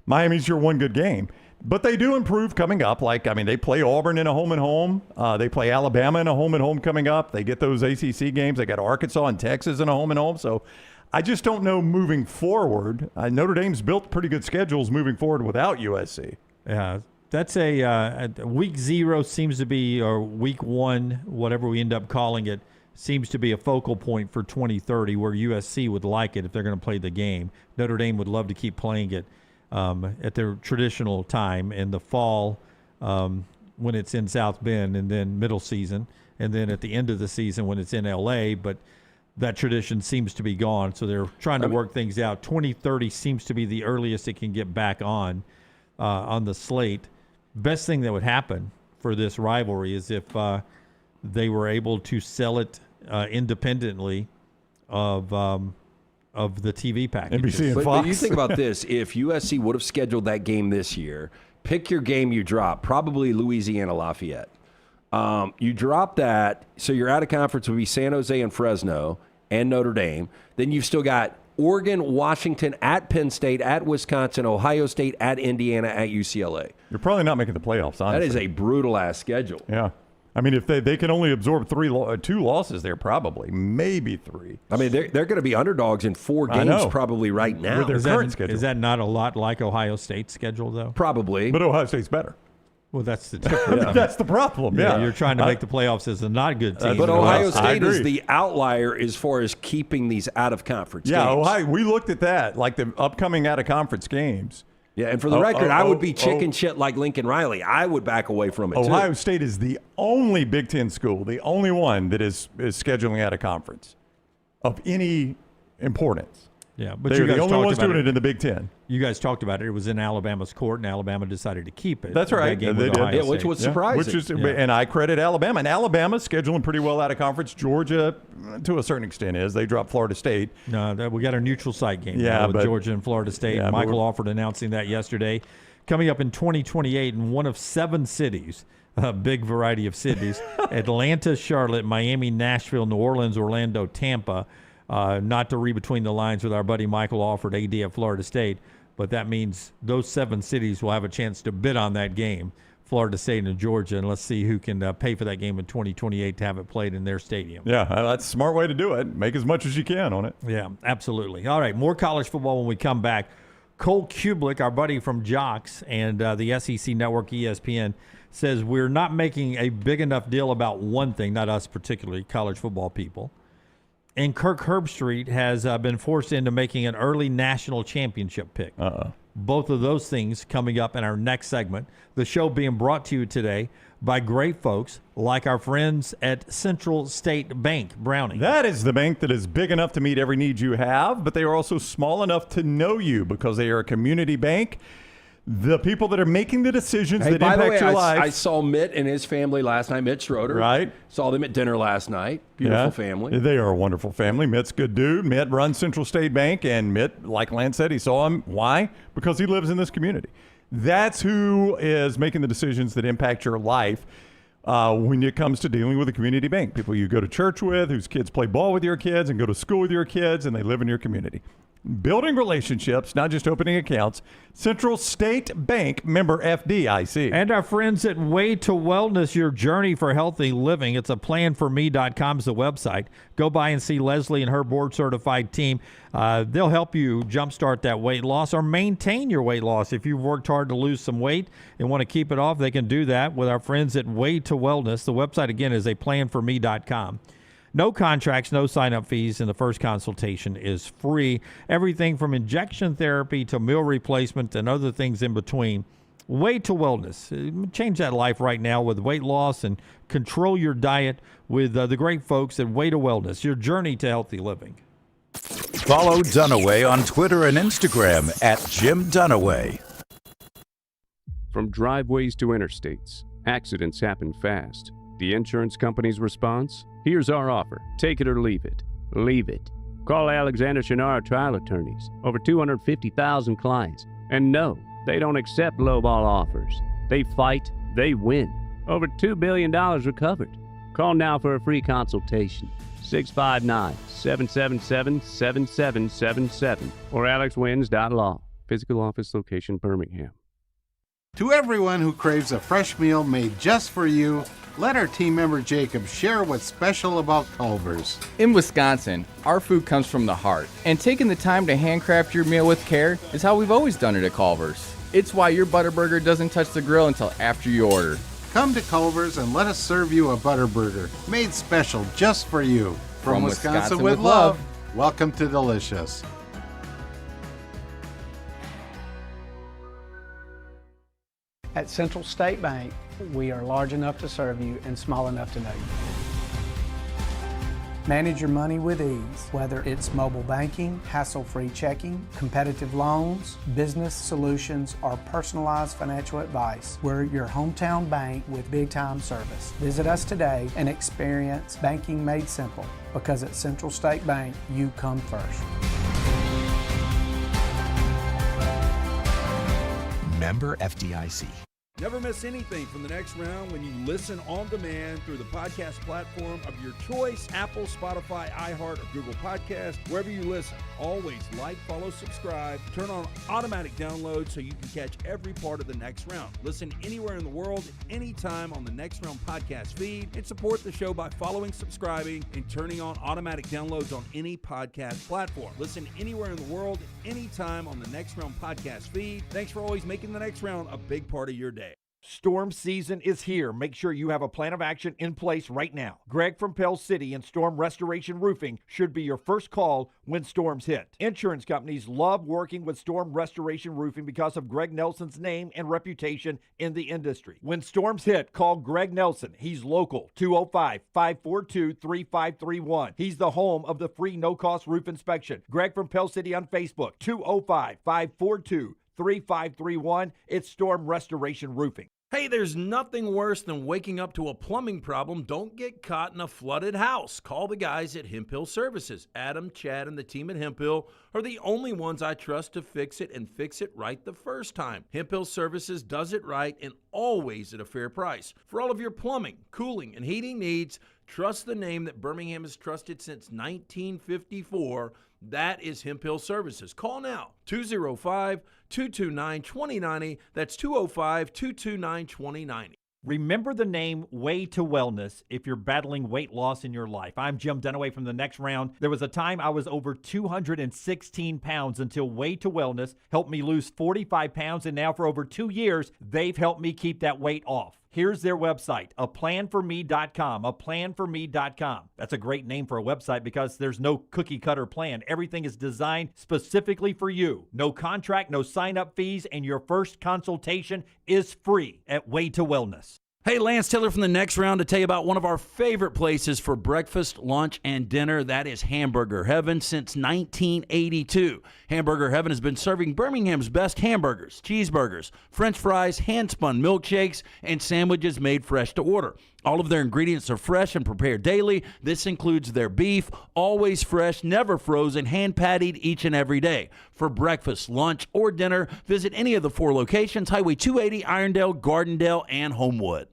S8: Miami's your one good game. But they do improve coming up. They play Auburn in a home and home. They play Alabama in a home and home coming up. They get those ACC games. They got Arkansas and Texas in a home and home. So I just don't know moving forward. Notre Dame's built pretty good schedules moving forward without USC.
S3: Yeah, that's a week 0 seems to be, or week 1, whatever we end up calling it, seems to be a focal point for 2030 where USC would like it if they're going to play the game. Notre Dame would love to keep playing it at their traditional time in the fall when it's in South Bend, and then middle season, and then at the end of the season when it's in LA. But that tradition seems to be gone, so they're trying to work things out. 2030 seems to be the earliest it can get back on the slate. Best thing that would happen for this rivalry is if they were able to sell it independently of the TV package.
S8: NBC and
S1: but
S8: Fox.
S1: you think about this. If USC would have scheduled that game this year, pick your game you drop, probably Louisiana Lafayette. You drop that, so your out of conference would be San Jose and Fresno and Notre Dame. Then you've still got Oregon, Washington, at Penn State, at Wisconsin, Ohio State, at Indiana, at UCLA.
S8: You're probably not making the playoffs, honestly.
S1: That is a brutal-ass schedule.
S8: Yeah. I mean, if they can only absorb 2 losses there, probably, maybe 3.
S1: I mean, they're going to be underdogs in 4 games probably right now.
S8: With their current schedule.
S3: Is that not a lot like Ohio State's schedule, though?
S1: Probably.
S8: But Ohio State's better.
S3: Well, that's the difference.
S8: That's the problem. Yeah,
S3: you're trying to make the playoffs as a not good team.
S1: But Ohio State is the outlier as far as keeping these out-of-conference games.
S8: Yeah, Ohio. We looked at that, like the upcoming out-of-conference games.
S1: Yeah, and for the record, I would be chicken shit like Lincoln Riley. I would back away from it,
S8: Ohio
S1: too.
S8: State is the only Big Ten school, the only one that is scheduling out of conference of any importance.
S3: Yeah, but
S8: they're
S3: you guys
S8: the only
S3: talked
S8: ones
S3: about
S8: doing it in the Big Ten.
S3: You guys talked about it. It was in Alabama's court, and Alabama decided to keep it.
S8: That's right.
S3: That game with Ohio
S1: which
S3: State.
S1: was surprising.
S8: And I credit Alabama. And Alabama's scheduling pretty well out of conference. Georgia, to a certain extent, is. They dropped Florida State.
S3: No, we got our neutral site game with Georgia and Florida State.
S8: Yeah,
S3: Michael Alford announcing that yesterday. Coming up in 2028 in one of 7 cities, a big variety of cities, Atlanta, Charlotte, Miami, Nashville, New Orleans, Orlando, Tampa. Not to read between the lines with our buddy Michael Alford, AD at Florida State, but that means those 7 cities will have a chance to bid on that game, Florida State and Georgia, and let's see who can pay for that game in 2028 to have it played in their stadium.
S8: Yeah, that's a smart way to do it. Make as much as you can on it.
S3: Yeah, absolutely. All right, more college football when we come back. Cole Kubelik, our buddy from Jocks and the SEC Network, ESPN, says we're not making a big enough deal about one thing, not us particularly, college football people. And Kirk Herbstreit has been forced into making an early national championship pick. Both of those things coming up in our next segment. The show being brought to you today by great folks like our friends at Central State Bank, Browning.
S8: That is the bank that is big enough to meet every need you have, but they are also small enough to know you because they are a community bank. The people that are making the decisions that impact your life.
S1: I saw Mitt and his family last night, Mitt Schroeder.
S8: Right.
S1: Saw them at dinner last night. Beautiful family.
S8: They are a wonderful family. Mitt's a good dude. Mitt runs Central State Bank, and Mitt, like Lance said, he saw him. Why? Because he lives in this community. That's who is making the decisions that impact your life when it comes to dealing with a community bank. People you go to church with, whose kids play ball with your kids and go to school with your kids, and they live in your community. Building relationships, not just opening accounts. Central State Bank, member FDIC.
S3: And our friends at Way to Wellness, your journey for healthy living. It's a planforme.com is the website. Go by and see Leslie and her board-certified team. They'll help you jumpstart that weight loss or maintain your weight loss. If you've worked hard to lose some weight and want to keep it off, they can do that with our friends at Way to Wellness. The website, again, is a planforme.com. No contracts, no sign-up fees, and the first consultation is free. Everything from injection therapy to meal replacement and other things in between. Way to Wellness. Change that life right now with weight loss and control your diet with the great folks at Way to Wellness, your journey to healthy living.
S7: Follow Dunaway on Twitter and Instagram at Jim Dunaway.
S6: From driveways to interstates, accidents happen fast. The insurance company's response? Here's our offer. Take it or leave it. Leave it. Call Alexander Shinar Trial Attorneys. Over 250,000 clients. And no, they don't accept lowball offers. They fight, they win. Over $2 billion recovered. Call now for a free consultation. 659-777-7777 or alexwins.law. Physical office location, Birmingham.
S12: To everyone who craves a fresh meal made just for you, let our team member Jacob share what's special about Culver's.
S13: In Wisconsin, our food comes from the heart, and taking the time to handcraft your meal with care is how we've always done it at Culver's. It's why your Butterburger doesn't touch the grill until after you order.
S12: Come to Culver's and let us serve you a Butterburger made special just for you. From Wisconsin with love, welcome to Delicious.
S14: At Central State Bank, we are large enough to serve you and small enough to know you. Manage your money with ease, whether it's mobile banking, hassle-free checking, competitive loans, business solutions, or personalized financial advice. We're your hometown bank with big-time service. Visit us today and experience banking made simple, because at Central State Bank, you come first.
S15: Member FDIC.
S18: Never miss anything from the next round when you listen on demand through the podcast platform of your choice, Apple, Spotify, iHeart, or Google Podcast, wherever you listen. Always like, follow, subscribe, turn on automatic download so you can catch every part of the next round. Listen anywhere in the world, anytime on the Next Round podcast feed, and support the show by following, subscribing, and turning on automatic downloads on any podcast platform. Listen anywhere in the world, anytime on the Next Round podcast feed. Thanks for always making the next round a big part of your day.
S16: Storm season is here. Make sure you have a plan of action in place right now. Greg from Pell City and Storm Restoration Roofing should be your first call when storms hit. Insurance companies love working with Storm Restoration Roofing because of Greg Nelson's name and reputation in the industry. When storms hit, call Greg Nelson. He's local, 205-542-3531. He's the home of the free no-cost roof inspection. Greg from Pell City on Facebook, 205-542-3531. It's Storm Restoration Roofing.
S18: Hey, there's nothing worse than waking up to a plumbing problem. Don't get caught in a flooded house. Call the guys at Hemphill Services. Adam, Chad, and the team at Hemphill are the only ones I trust to fix it and fix it right the first time. Hemphill Services does it right and always at a fair price. For all of your plumbing, cooling, and heating needs, trust the name that Birmingham has trusted since 1954. That is Hemphill Services. Call now, 205-229-2090. That's 205-229-2090.
S16: Remember the name Way to Wellness if you're battling weight loss in your life. I'm Jim Dunaway from The Next Round. There was a time I was over 216 pounds until Way to Wellness helped me lose 45 pounds, and now for over 2 years, they've helped me keep that weight off. Here's their website, aplanforme.com, aplanforme.com. That's a great name for a website because there's no cookie-cutter plan. Everything is designed specifically for you. No contract, no sign-up fees, and your first consultation is free at Way to Wellness.
S18: Hey, Lance Taylor from The Next Round to tell you about one of our favorite places for breakfast, lunch, and dinner. That is Hamburger Heaven since 1982. Hamburger Heaven has been serving Birmingham's best hamburgers, cheeseburgers, French fries, hand-spun milkshakes, and sandwiches made fresh to order. All of their ingredients are fresh and prepared daily. This includes their beef, always fresh, never frozen, hand-pattied each and every day. For breakfast, lunch, or dinner, visit any of the 4 locations, Highway 280, Irondale, Gardendale, and Homewood.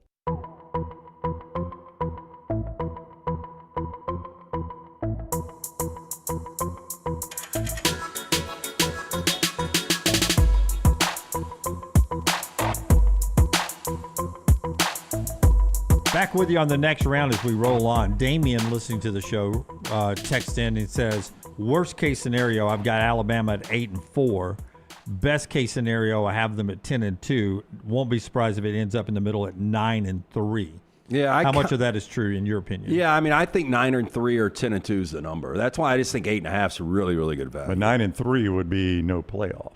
S3: Back with you on The Next Round as we roll on. Damien, listening to the show, texts in and says, worst case scenario, I've got Alabama at 8-4. Best case scenario, I have them at 10-2. Won't be surprised if it ends up in the middle at 9-3.
S1: Yeah,
S3: how much of that is true in your opinion?
S1: Yeah, I mean, I think 9-3 or 10-2 is the number. That's why I just think 8.5 is a really, really good value.
S8: But 9-3 would be no playoff.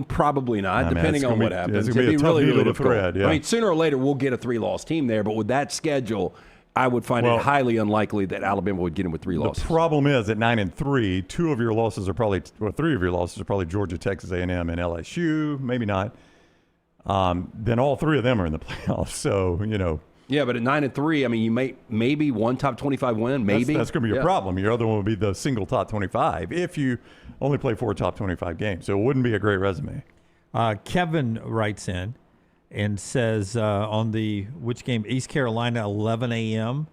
S1: Probably not, depending on what happens.
S8: It'd be
S1: really, really
S8: difficult.
S1: Thread, yeah. I mean, sooner or later we'll get a 3-loss team there, but with that schedule, I would find it highly unlikely that Alabama would get him with 3 losses.
S8: The problem is at 9-3, 3 of your losses are probably Georgia, Texas A&M, and LSU. Maybe not. Then all 3 of them are in the playoffs. So
S1: Yeah, but at 9-3, I mean, you maybe one top 25 win, maybe.
S8: That's going to be your problem. Your other one would be the single top 25 if you only play 4 top 25 games. So it wouldn't be a great resume.
S3: Kevin writes in and says on which game, East Carolina, 11 a.m.,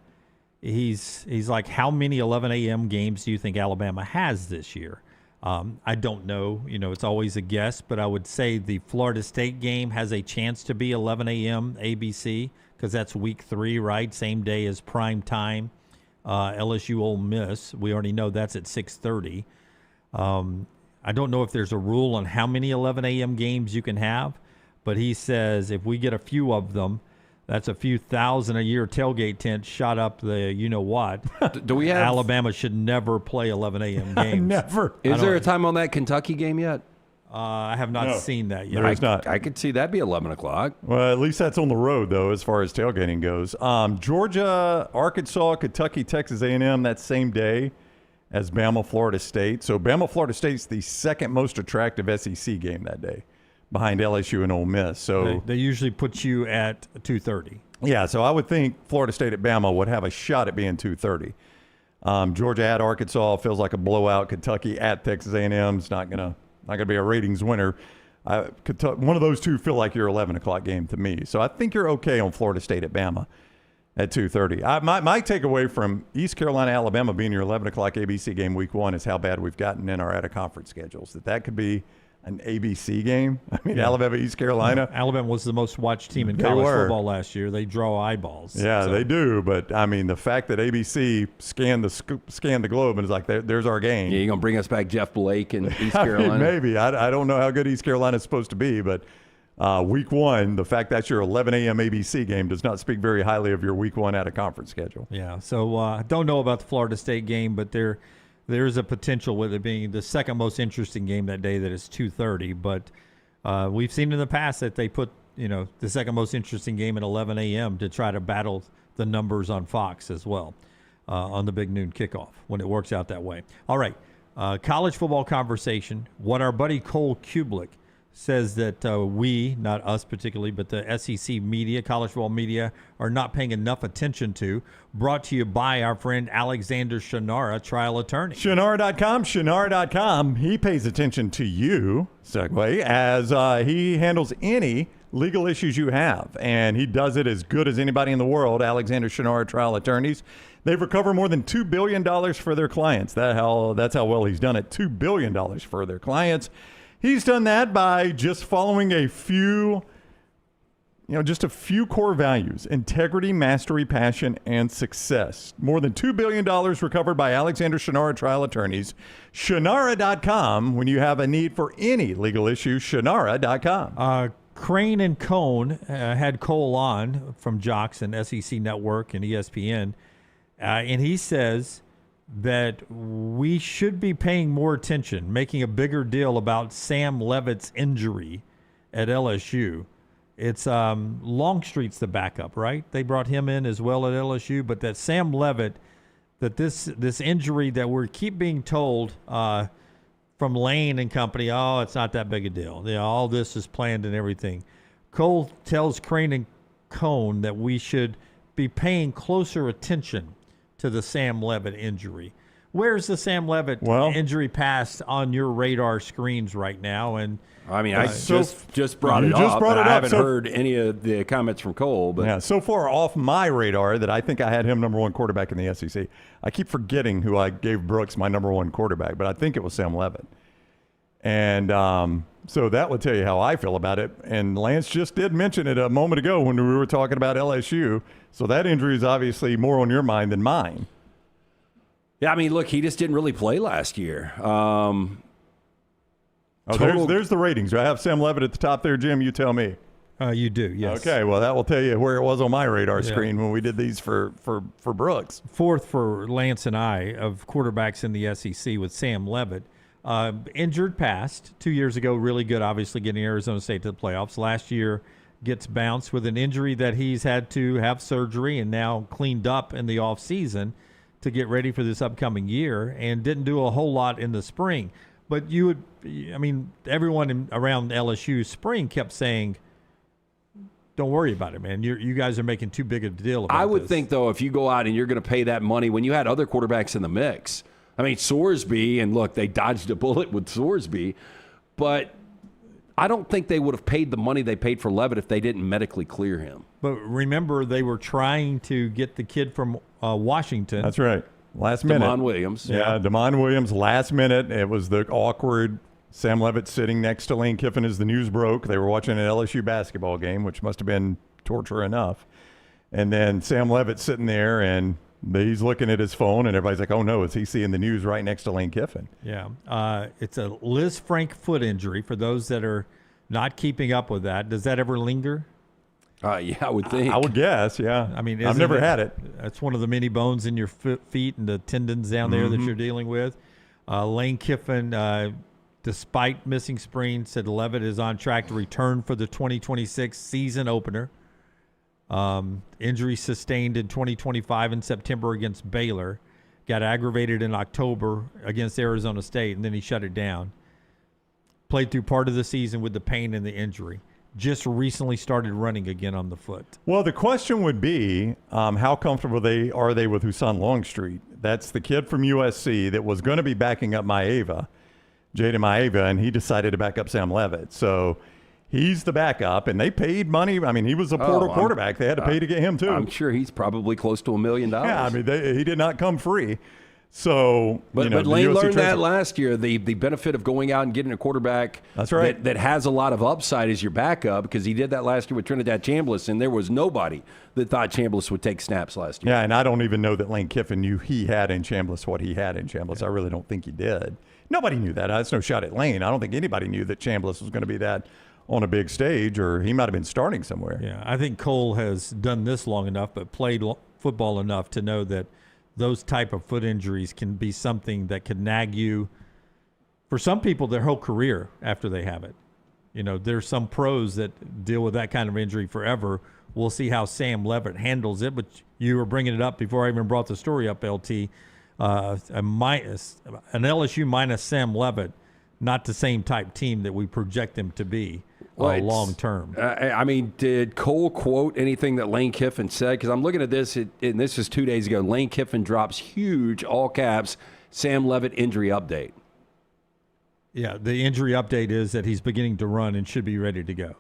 S3: he's like, how many 11 a.m. games do you think Alabama has this year? I don't know. It's always a guess, but I would say the Florida State game has a chance to be 11 a.m. ABC because that's week 3, right? Same day as prime time. LSU Ole Miss, we already know that's at 6:30. I don't know if there's a rule on how many 11 a.m. games you can have, but he says if we get a few of them, that's a few thousand a year tailgate tent shot up the you-know-what.
S1: Do we have...
S3: Alabama should never play 11 a.m. games.
S8: Never.
S1: Is there a time on that Kentucky game yet?
S3: I have not seen that yet.
S8: There is not.
S1: I could see that be 11 o'clock.
S8: Well, at least that's on the road, though, as far as tailgating goes. Georgia, Arkansas, Kentucky, Texas A&M that same day as Bama, Florida State. So Bama, Florida State's the second most attractive SEC game that day, behind LSU and Ole Miss. So
S3: they usually put you at 2:30.
S8: Yeah, so I would think Florida State at Bama would have a shot at being 2:30. Georgia at Arkansas feels like a blowout. Kentucky at Texas A&M is not gonna be a ratings winner. One of those two feel like your 11 o'clock game to me. So I think you're okay on Florida State at Bama at 2:30. My takeaway from East Carolina, Alabama being your 11 o'clock ABC game week 1 is how bad we've gotten in our out-of-conference schedules. That could be an ABC game. I mean, Alabama, East Carolina.
S3: Alabama was the most watched team in college football last year. They draw eyeballs.
S8: Yeah, they do. But, I mean, the fact that ABC scanned the globe and is like, there's our game.
S1: Yeah, you're going to bring us back Jeff Blake and East Carolina?
S8: I mean, maybe. I don't know how good East Carolina is supposed to be, but week 1, the fact that's your 11 a.m. ABC game does not speak very highly of your week 1 out-of-conference schedule.
S3: Yeah, so I don't know about the Florida State game, but there's a potential with it being the second most interesting game that day that is 2:30. But we've seen in the past that they put the second most interesting game at 11 a.m. to try to battle the numbers on Fox as well on the big noon kickoff when it works out that way. All right, college football conversation. What our buddy Cole Kublik says that we, not us particularly, but the SEC media, college football media, are not paying enough attention to. Brought to you by our friend Alexander Shinara, trial attorney.
S8: Shinara.com. He pays attention to you, segue, as he handles any legal issues you have. And he does it as good as anybody in the world, Alexander Shinara trial attorneys. They've recovered more than $2 billion for their clients. That's how well he's done it, $2 billion for their clients. He's done that by just following a few core values: integrity, mastery, passion, and success. More than $2 billion recovered by Alexander Shinara trial attorneys. Shinara.com. When you have a need for any legal issue, Shinara.com.
S3: Crane and Cone had Cole on from Jocks and SEC Network and ESPN, and he says that we should be paying more attention, making a bigger deal about Sam Leavitt's injury at LSU. It's Longstreet's the backup, right? They brought him in as well at LSU, but that Sam Leavitt, that this injury that we keep being told from Lane and company, oh, it's not that big a deal. All this is planned and everything. Cole tells Crane and Cone that we should be paying closer attention to the Sam Leavitt injury. Where's the Sam Leavitt injury pass on your radar screens right now? And
S1: I mean, I just brought it up. I haven't heard any of the comments from Cole. But
S8: yeah, so far off my radar that I think I had him number 1 quarterback in the SEC. I keep forgetting who I gave Brooks my number 1 quarterback, but I think it was Sam Leavitt. And so that would tell you how I feel about it. And Lance just did mention it a moment ago when we were talking about LSU. So that injury is obviously more on your mind than mine.
S1: Yeah, I mean, look, he just didn't really play last year.
S8: There's the ratings. Do I have Sam Leavitt at the top there, Jim? You tell me.
S3: You do, yes.
S8: Okay, well, that will tell you where it was on my radar screen when we did these for Brooks.
S3: 4th for Lance and I of quarterbacks in the SEC with Sam Leavitt. Injured past 2 years ago, really good, obviously getting Arizona State to the playoffs. Last year, gets bounced with an injury that he's had to have surgery and now cleaned up in the off season to get ready for this upcoming year, and didn't do a whole lot in the spring. But everyone around LSU spring kept saying, don't worry about it, man. You guys are making too big a deal about it.
S1: I would think, though, if you go out and you're going to pay that money when you had other quarterbacks in the mix. I mean, Sorsby, and look, they dodged a bullet with Sorsby, but I don't think they would have paid the money they paid for Leavitt if they didn't medically clear him.
S3: But remember, they were trying to get the kid from Washington.
S8: That's right. Last minute.
S1: DeMond Williams.
S8: Yeah, DeMond Williams, last minute. It was the awkward Sam Leavitt sitting next to Lane Kiffin as the news broke. They were watching an LSU basketball game, which must have been torture enough. And then Sam Leavitt sitting there, and he's looking at his phone, and everybody's like, oh, no, is he seeing the news right next to Lane Kiffin?
S3: Yeah. It's a Liz Frank foot injury for those that are not keeping up with that. Does that ever linger?
S1: Yeah, I would think.
S8: I would guess, yeah.
S3: I mean,
S8: I've never had it.
S3: That's one of the many bones in your feet and the tendons down there that you're dealing with. Lane Kiffin, despite missing spring, said Leavitt is on track to return for the 2026 season opener. Injury sustained in 2025 in September against Baylor. Got aggravated in October against Arizona State, and then he shut it down. Played through part of the season with the pain and the injury. Just recently started running again on the foot.
S8: Well, the question would be, how comfortable are they with Husan Longstreet? That's the kid from USC that was going to be backing up Jaden Maeva, and he decided to back up Sam Leavitt. So he's the backup, and they paid money. I mean, he was a portal quarterback. They had to pay to get him, too.
S1: I'm sure he's probably close to $1 million.
S8: Yeah, I mean, he did not come free. So,
S1: but Lane learned that last year. The benefit of going out and getting a quarterback that has a lot of upside as your backup, because he did that last year with Trinidad Chambliss, and there was nobody that thought Chambliss would take snaps last year.
S8: Yeah, and I don't even know that Lane Kiffin knew he had in Chambliss what he had in Chambliss. I really don't think he did. Nobody knew that. That's no shot at Lane. I don't think anybody knew that Chambliss was going to be that on a big stage, or he might have been starting somewhere.
S3: Yeah, I think Cole has done this long enough, but played football enough to know that those type of foot injuries can be something that could nag you for some people their whole career after they have it. There's some pros that deal with that kind of injury forever. We'll see how Sam Leavitt handles it, but you were bringing it up before I even brought the story up, LT. An LSU minus Sam Leavitt, not the same type team that we project them to be. Long term.
S1: I mean, did Cole quote anything that Lane Kiffin said? Because I'm looking at this, and this is 2 days ago. Lane Kiffin drops huge, all caps, Sam Leavitt injury update.
S3: Yeah, the injury update is that he's beginning to run and should be ready to go.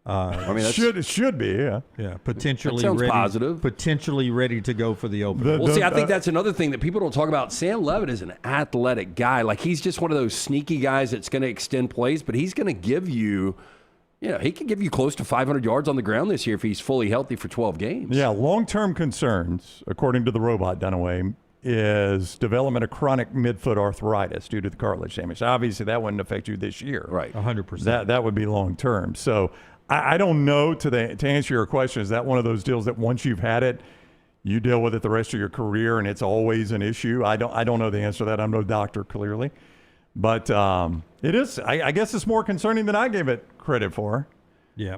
S8: It should be, yeah.
S3: Yeah, potentially
S1: that sounds
S3: ready.
S1: Positive.
S3: Potentially ready to go for the opener.
S1: Well, see, I think that's another thing that people don't talk about. Sam Leavitt is an athletic guy. Like, he's just one of those sneaky guys that's going to extend plays, but he's going to give you. He could give you close to 500 yards on the ground this year if he's fully healthy for 12 games.
S8: Yeah, long-term concerns, according to the robot Dunaway, is development of chronic midfoot arthritis due to the cartilage damage. Obviously, that wouldn't affect you this year.
S1: Right.
S3: 100%.
S8: That would be long-term. So I don't know, to answer your question, is that one of those deals that once you've had it, you deal with it the rest of your career and it's always an issue? I don't know the answer to that. I'm no doctor, clearly. But it is. I guess it's more concerning than I gave it credit for.
S3: Yeah.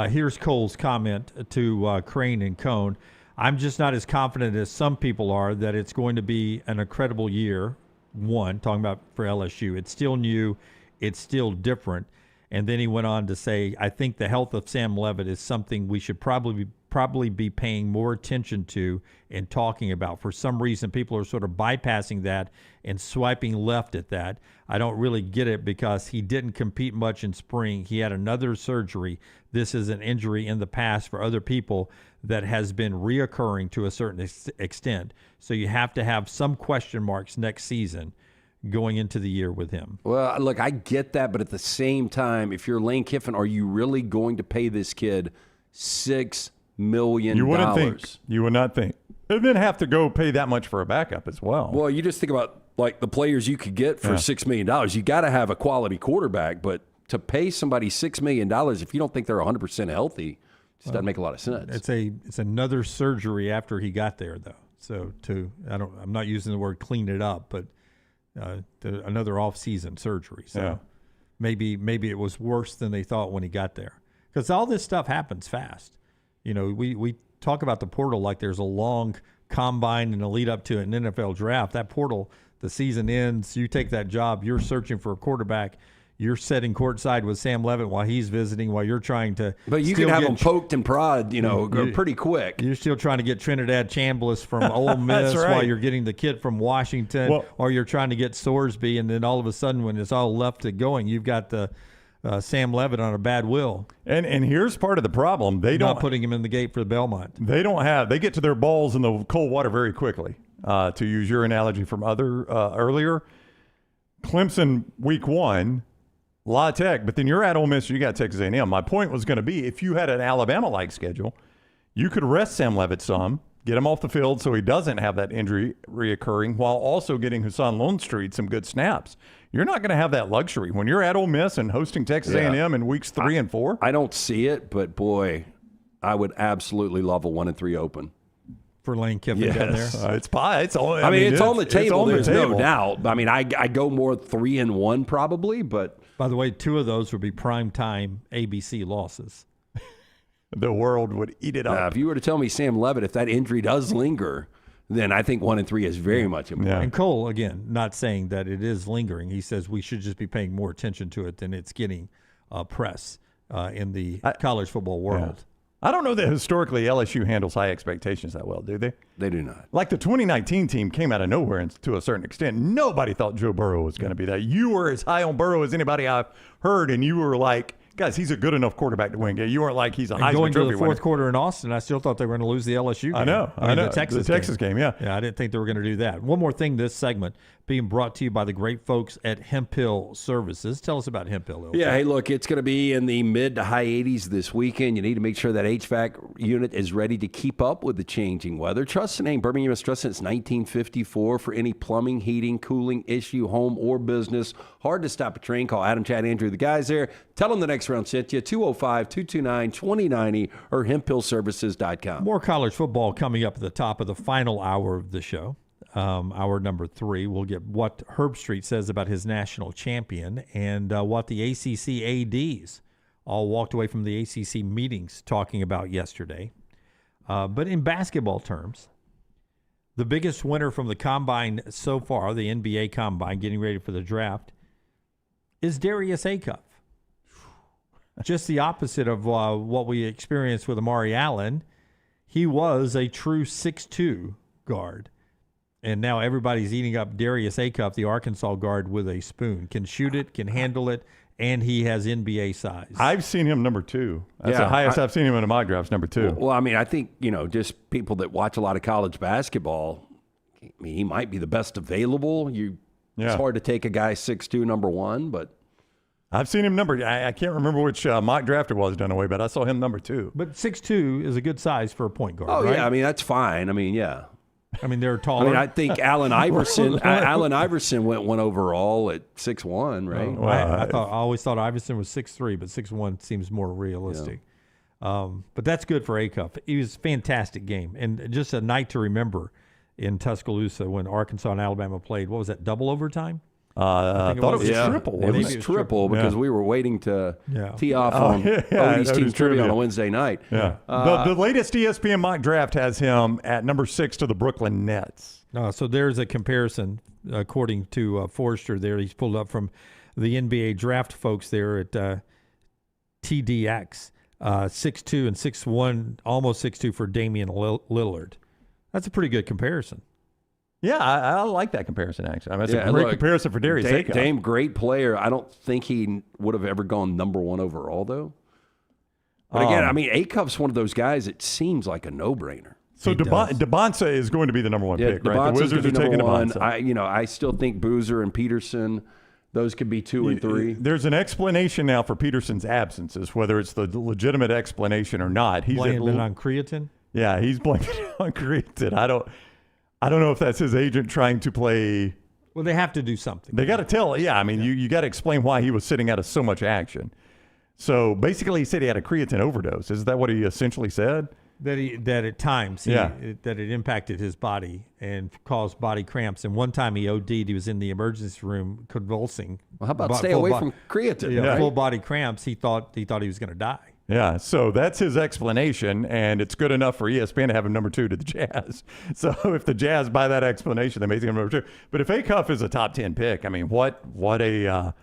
S3: Here's Cole's comment to Crane and Cone. I'm just not as confident as some people are that it's going to be an incredible year. One, talking about for LSU. It's still new. It's still different. And then he went on to say, I think the health of Sam Leavitt is something we should probably be paying more attention to and talking about. For some reason, people are sort of bypassing that and swiping left at that. I don't really get it because he didn't compete much in spring. He had another surgery. This is an injury in the past for other people that has been reoccurring to a certain extent. So you have to have some question marks next season going into the year with him.
S1: Well, look, I get that, but at the same time, if you're Lane Kiffin, are you really going to pay this kid $6 million?
S8: You wouldn't think. You would not think. And then have to go pay that much for a backup as well.
S1: Well, you just think about like the players you could get for $6 million. You got to have a quality quarterback, but to pay somebody $6 million if you don't think they're 100% healthy, just doesn't make a lot of sense.
S3: It's another surgery after he got there, though. So I'm not using the word clean it up, but another off-season surgery. So maybe it was worse than they thought when he got there. because all this stuff happens fast. You know, we talk about the portal like there's a long combine and a lead up to an NFL draft. That portal, the season ends, you take that job, you're searching for a quarterback. You're sitting courtside with Sam Leavitt while he's visiting, while you're trying to.
S1: But you can have them poked and prod, pretty quick.
S3: You're still trying to get Trinidad Chambliss from Ole Miss
S8: right.
S3: while you're getting the kid from Washington, or you're trying to get Sorsby, and then all of a sudden, when it's all left to going, you've got the Sam Leavitt on a bad will.
S8: And here's part of the problem:
S3: not putting him in the gate for the Belmont.
S8: They get to their balls in the cold water very quickly. To use your analogy from earlier, Clemson week 1. La Tech, but then you're at Ole Miss, you got Texas A&M. My point was going to be, if you had an Alabama-like schedule, you could rest Sam Leavitt some, get him off the field so he doesn't have that injury reoccurring, while also getting Hassan Longstreet some good snaps. You're not going to have that luxury. When you're at Ole Miss and hosting Texas A&M in weeks 3 and 4.
S1: I don't see it, but boy, I would absolutely love a 1-3 open.
S3: For Lane Kiffin down there.
S8: It's on the
S1: table. There's
S8: no
S1: no doubt. I mean, I go more 3-1 probably, but.
S3: By the way, 2 of those would be primetime ABC losses.
S8: The world would eat it up.
S1: If you were to tell me Sam Leavitt, if that injury does linger, then I think 1-3 is very much important.
S3: Yeah. And Cole, again, not saying that it is lingering. He says we should just be paying more attention to it than it's getting press in the college football world.
S8: Yeah. I don't know that historically LSU handles high expectations that well, do they?
S1: They do not.
S8: Like the 2019 team came out of nowhere, and to a certain extent, nobody thought Joe Burrow was going to be that. You were as high on Burrow as anybody I've heard, and you were like, guys, he's a good enough quarterback to win. You weren't like he's a Heisman Trophy winner.
S3: Going to the fourth quarter in Austin, I still thought they were going to lose the LSU game.
S8: I know.
S3: The Texas
S8: game, yeah.
S3: Yeah, I didn't think they were going to do that. One more thing, this segment being brought to you by the great folks at Hemp Hill Services. Tell us about Hemp Hill.
S1: Yeah, hey, look, it's going to be in the mid to high 80s this weekend. You need to make sure that HVAC unit is ready to keep up with the changing weather. Trust the name. Birmingham has trusted since 1954 for any plumbing, heating, cooling issue, home or business. Hard to stop a train. Call Adam, Chad, Andrew, the guys there. Tell them the next round sent you. 205-229-2090 or hemphillservices.com.
S3: More college football coming up at the top of the final hour of the show. Hour number 3, we'll get what Herb Street says about his national champion and what the ACC ADs all walked away from the ACC meetings talking about yesterday. But in basketball terms, the biggest winner from the combine so far, the NBA combine, getting ready for the draft, is Darius Acuff. Just the opposite of what we experienced with Amari Allen. He was a true 6'2" guard. And now everybody's eating up Darius Acuff, the Arkansas guard, with a spoon. Can shoot it, can handle it, and he has NBA size.
S8: I've seen him number 2. That's the highest I've seen him in a mock draft, number 2.
S1: Well, I mean, I think, just people that watch a lot of college basketball, I mean, he might be the best available. It's hard to take a guy 6'2", number 1, but.
S8: I've seen him number. I can't remember which mock draft it was done away, but I saw him number 2.
S3: But 6'2" is a good size for a point guard.
S1: Oh,
S3: right?
S1: yeah. I mean, that's fine. I mean, yeah.
S3: I mean, they're taller.
S1: I mean, I think Allen Iverson went 1 overall at 6'1", right?
S3: Oh, I always thought Iverson was 6'3", but 6'1" seems more realistic. Yeah. But that's good for Acuff. It was a fantastic game, and just a night to remember in Tuscaloosa when Arkansas and Alabama played. What was that, double overtime?
S8: I thought it was triple.
S1: It was triple because we were waiting to tee off on Odie's team trivia on a Wednesday night.
S8: Yeah. The latest ESPN mock draft has him at number 6 to the Brooklyn Nets.
S3: So there's a comparison, according to Forrester there. He's pulled up from the NBA draft folks there at TDX, 6'2" and 6'1", almost 6'2" for Damian Lillard. That's a pretty good comparison.
S8: Yeah, I like that comparison, actually. I mean, that's a great comparison for Darius Acuff.
S1: Dame, great player. I don't think he would have ever gone number 1 overall, though. But again, I mean, Acuff's one of those guys, it seems like a no-brainer.
S8: So DeBonsa is going to be the number 1 pick, right? The Wizards are taking DeBonsa.
S1: I still think Boozer and Peterson, those could be 2 and 3.
S8: There's an explanation now for Peterson's absences, whether it's the legitimate explanation or not. He's
S3: blaming it on creatine?
S8: Yeah, he's blaming it on creatine. I don't know if that's his agent trying to play.
S3: Well, they have to do something.
S8: They got to tell. Yeah, I mean, you got to explain why he was sitting out of so much action. So basically, he said he had a creatine overdose. Is that what he essentially said?
S3: That at times, that it impacted his body and caused body cramps. And one time he OD'd. He was in the emergency room convulsing.
S1: Well, how about stay away from creatine?
S3: Full body cramps. He thought he was going to die.
S8: Yeah, so that's his explanation, and it's good enough for ESPN to have him number 2 to the Jazz. So if the Jazz buy that explanation, they may take him number 2. But if Acuff is a top 10 pick, I mean, what a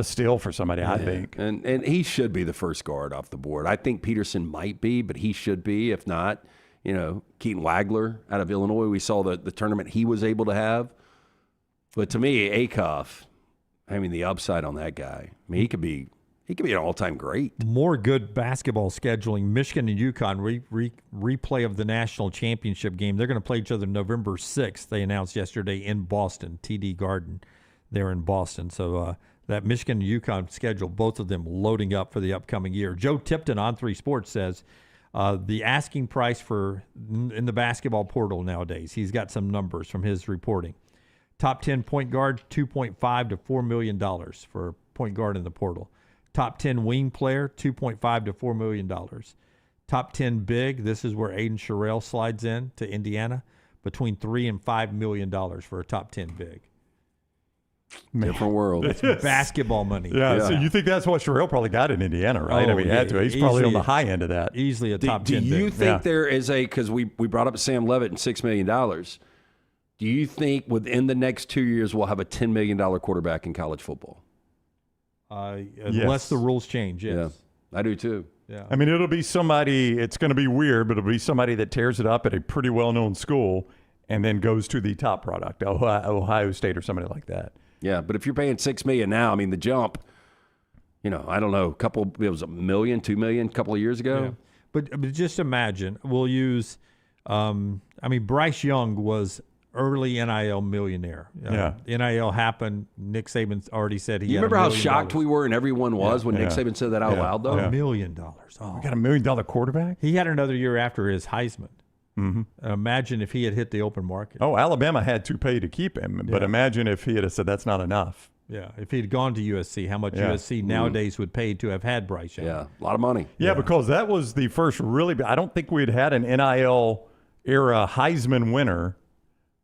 S8: steal for somebody, I think.
S1: And he should be the first guard off the board. I think Peterson might be, but he should be. If not, Keaton Wagler out of Illinois, we saw the tournament he was able to have. But to me, Acuff, I mean, the upside on that guy, I mean, he could be an all-time great.
S3: More good basketball scheduling. Michigan and UConn replay of the national championship game. They're going to play each other November 6th, they announced yesterday, in Boston, TD Garden there in Boston. So that Michigan and UConn schedule, both of them loading up for the upcoming year. Joe Tipton on 3 Sports says the asking price in the basketball portal nowadays, he's got some numbers from his reporting. Top 10 point guard, $2.5 to $4 million for a point guard in the portal. Top 10 wing player, $2.5 to $4 million. Top 10 big, this is where Aiden Sherrill slides in to Indiana, between $3 and $5 million for a top 10 big.
S1: Different world.
S3: That's basketball money.
S8: Yeah, so you think that's what Sherrill probably got in Indiana, right?
S3: Oh,
S8: I mean, he had to. He's probably on the high end of that.
S3: Easily a top 10
S1: Do you
S3: big.
S1: think there is because we brought up Sam Leavitt and $6 million. Do you think within the next 2 years we'll have a $10 million quarterback in college football?
S3: Unless the rules change, yes.
S1: Yeah, I do too.
S3: Yeah.
S8: I mean, it'll be somebody, it's going to be weird, but it'll be somebody that tears it up at a pretty well-known school and then goes to the top product, Ohio State or somebody like that.
S1: Yeah, but if you're paying $6 million now, I mean, the jump, I don't know, it was $1 million, $2 million a couple of years ago.
S3: Yeah. But just imagine, we'll use, Bryce Young was early NIL millionaire. NIL happened. Nick Saban already said he.
S1: You
S3: had
S1: remember
S3: $1
S1: how
S3: million.
S1: shocked we were and everyone was when Nick Saban said that out loud, though?
S3: $1 million. Oh,
S8: We got $1 million quarterback?
S3: he had another year after his Heisman.
S8: Mm-hmm.
S3: Imagine if he had hit the open market.
S8: Oh, Alabama had to pay to keep him, but imagine if he had said that's not enough.
S3: Yeah, if he'd gone to USC, how much USC nowadays would pay to have had Bryce Young?
S1: Yeah, a lot of money.
S8: Yeah, because that was the first really. I don't think we'd had an NIL era Heisman winner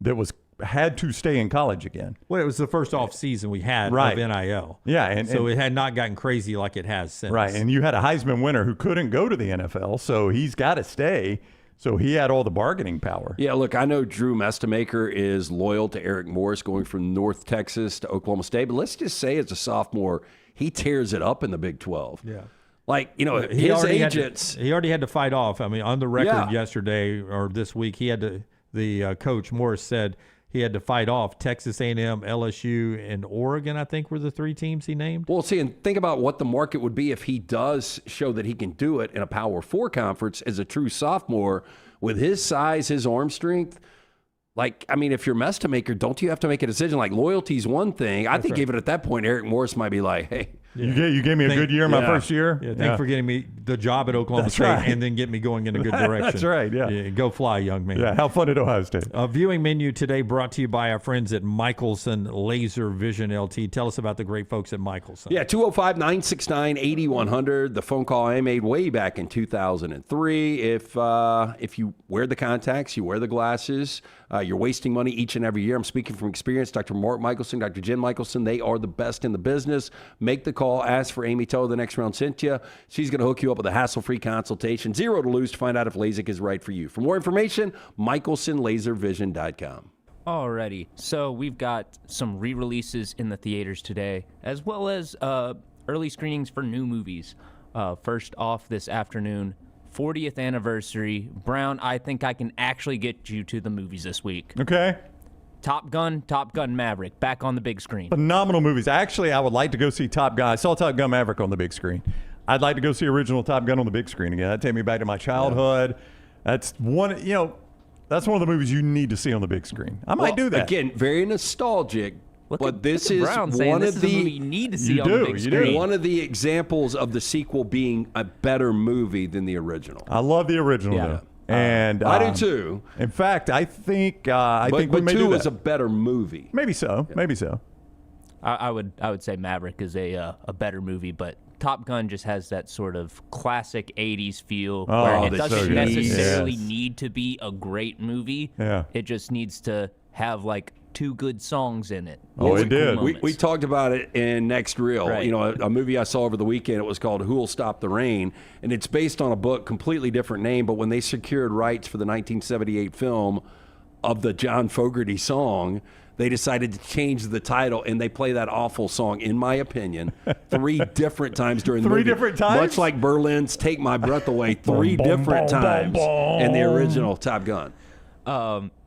S8: that had to stay in college again.
S3: Well, it was the first off season we had of NIL.
S8: Yeah,
S3: and it had not gotten crazy like it has since.
S8: Right, and you had a Heisman winner who couldn't go to the NFL, so he's got to stay. So he had all the bargaining power.
S1: Yeah, look, I know Drew Mestamaker is loyal to Eric Morris going from North Texas to Oklahoma State, but let's just say as a sophomore, he tears it up in the Big 12.
S3: Yeah.
S1: Like,
S3: he
S1: his agents.
S3: He already had to fight off. I mean, on the record yesterday or this week, he had to. The coach Morris said he had to fight off Texas A&M, LSU, and Oregon, I think were the 3 teams he named.
S1: Well, see, and think about what the market would be if he does show that he can do it in a Power 4 conference as a true sophomore with his size, his arm strength. Like, I mean, if you're Mestamaker, don't you have to make a decision? Like, loyalty's one thing. I think even at that point, Eric Morris might be like, hey.
S8: You gave me a good year my first year?
S3: Yeah, thanks for getting me the job at Oklahoma State and then get me going in a good direction.
S8: That's right, yeah.
S3: Go fly, young man.
S8: Yeah, have fun at Ohio State.
S3: A viewing menu today brought to you by our friends at Michelson Laser Vision LT. Tell us about the great folks at Michelson.
S1: Yeah, 205-969-8100. The phone call I made way back in 2003. If you wear the contacts, you wear the glasses, you're wasting money each and every year. I'm speaking from experience. Dr. Mark Michelson, Dr. Jen Michelson, they are the best in the business. Make the call. Ask for Amy Toe. The next round sent you. She's going to hook you up with a hassle-free consultation. 0 to lose to find out if LASIK is right for you. For more information, michelsonlaservision.com.
S4: Alrighty, so we've got some re-releases in the theaters today, as well as early screenings for new movies. First off this afternoon, 40th anniversary. Brown, I think I can actually get you to the movies this week.
S8: Okay.
S4: Top Gun Maverick, back on the big screen.
S8: Phenomenal movies. Actually, I would like to go see Top Gun. I saw Top Gun Maverick on the big screen. I'd like to go see original Top Gun on the big screen again. That'd take me back to my childhood. That's one of the movies you need to see on the big screen. I might do that.
S1: Again, very nostalgic. But this is
S4: Brown
S1: one
S4: this
S1: of the
S4: is a movie you need to see on the big screen.
S1: One of the examples of the sequel being a better movie than the original.
S8: I love the original though. And
S1: I do too.
S8: In fact, I think we
S1: but
S8: may do
S1: 2
S8: that.
S1: is a better movie.
S8: Maybe so. Yeah. Maybe so.
S4: I would say Maverick is a better movie, but Top Gun just has that sort of classic 80s feel where it doesn't necessarily need to be a great movie.
S8: Yeah.
S4: It just needs to have like two good songs in it.
S8: Oh, it did.
S1: We talked about it in Next Reel.
S4: Right.
S1: You know, a movie I saw over the weekend. It was called Who'll Stop the Rain, and it's based on a book, completely different name. But when they secured rights for the 1978 film of the John Fogerty song, they decided to change the title, and they play that awful song, in my opinion, 3 different times during the movie.
S8: 3 different times?
S1: Much like Berlin's Take My Breath Away, 3 different times in the original Top Gun.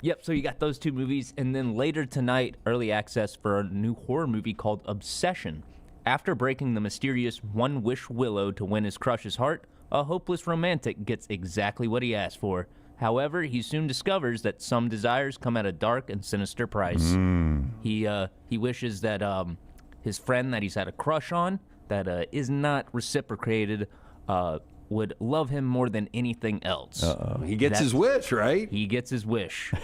S4: Yep, so you got those 2 movies, and then later tonight, early access for a new horror movie called Obsession. After breaking the mysterious one-wish willow to win his crush's heart, a hopeless romantic gets exactly what he asked for. However, he soon discovers that some desires come at a dark and sinister price. He wishes that his friend that he's had a crush on, that is not reciprocated, would love him more than anything else.
S1: He gets his wish, right?
S4: He gets his wish.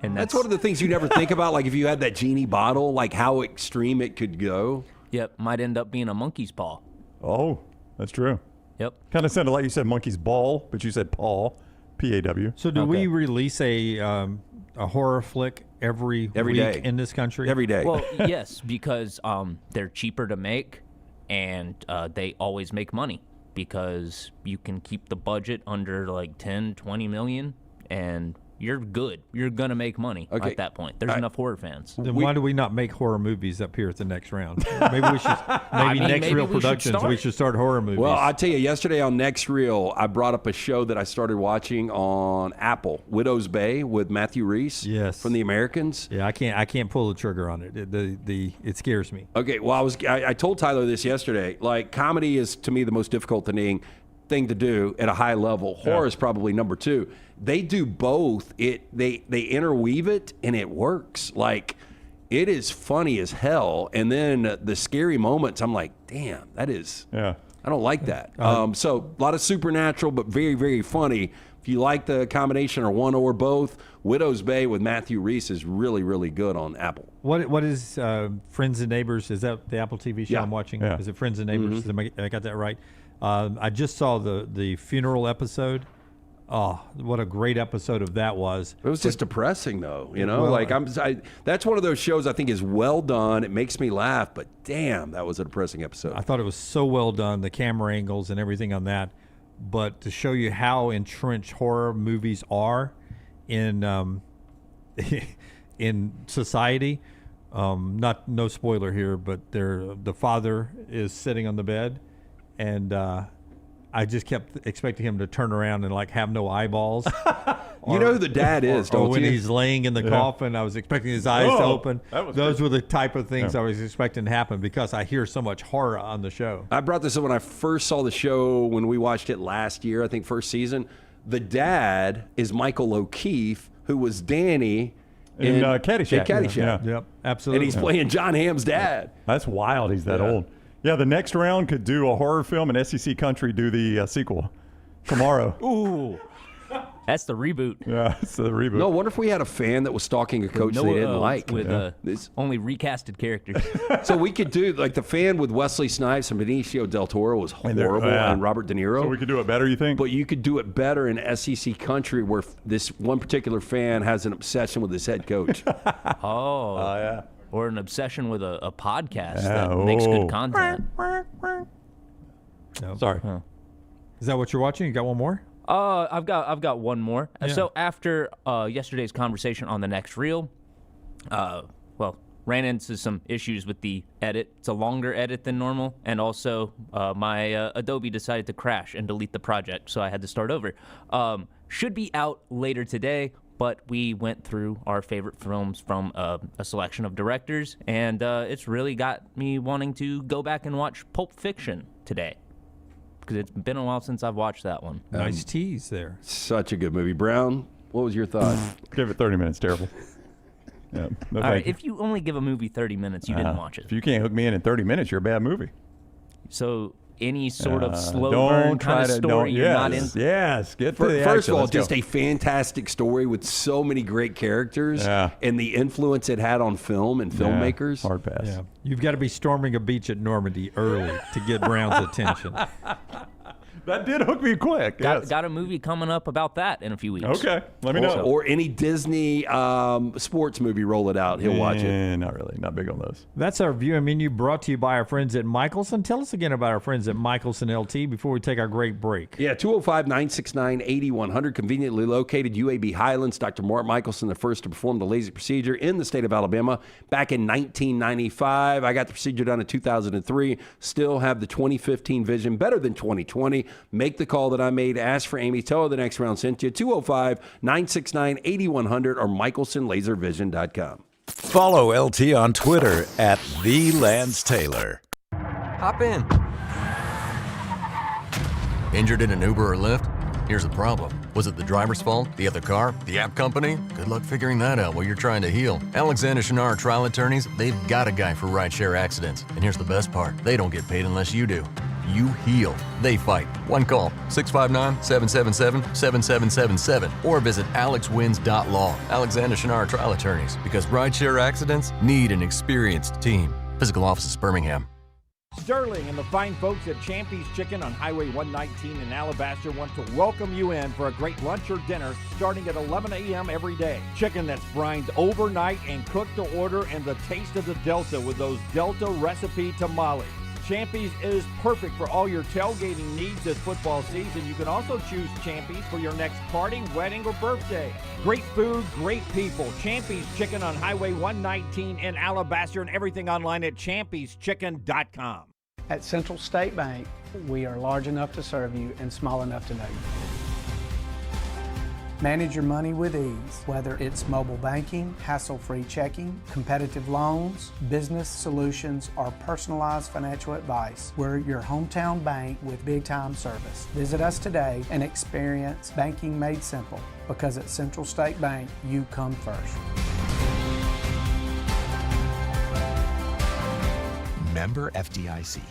S4: And
S1: that's one of the things you never think about, like if you had that genie bottle, like how extreme it could go.
S4: Yep, might end up being a monkey's paw.
S8: Oh, that's true.
S4: Yep.
S8: Kind of sounded like you said monkey's ball, but you said paw, P-A-W.
S3: So do we release a horror flick every week
S1: day
S3: in this country?
S1: Every day.
S4: Well, yes, because they're cheaper to make, and they always make money because you can keep the budget under like 10, 20 million, and you're good. You're going to make money at that point. There's enough horror fans.
S3: Then why do we not make horror movies up here at the Next Round? Maybe we should. Next Reel Productions. We should start horror movies.
S1: Well, I tell you, yesterday on Next Reel, I brought up a show that I started watching on Apple, Widow's Bay, with Matthew Reese.
S3: Yes.
S1: From The Americans.
S3: Yeah, I can't pull the trigger on it. It scares me.
S1: Okay, well, I told Tyler this yesterday. Like, comedy is to me the most difficult thing to do at a high level. Horror is probably number 2. They do both. They interweave it, and it works. Like, it is funny as hell. And then the scary moments, I'm like, damn, that is.
S8: Yeah.
S1: I don't like that. So a lot of supernatural, but very, very funny. If you like the combination or one or both, Widow's Bay with Matthew Reese is really, really good on Apple.
S3: What is Friends and Neighbors? Is that the Apple TV show I'm watching?
S1: Yeah.
S3: Is it Friends and Neighbors? I got that right. I just saw the funeral episode. Oh, what a great episode of that was.
S1: It was just depressing, though. You know,
S3: Well,
S1: that's one of those shows I think is well done. It makes me laugh, but damn, that was a depressing episode.
S3: I thought it was so well done, the camera angles and everything on that. But to show you how entrenched horror movies are in in society, no spoiler here, but the father is sitting on the bed, and I just kept expecting him to turn around and like have no eyeballs.
S1: You know who the dad is, don't
S3: or when
S1: you?
S3: he's laying in the coffin, I was expecting his eyes to open. Those were the type of things I was expecting to happen because I hear so much horror on the show.
S1: I brought this up when I first saw the show when we watched it last year, I think first season. The dad is Michael O'Keefe, who was Danny
S8: in Caddyshack.
S1: Caddyshack.
S3: Yep, absolutely.
S1: And he's playing John Hamm's dad.
S8: That's wild. He's that old. Yeah, the Next Round could do a horror film, and SEC Country do the sequel tomorrow.
S4: Ooh. That's the reboot.
S8: Yeah, it's the reboot.
S1: No, I wonder if we had a fan that was stalking a coach they didn't like.
S4: With only recasted characters.
S1: So we could do, like, the fan with Wesley Snipes and Benicio del Toro was horrible, and Robert De Niro.
S8: So we could do it better, you think?
S1: But you could do it better in SEC Country where this one particular fan has an obsession with his head coach.
S4: Yeah. Or an obsession with a podcast that makes good content.
S3: No. Sorry. Is that what you're watching? You got one more?
S4: I've got one more. So after yesterday's conversation on the Next Reel, ran into some issues with the edit. It's a longer edit than normal, and also my Adobe decided to crash and delete the project, so I had to start over. Should be out later today, but we went through our favorite films from a selection of directors, and it's really got me wanting to go back and watch Pulp Fiction today, because it's been a while since I've watched that one.
S3: Nice tease there.
S1: Such a good movie. Brown, what was your thought?
S8: Give it 30 minutes. Terrible. Yeah. No,
S4: all right, if you only give a movie 30 minutes, you didn't watch it.
S8: If you can't hook me in 30 minutes, you're a bad movie.
S4: So any sort of slow burn kind of story you're not in?
S8: Yes, get to the
S1: First
S8: action.
S1: of all,
S8: Let's
S1: just
S8: go.
S1: a fantastic story with so many great characters and the influence it had on film and filmmakers.
S8: Hard pass.
S3: Yeah. You've got to be storming a beach at Normandy early to get Brown's attention.
S8: That did hook me quick.
S4: Got a movie coming up about that in a few weeks.
S8: Okay, let me know.
S1: Or any Disney sports movie, roll it out. He'll watch it.
S8: Not really. Not big on those.
S3: That's our viewing menu brought to you by our friends at Michelson. Tell us again about our friends at Michelson LT before we take our great break.
S1: Yeah, 205-969-8100, conveniently located UAB Highlands. Dr. Mort Michelson, the first to perform the LASIK procedure in the state of Alabama back in 1995. I got the procedure done in 2003. Still have the 2015 vision, better than 2020. Make the call that I made. Ask for Amy. Tell her the next round sent you. 205-969-8100 or michelsonlaservision.com.
S7: Follow LT on Twitter at @TheLanceTaylor.
S10: Hop in. Injured in an Uber or Lyft? Here's the problem. Was it the driver's fault? The other car? The app company? Good luck figuring that out while you're trying to heal. Alexander Shinar Trial Attorneys, they've got a guy for rideshare accidents. And here's the best part. They don't get paid unless you do. You heal. They fight. One call, 659-777-7777. Or visit alexwins.law. Alexander Shinar Trial Attorneys. Because rideshare accidents need an experienced team. Physical offices, Birmingham.
S16: Sterling and the fine folks at Champy's Chicken on Highway 119 in Alabaster want to welcome you in for a great lunch or dinner starting at 11 a.m. every day. Chicken that's brined overnight and cooked to order, and the taste of the Delta with those Delta recipe tamales. Champy's is perfect for all your tailgating needs this football season. You can also choose Champy's for your next party, wedding, or birthday. Great food, great people. Champy's Chicken on Highway 119 in Alabaster, and everything online at champyschicken.com.
S14: At Central State Bank, we are large enough to serve you and small enough to know you. Manage your money with ease, whether it's mobile banking, hassle-free checking, competitive loans, business solutions, or personalized financial advice. We're your hometown bank with big-time service. Visit us today and experience banking made simple, because at Central State Bank, you come first.
S15: Member FDIC.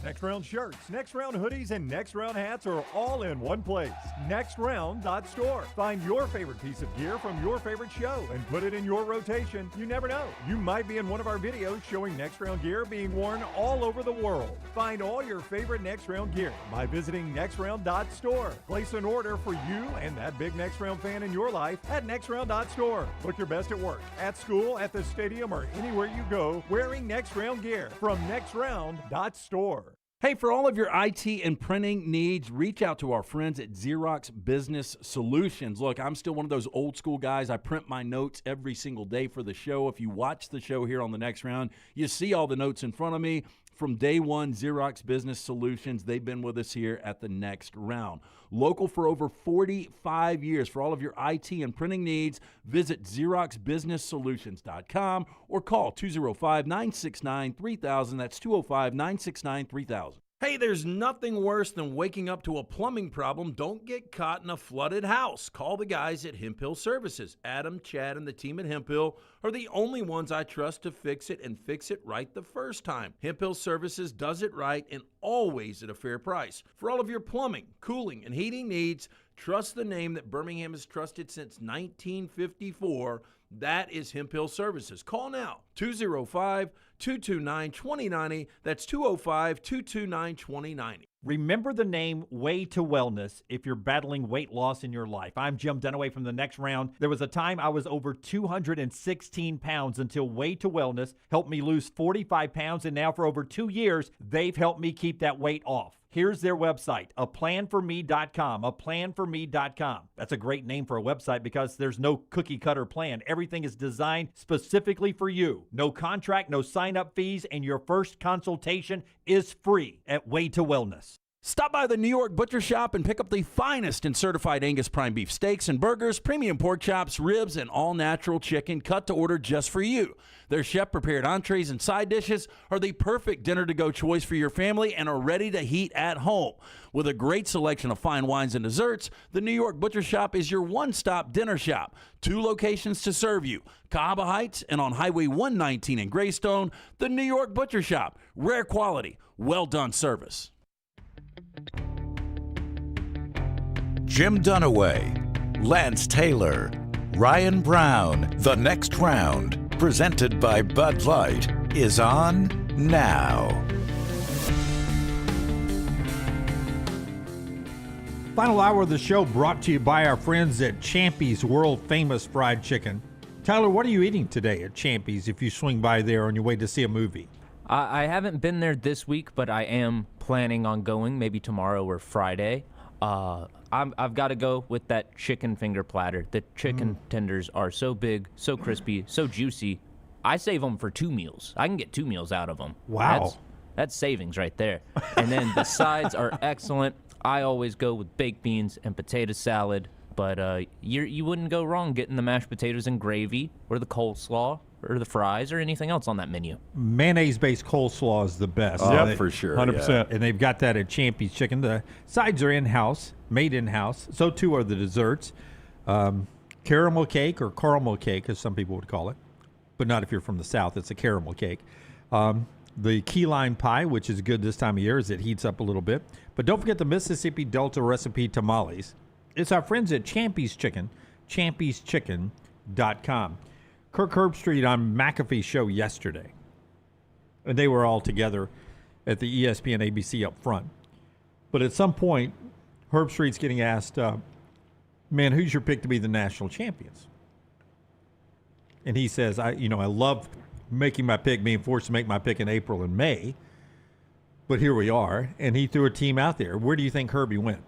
S2: Next round shirts, next round hoodies, and next round hats are all in one place. Nextround.store. Find your favorite piece of gear from your favorite show and put it in your rotation. You never know. You might be in one of our videos showing next round gear being worn all over the world. Find all your favorite next round gear by visiting Nextround.store. Place an order for you and that big next round fan in your life at Nextround.store. Look your best at work, at school, at the stadium, or anywhere you go wearing next round gear from Nextround.store.
S18: Hey, for all of your IT and printing needs, reach out to our friends at Xerox Business Solutions. Look, I'm still one of those old school guys. I print my notes every single day for the show. If you watch the show here on the next round, you see all the notes in front of me. From day one, Xerox Business Solutions, they've been with us here at the next round. Local for over 45 years. For all of your IT and printing needs, visit XeroxBusinessSolutions.com or call 205-969-3000. That's 205-969-3000. Hey, there's nothing worse than waking up to a plumbing problem. Don't get caught in a flooded house. Call the guys at Hemp Hill Services. Adam, Chad, and the team at Hemp Hill are the only ones I trust to fix it and fix it right the first time. Hemp Hill Services does it right and always at a fair price. For all of your plumbing, cooling, and heating needs, trust the name that Birmingham has trusted since 1954. That is Hemp Hill Services. Call now, 205-229-2090. That's 205-229-2090.
S16: Remember the name Way to Wellness if you're battling weight loss in your life. I'm Jim Dunaway from the next round. There was a time I was over 216 pounds until Way to Wellness helped me lose 45 pounds, and now for over 2 years, they've helped me keep that weight off. Here's their website, aplanforme.com, aplanforme.com. That's a great name for a website because there's no cookie cutter plan. Everything is designed specifically for you. No contract, no sign-up fees, and your first consultation is free at Way to Wellness.
S18: Stop by the New York Butcher Shop and pick up the finest in certified Angus prime beef steaks and burgers, premium pork chops, ribs, and all-natural chicken cut to order just for you. Their chef-prepared entrees and side dishes are the perfect dinner-to-go choice for your family and are ready to heat at home. With a great selection of fine wines and desserts, the New York Butcher Shop is your one-stop dinner shop. 2 locations to serve you, Cahaba Heights and on Highway 119 in Greystone. The New York Butcher Shop, rare quality, well-done service.
S7: Jim Dunaway, Lance Taylor, Ryan Brown. The next round, presented by Bud Light, is on now.
S3: Final hour of the show brought to you by our friends at Champy's World Famous Fried Chicken. Tyler, what are you eating today at Champy's if you swing by there on your way to see a movie?
S4: I haven't been there this week, but I am planning on going maybe tomorrow or Friday. I've got to go with that chicken finger platter. The chicken tenders are so big, so crispy, so juicy. I save them for 2 meals. I can get 2 meals out of them.
S3: Wow.
S4: That's savings right there. And then the sides are excellent. I always go with baked beans and potato salad, but you wouldn't go wrong getting the mashed potatoes and gravy or the coleslaw or the fries or anything else on that menu.
S3: Mayonnaise-based coleslaw is the best.
S1: Oh, for sure.
S8: 100%.
S1: Yeah.
S3: And they've got that at Champy's Chicken. The sides are in-house, made in-house. So, too, are the desserts. Caramel cake, or caramel cake, as some people would call it. But not if you're from the South. It's a caramel cake. The key lime pie, which is good this time of year as it heats up a little bit. But don't forget the Mississippi Delta recipe tamales. It's our friends at Champy's Chicken, champyschicken.com. Kirk Herbstreit on McAfee's show yesterday. And they were all together at the ESPN ABC up front. But at some point, Herbstreit's getting asked, man, who's your pick to be the national champions? And he says, I love making my pick, being forced to make my pick in April and May. But here we are. And he threw a team out there. Where do you think Herbie went?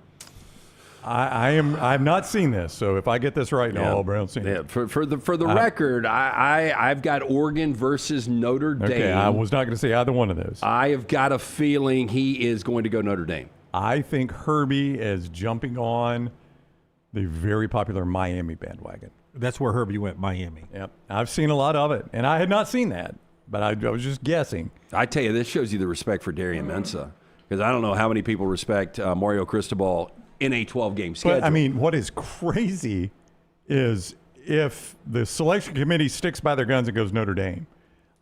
S8: I've not seen this, so if I get this right, no, Auburn, I don't see it.
S1: For the record, I've got Oregon versus Notre Dame.
S8: Okay, I was not going to say either one of those.
S1: I have got a feeling he is going to go Notre Dame.
S8: I think Herbie is jumping on the very popular Miami bandwagon.
S3: That's where Herbie went, Miami.
S8: Yep, I've seen a lot of it, and I had not seen that, but I was just guessing.
S1: I tell you, this shows you the respect for Darian Mensah, because I don't know how many people respect Mario Cristobal in a 12-game schedule.
S8: But, I mean, what is crazy is if the selection committee sticks by their guns and goes Notre Dame,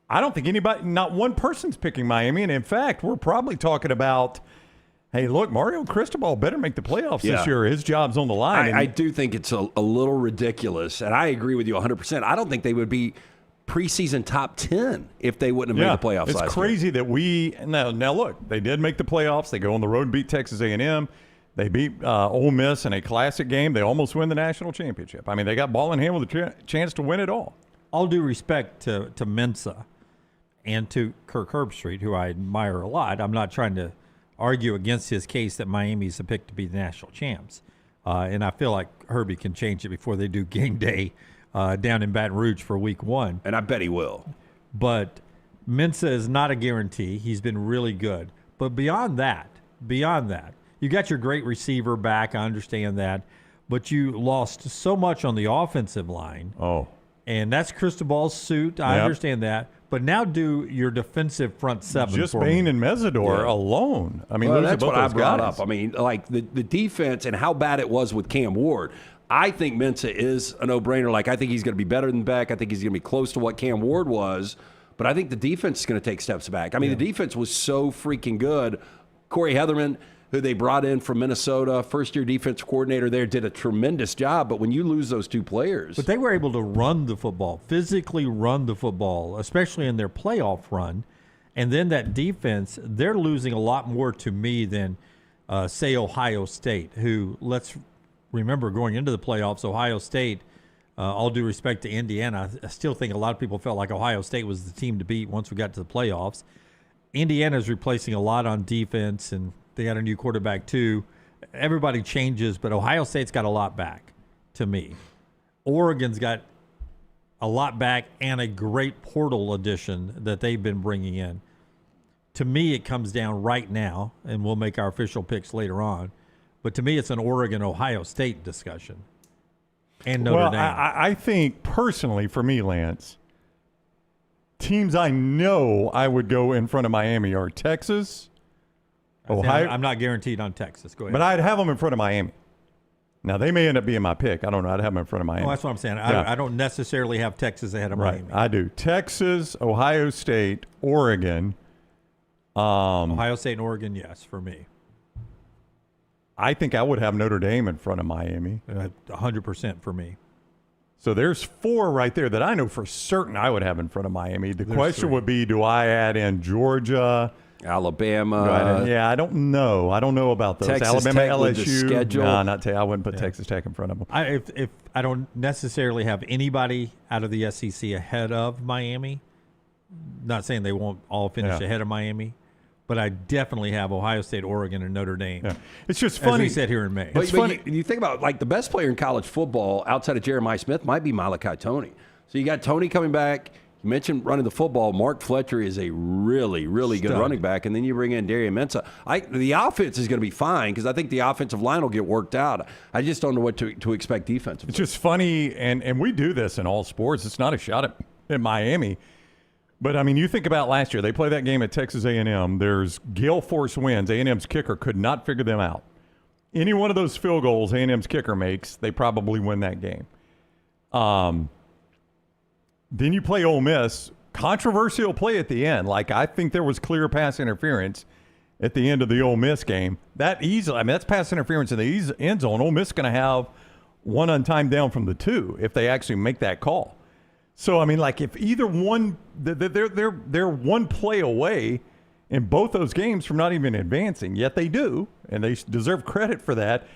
S8: I don't think not one person's picking Miami. And, in fact, we're probably talking about, hey, look, Mario Cristobal better make the playoffs this year. His job's on the line.
S1: I do think it's a little ridiculous, and I agree with you 100%. I don't think they would be preseason top 10 if they wouldn't have made the playoffs last year.
S8: It's crazy that now, look, they did make the playoffs. They go on the road and beat Texas A&M. They beat Ole Miss in a classic game. They almost win the national championship. I mean, they got ball in hand with a chance to win it all.
S3: All due respect to Mensah and to Kirk Herbstreit, who I admire a lot. I'm not trying to argue against his case that Miami's the pick to be the national champs. And I feel like Herbie can change it before they do game day down in Baton Rouge for week 1.
S1: And I bet he will.
S3: But Mensah is not a guarantee. He's been really good. But beyond that, you got your great receiver back. I understand that. But you lost so much on the offensive line.
S8: Oh.
S3: And that's Cristobal's suit. I understand that. But now do your defensive front seven.
S8: Just Bain and Mesidor alone. I mean,
S1: that's what I brought up. I mean, like the defense and how bad it was with Cam Ward. I think Mensah is a no-brainer. Like, I think he's going to be better than Beck. I think he's going to be close to what Cam Ward was. But I think the defense is going to take steps back. I mean, the defense was so freaking good. Corey Heatherman, who they brought in from Minnesota, first-year defensive coordinator there, did a tremendous job. But when you lose those two players.
S3: But they were able to run the football, physically run the football, especially in their playoff run. And then that defense, they're losing a lot more to me than, say, Ohio State, who, let's remember, going into the playoffs, Ohio State, all due respect to Indiana, I still think a lot of people felt like Ohio State was the team to beat once we got to the playoffs. Indiana's replacing a lot on defense, and they got a new quarterback too. Everybody changes, but Ohio State's got a lot back to me. Oregon's got a lot back and a great portal addition that they've been bringing in. To me, it comes down right now, and we'll make our official picks later on. But to me, it's an Oregon-Ohio State discussion. And Notre Dame.
S8: I think personally, for me, Lance, teams I know I would go in front of Miami are Texas, Ohio.
S3: I'm not guaranteed on Texas. Go ahead.
S8: But I'd have them in front of Miami. Now, they may end up being my pick. I don't know. I'd have them in front of Miami.
S3: Oh, that's what I'm saying.
S8: Yeah.
S3: I don't necessarily have Texas ahead of
S8: Right.
S3: Miami.
S8: I do. Texas, Ohio State, Oregon.
S3: Ohio State and Oregon, yes, for me.
S8: I think I would have Notre Dame in front of Miami.
S3: 100% for me.
S8: So there's 4 right there that I know for certain I would have in front of Miami. The question
S3: 3.
S8: would be, do I add in Georgia,
S1: Alabama.
S8: Right. Yeah, I don't know. I don't know about those.
S1: Texas
S8: Alabama,
S1: Tech with the
S8: LSU.
S1: schedule.
S8: No, I wouldn't put Texas Tech in front of them.
S3: If I don't necessarily have anybody out of the SEC ahead of Miami, not saying they won't all finish ahead of Miami, but I definitely have Ohio State, Oregon, and Notre Dame.
S8: Yeah. It's just funny.
S3: As we said here in May.
S1: But you think about, like, the best player in college football outside of Jeremiah Smith might be Malachi Toney. So you got Toney coming back. You mentioned running the football. Mark Fletcher is a really, really good running back. And then you bring in Darian Mensah. The offense is going to be fine because I think the offensive line will get worked out. I just don't know what to expect defensively.
S8: It's just funny, and we do this in all sports. It's not a shot at Miami. But, I mean, you think about last year. They play that game at Texas A&M. There's gale force winds. A&M's kicker could not figure them out. Any one of those field goals A&M's kicker makes, they probably win that game. Then you play Ole Miss. Controversial play at the end. Like, I think there was clear pass interference at the end of the Ole Miss game. That's pass interference in the end zone. Ole Miss is going to have one untimed down from the 2 if they actually make that call. So, I mean, like, if either one, they're one play away in both those games from not even advancing, yet they do, and they deserve credit for that.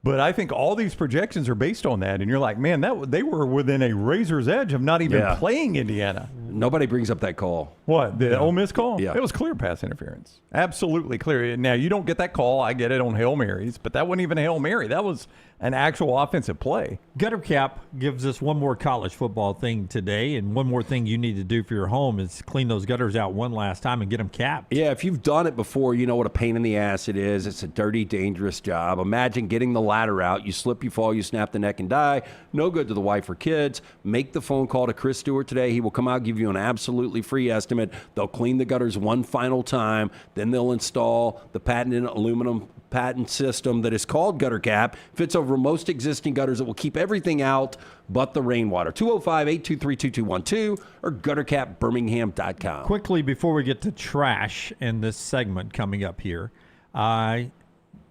S8: But I think all these projections are based on that, and you're like, man, they were within a razor's edge of not even playing Indiana.
S1: Nobody brings up that call.
S8: What, the Ole Miss call?
S1: Yeah.
S8: It was clear pass interference. Absolutely clear. Now, you don't get that call. I get it on Hail Marys, but that wasn't even a Hail Mary. That was an actual offensive play.
S3: Gutter Cap gives us one more college football thing today, and one more thing you need to do for your home is clean those gutters out one last time and get them capped.
S1: Yeah, if you've done it before, you know what a pain in the ass it is. It's a dirty, dangerous job. Imagine getting the ladder out. You slip, you fall, you snap the neck and die. No good to the wife or kids. Make the phone call to Chris Stewart today. He will come out, give you an absolutely free estimate. They'll clean the gutters one final time. Then they'll install the patented aluminum patent system that is called Gutter Cap. Fits over most existing gutters. It will keep everything out but the rainwater. 205-823-2212 or guttercapbirmingham.com.
S3: Quickly, before we get to trash in this segment coming up here, out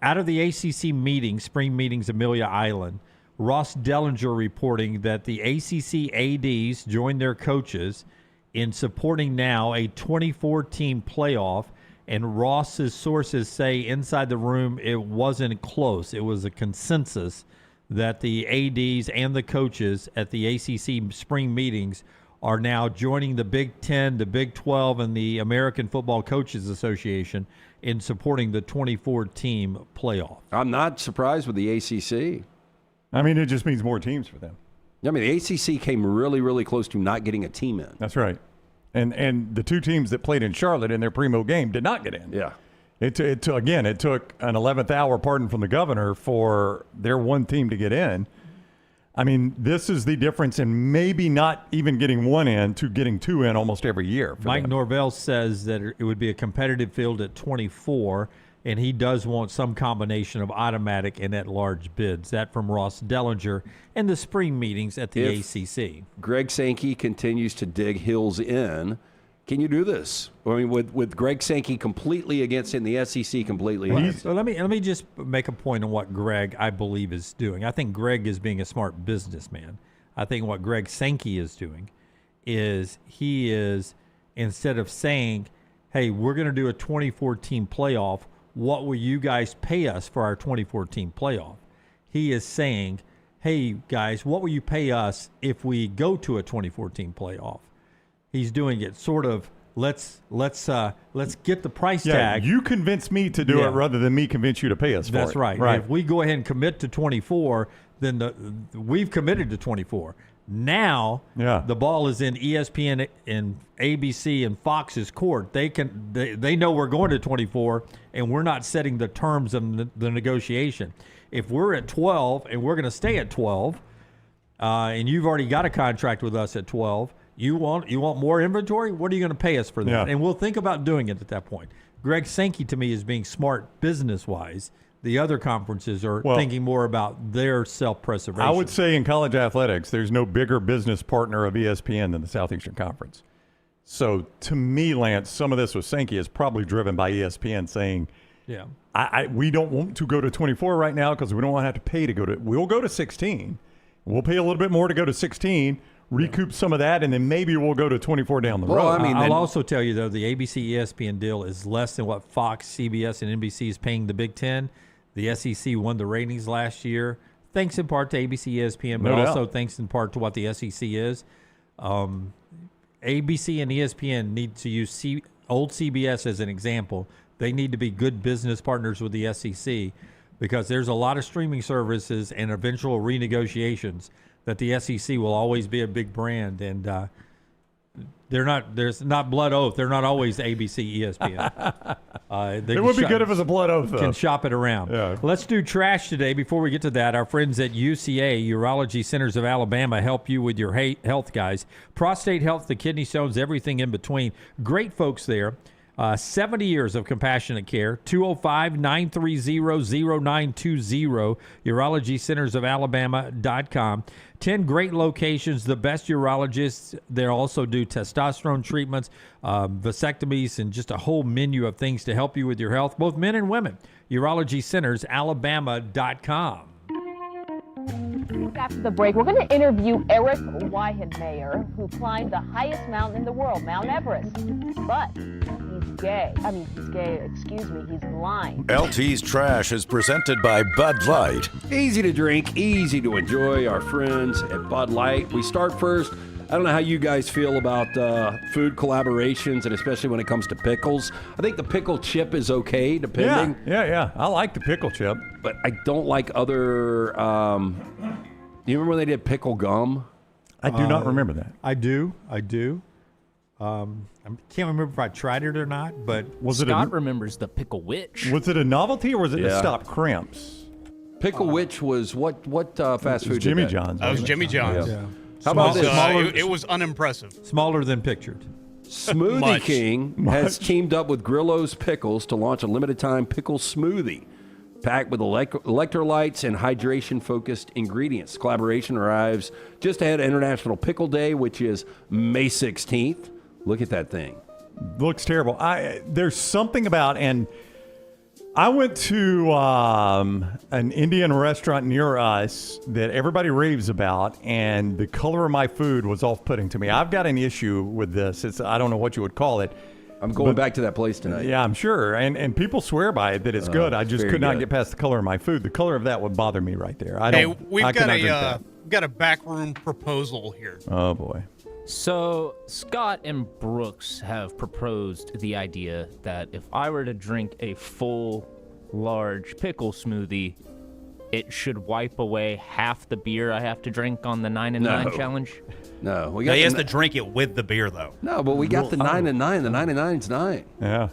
S3: of the ACC meetings, spring meetings, Amelia Island, Ross Dellinger reporting that the ACC ADs joined their coaches in supporting now a 24-team playoff. And Ross's sources say inside the room it wasn't close. It was a consensus that the ADs and the coaches at the ACC spring meetings are now joining the Big 10, the Big 12, and the American Football Coaches Association in supporting the 24-team playoff.
S1: I'm not surprised with the ACC.
S8: I mean, it just means more teams for them.
S1: I mean, the ACC came really, really close to not getting a team in.
S8: That's right. And the two teams that played in Charlotte in their primo game did not get in.
S1: Yeah.
S8: It took an 11th hour pardon from the governor for their one team to get in. I mean, this is the difference in maybe not even getting one in to getting two in almost every year.
S3: Mike Norvell says that it would be a competitive field at 24, and he does want some combination of automatic and at-large bids. That from Ross Dellinger in the spring meetings at the ACC.
S1: Greg Sankey continues to dig Hills in. Can you do this? I mean, with Greg Sankey completely against it and the SEC completely against it.
S3: So let me just make a point on what Greg, I believe, is doing. I think Greg is being a smart businessman. I think what Greg Sankey is doing is he is, instead of saying, hey, we're going to do a 24-team playoff, what will you guys pay us for our 24-team playoff? He is saying, hey, guys, what will you pay us if we go to a 24-team playoff? He's doing it sort of, let's get the price tag.
S8: You convince me to do it rather than me convince you to pay us for it.
S3: That's right. If we go ahead and commit to 24, then we've committed to 24. Now the ball is in ESPN and ABC and Fox's court. They know we're going to 24, and we're not setting the terms of the negotiation. If we're at 12 and we're going to stay at 12, and you've already got a contract with us at 12, you want more inventory? What are you going to pay us for that?
S8: Yeah.
S3: And we'll think about doing it at that point. Greg Sankey, to me, is being smart business-wise. The other conferences are thinking more about their self-preservation.
S8: I would say in college athletics, there's no bigger business partner of ESPN than the Southeastern Conference. So to me, Lance, some of this with Sankey is probably driven by ESPN saying, we don't want to go to 24 right now because we don't want to have to pay to go to – we'll go to 16. We'll pay a little bit more to go to 16 recoup some of that, and then maybe we'll go to 24 down the road.
S3: I'll also tell you, though, the ABC ESPN deal is less than what Fox, CBS, and NBC is paying the Big Ten. The SEC won the ratings last year, thanks in part to ABC ESPN, but also thanks in part to what the SEC is. ABC and ESPN need to use old CBS as an example. They need to be good business partners with the SEC because there's a lot of streaming services and eventual renegotiations that the SEC will always be a big brand, and there's not blood oath. They're not always ABC, ESPN.
S8: It would be good if it was a blood oath, though.
S3: Can shop it around.
S8: Yeah.
S3: Let's do trash today. Before we get to that, our friends at UCA, Urology Centers of Alabama, help you with your health, guys. Prostate health, the kidney stones, everything in between. Great folks there. 70 years of compassionate care. 205-930-0920. UrologyCentersofAlabama.com. 10 great locations, the best urologists. They also do testosterone treatments, vasectomies, and just a whole menu of things to help you with your health, both men and women. UrologyCentersAlabama.com.
S5: After the break, we're going to interview Eric Weihenmayer, who climbed the highest mountain in the world, Mount Everest. But he's gay. He's blind.
S7: LT's Trash is presented by Bud Light.
S1: Easy to drink, easy to enjoy. Our friends at Bud Light. We start first. I don't know how you guys feel about food collaborations, and especially when it comes to pickles. I think the pickle chip is okay, depending.
S8: Yeah. I like the pickle chip.
S1: But I don't like other... do you remember when they did pickle gum?
S8: I do not remember that.
S3: I do. I can't remember if I tried it or not, but...
S4: Scott remembers the Pickle Witch.
S8: Was it a novelty, or was it to stop cramps?
S1: Pickle Witch was what fast food?
S8: Jimmy John's.
S9: That was Jimmy John's.
S1: Yeah. How about this?
S9: It was unimpressive.
S3: Smaller than pictured.
S1: Smoothie King has teamed up with Grillo's Pickles to launch a limited-time pickle smoothie packed with electrolytes and hydration-focused ingredients. Collaboration arrives just ahead of International Pickle Day, which is May 16th. Look at that thing.
S8: Looks terrible. There's something about, and I went to an Indian restaurant near us that everybody raves about, and the color of my food was off-putting to me. I've got an issue with this. I don't know what you would call it.
S1: I'm going back to that place tonight.
S8: Yeah, I'm sure. And people swear by it that it's good. I just could not get past the color of my food. The color of that would bother me right there.
S9: We've got a backroom proposal here.
S8: Oh, boy.
S4: So Scott and Brooks have proposed the idea that if I were to drink a full, large pickle smoothie, it should wipe away half the beer I have to drink on the 9 and 9 challenge.
S1: No,
S9: he has to drink it with the beer, though.
S1: No, but we got the 9 and 9. The 9 and 9's 9.
S8: Yeah.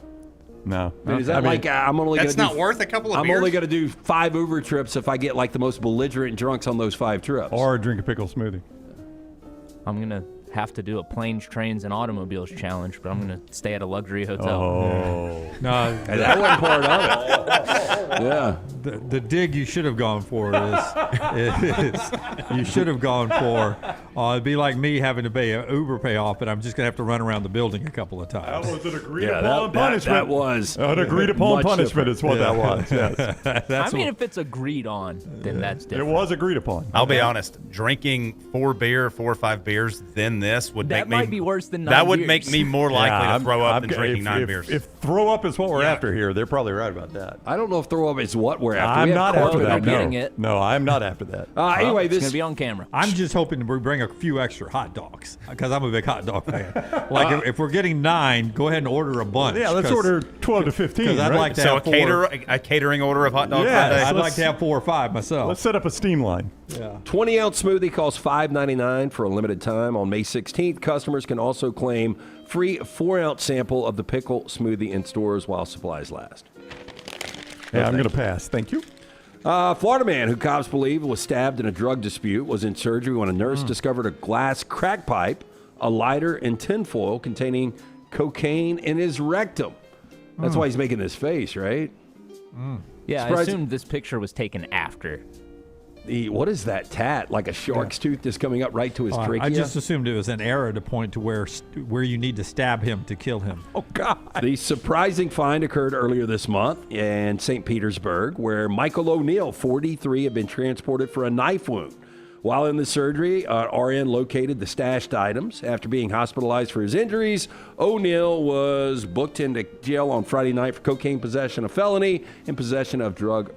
S8: No.
S1: I mean, is that I'm only
S9: that's not worth a couple of beers?
S1: I'm only going to do 5 Uber trips if I get like the most belligerent drunks on those 5 trips.
S8: Or drink a pickle smoothie.
S4: I'm going to have to do a planes, trains, and automobiles challenge, but I'm going to stay at a luxury hotel.
S8: Oh.
S3: No,
S1: that wasn't part of it. Yeah.
S3: The dig you should have gone for is you should have gone for, it'd be like me having to pay an Uber payoff, but I'm just going to have to run around the building a couple of times.
S8: That was an agreed-upon punishment.
S1: That was
S8: an agreed-upon punishment is what that was, yes.
S4: If it's agreed on, then that's different.
S8: It was agreed upon.
S11: I'll be honest. Drinking 4 or 5 beers, then this would
S4: that
S11: make me...
S4: might be worse than 9
S11: That would
S4: beers.
S11: make me more likely to throw up than drinking 9 beers.
S8: If throw up is what we're after here, they're probably right about that.
S1: I don't know if throw up is what we're after.
S8: I'm not after that.
S1: No,
S8: I'm not after that.
S1: Anyway,
S4: it's going to be on camera.
S3: I'm just hoping we bring a few extra hot dogs because I'm a big hot dog fan. Like if we're getting 9, go ahead and order a bunch.
S8: Yeah, let's order 12 to 15.
S3: Because I'd like to have
S11: a catering order of hot dogs.
S3: Yeah, I'd like to have 4 or 5 myself.
S8: Let's set up a steam line.
S3: Yeah.
S1: 20-ounce smoothie costs $5.99 for a limited time. On May 16th, customers can also claim free 4-ounce sample of the pickle smoothie in stores while supplies last.
S8: Yeah, I'm going to pass. Thank you.
S1: Florida man who cops believe was stabbed in a drug dispute was in surgery when a nurse discovered a glass crack pipe, a lighter, and tinfoil containing cocaine in his rectum. That's why he's making this face, right?
S4: Yeah, I assumed this picture was taken after.
S1: What is that tat? Like a shark's tooth just coming up right to his trachea?
S3: I just assumed it was an arrow to point to where you need to stab him to kill him.
S1: Oh, God. The surprising find occurred earlier this month in St. Petersburg, where Michael O'Neill, 43, had been transported for a knife wound. While in the surgery, RN located the stashed items. After being hospitalized for his injuries, O'Neal was booked into jail on Friday night for cocaine possession, a felony, and possession of drug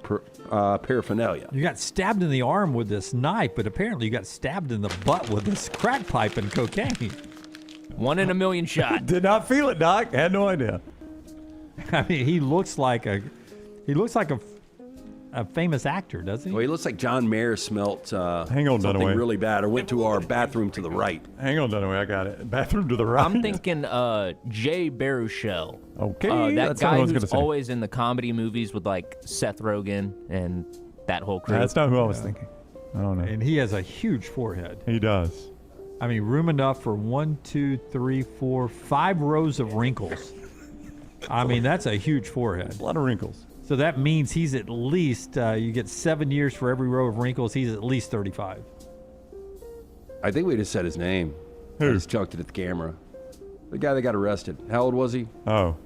S1: paraphernalia.
S3: You got stabbed in the arm with this knife, but apparently you got stabbed in the butt with this crack pipe and cocaine.
S4: 1 in a million shot.
S8: Did not feel it, Doc. Had no idea.
S3: I mean, he looks like a famous actor, doesn't he?
S1: Well, he looks like John Mayer smelt
S8: Hang on,
S1: something
S8: Dunaway.
S1: really bad, or went to our bathroom to the right.
S8: Hang on, Dunaway. I got it. Bathroom to the right.
S4: I'm thinking Jay Baruchel.
S8: Okay,
S4: that
S8: that's what I
S4: guy
S8: was gonna
S4: who's
S8: say.
S4: always in the comedy movies with like Seth Rogen and that whole crew.
S8: That's not who I was thinking. I don't know.
S3: And he has a huge forehead.
S8: He does.
S3: I mean, room enough for 1, 2, 3, 4, 5 rows of wrinkles. I mean, that's a huge forehead.
S8: A lot of wrinkles.
S3: So that means he's at least, you get 7 years for every row of wrinkles. He's at least 35.
S1: I think we just said his name.
S8: Who?
S1: I just chucked it at the camera. The guy that got arrested. How old was he?
S8: Oh.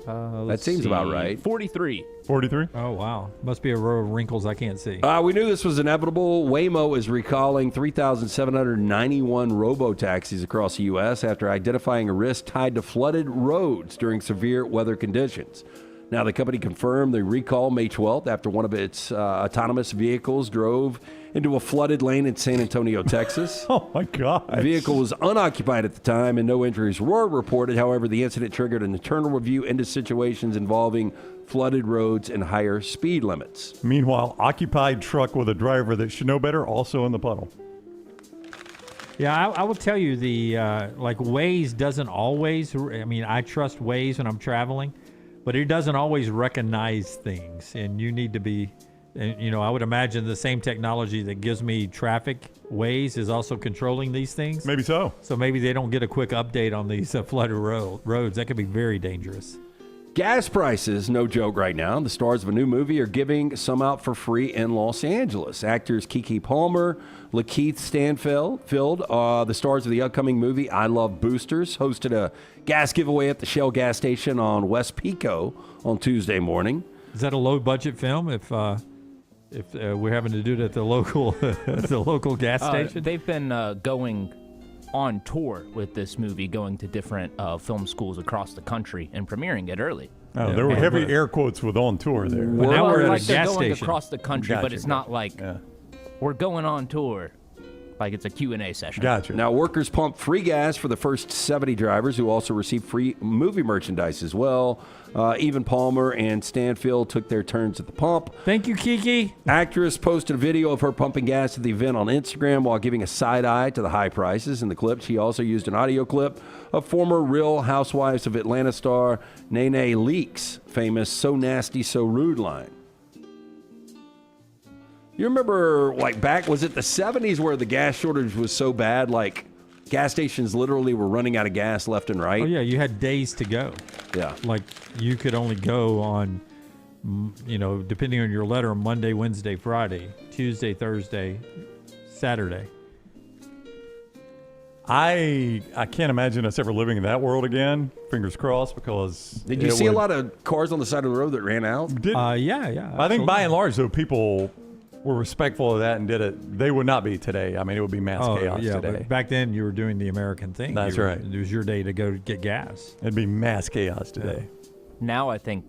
S1: That seems about right.
S4: 43.
S8: 43?
S3: Oh, wow. Must be a row of wrinkles I can't see.
S1: We knew this was inevitable. Waymo is recalling 3,791 robo-taxis across the U.S. after identifying a risk tied to flooded roads during severe weather conditions. Now, the company confirmed the recall May 12th after one of its autonomous vehicles drove into a flooded lane in San Antonio, Texas.
S8: Oh, my God.
S1: The vehicle was unoccupied at the time and no injuries were reported. However, the incident triggered an internal review into situations involving flooded roads and higher speed limits.
S8: Meanwhile, occupied truck with a driver that should know better, also in the puddle.
S3: Yeah, I will tell you, like Waze doesn't always, I mean, I trust Waze when I'm traveling, but it doesn't always recognize things, and you need to be, you know, I would imagine the same technology that gives me traffic, Waze, is also controlling these things.
S8: Maybe so.
S3: So maybe they don't get a quick update on these flooded roads. That could be very dangerous.
S1: Gas prices, no joke right now. The stars of a new movie are giving some out for free in Los Angeles. Actors Keke Palmer, Lakeith Stanfield, the stars of the upcoming movie I Love Boosters, hosted a gas giveaway at the Shell gas station on West Pico on Tuesday morning.
S3: Is that a low-budget film if we're having to do it at the local gas station?
S4: They've been going on tour with this movie, going to different film schools across the country and premiering it early.
S8: Oh, there were heavy air quotes with on tour there.
S3: But now we're at
S4: like
S3: a
S4: they're
S3: gas
S4: going
S3: station.
S4: across the country, but it's not like we're going on tour. Like it's a Q&A session.
S8: Gotcha.
S1: Now, workers pumped free gas for the first 70 drivers who also received free movie merchandise as well. Even Palmer and Stanfield took their turns at the pump.
S3: Thank you, Keke.
S1: Actress posted a video of her pumping gas at the event on Instagram while giving a side eye to the high prices. In the clip, she also used an audio clip of former Real Housewives of Atlanta star Nene Leakes' famous "So Nasty, So Rude" line. You remember, like, back, was it the 70s where the gas shortage was so bad, like, gas stations literally were running out of gas left and right?
S3: Oh, yeah, you had days to go.
S1: Yeah.
S3: Like, you could only go on, you know, depending on your letter, Monday, Wednesday, Friday, Tuesday, Thursday, Saturday.
S8: I can't imagine us ever living in that world again. Fingers crossed, because
S1: Did you see a lot of cars on the side of the road that ran out?
S3: Yeah.
S8: I think by and large, though, people were respectful of that and did it. They would not be today. I mean, it would be mass chaos today.
S3: But back then you were doing the American thing.
S8: That's right.
S3: It was your day to go get gas.
S8: It'd be mass chaos today.
S4: Now I think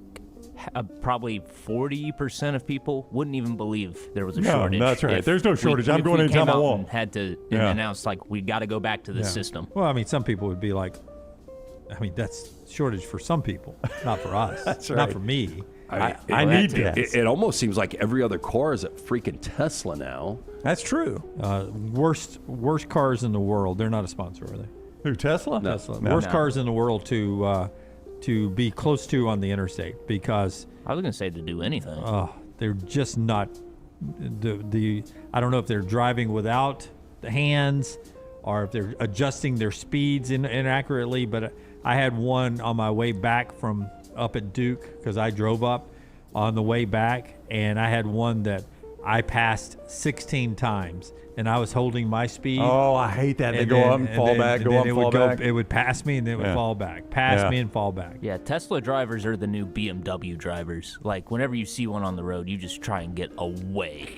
S4: probably 40% of people wouldn't even believe there was a
S8: No,
S4: shortage.
S8: that's right.
S4: If
S8: There's no shortage. I'm
S4: if
S8: going
S4: we
S8: anytime
S4: came
S8: I
S4: out
S8: want.
S4: and had to
S8: Yeah.
S4: announce, like, we got to go back to this system.
S3: Well, I mean, some people would be like, I mean, that's shortage for some people, not for us.
S8: That's
S3: Not
S8: right.
S3: for me.
S8: I need gas.
S1: It almost seems like every other car is a freaking Tesla now.
S8: That's true.
S3: Worst cars in the world. They're not a sponsor, are they?
S8: Who, Tesla?
S1: No.
S3: Tesla.
S8: No.
S3: Worst cars in the world to be close to on the interstate, because
S4: I was going to say to do anything.
S3: they're just not the I don't know if they're driving without the hands or if they're adjusting their speeds inaccurately, but I had one on my way back from up at Duke, because I drove up on the way back, and I had one that I passed 16 times, and I was holding my speed.
S8: Oh, I hate that. They go up and fall back, go up and fall back.
S3: It would pass me, and then it would fall back. Pass me and fall back.
S4: Yeah, Tesla drivers are the new BMW drivers. Like, whenever you see one on the road, you just try and get away.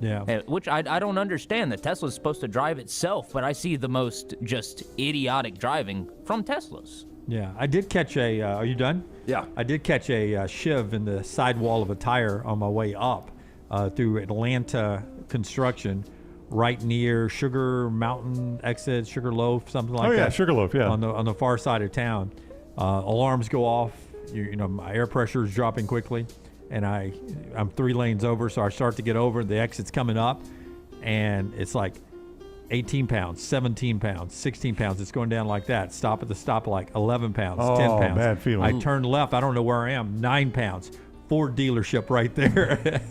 S4: Yeah. Which I don't understand. The Tesla's supposed to drive itself, but I see the most just idiotic driving from Teslas.
S3: Yeah, I did catch a. Are you done?
S1: Yeah.
S3: I did catch a shiv in the sidewall of a tire on my way up through Atlanta construction, right near Sugar Mountain exit, Sugar Loaf, something like that.
S8: Oh yeah, Sugarloaf. Yeah.
S3: On the far side of town, alarms go off. You know, my air pressure is dropping quickly, and I'm 3 lanes over, so I start to get over. The exit's coming up, and it's like 18 pounds, 17 pounds, 16 pounds. It's going down like that. Stop at the stop like 11 pounds, 10 pounds.
S8: Bad feeling.
S3: I turn left. I don't know where I am. 9 pounds. Ford dealership right there.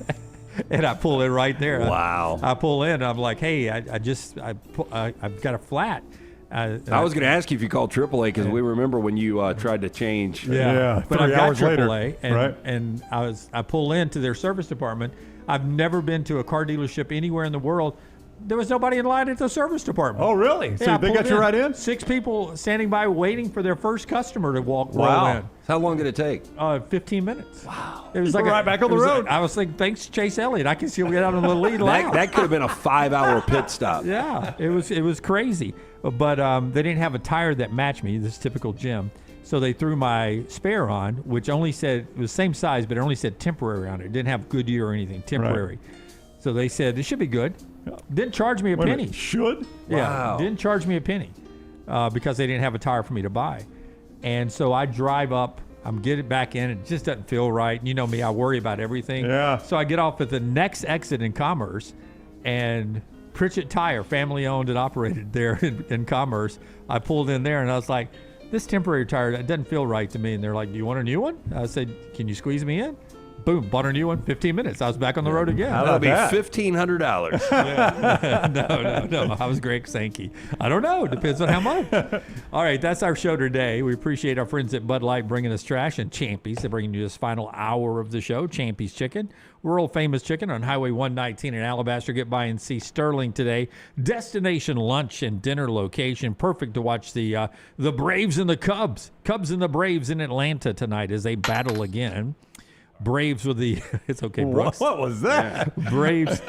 S3: And I pull in right there.
S1: Wow.
S3: I pull in. I'm like, hey, I've got a flat.
S1: I was going to ask you if you called AAA because we remember when you tried to change.
S8: Yeah,
S3: but
S8: 3
S3: I got
S8: hours later,
S3: AAA, and,
S8: right?
S3: and I pull into their service department. I've never been to a car dealership anywhere in the world. There was nobody in line at the service department.
S8: Oh, really? So
S3: Yeah, I
S8: they
S3: pulled
S8: got you right in?
S3: 6 people standing by waiting for their first customer to roll in.
S1: How long did it take?
S3: 15 minutes.
S1: Wow.
S3: It was
S8: We're right back on the road.
S3: I was thinking, thanks, Chase Elliott. I can see we get out on the lead lap.
S1: That could have been a 5-hour pit stop.
S3: Yeah, it was crazy. But they didn't have a tire that matched me, this typical Jim. So they threw my spare on, which only said, it was the same size, but it only said temporary on it. It didn't have Goodyear or anything, temporary. Right. So they said, this should be good. Didn't charge me a penny.
S8: Should?
S3: Yeah,
S1: Wow.
S3: didn't charge me a penny because they didn't have a tire for me to buy. And so I drive up, I'm getting back in, it just doesn't feel right. You know me, I worry about everything.
S8: Yeah.
S3: So I get off at the next exit in Commerce, and Pritchett Tire, family owned and operated there in Commerce. I pulled in there and I was like, this temporary tire, it doesn't feel right to me. And they're like, do you want a new one? I said, can you squeeze me in? Boom, bought a new one, 15 minutes. I was back on the road again.
S1: That'll be $1,500.
S3: No. I was Greg Sankey. I don't know. Depends on how much. All right, that's our show today. We appreciate our friends at Bud Light bringing us trash, and Champy's. They're bringing you this final hour of the show. Champy's Chicken, world famous chicken on Highway 119 in Alabaster. Get by and see Sterling today. Destination lunch and dinner location, perfect to watch the Braves and the Cubs. Cubs and the Braves in Atlanta tonight as they battle again. Braves with the it's okay, Brooks.
S8: What was that?
S3: Braves.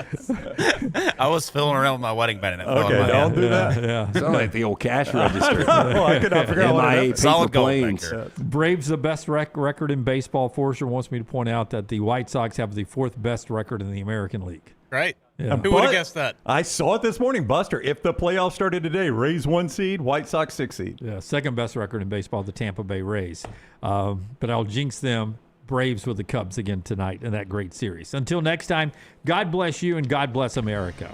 S11: I was fiddling around with my wedding band.
S8: Okay, don't do that.
S3: Yeah.
S1: Sound like the old cash register.
S8: I could not figure out what it
S1: MIA
S8: is.
S11: Solid gold
S1: planes.
S11: back
S3: Braves the best record in baseball. Forrester wants me to point out that the White Sox have the 4th best record in the American League.
S11: Right?
S3: Yeah.
S11: Who would have guessed that?
S8: I saw it this morning, Buster. If the playoffs started today, Rays 1 seed, White Sox 6 seed.
S3: Yeah, 2nd best record in baseball, the Tampa Bay Rays. But I'll jinx them. Braves with the Cubs again tonight in that great series. Until next time, God bless you and God bless America.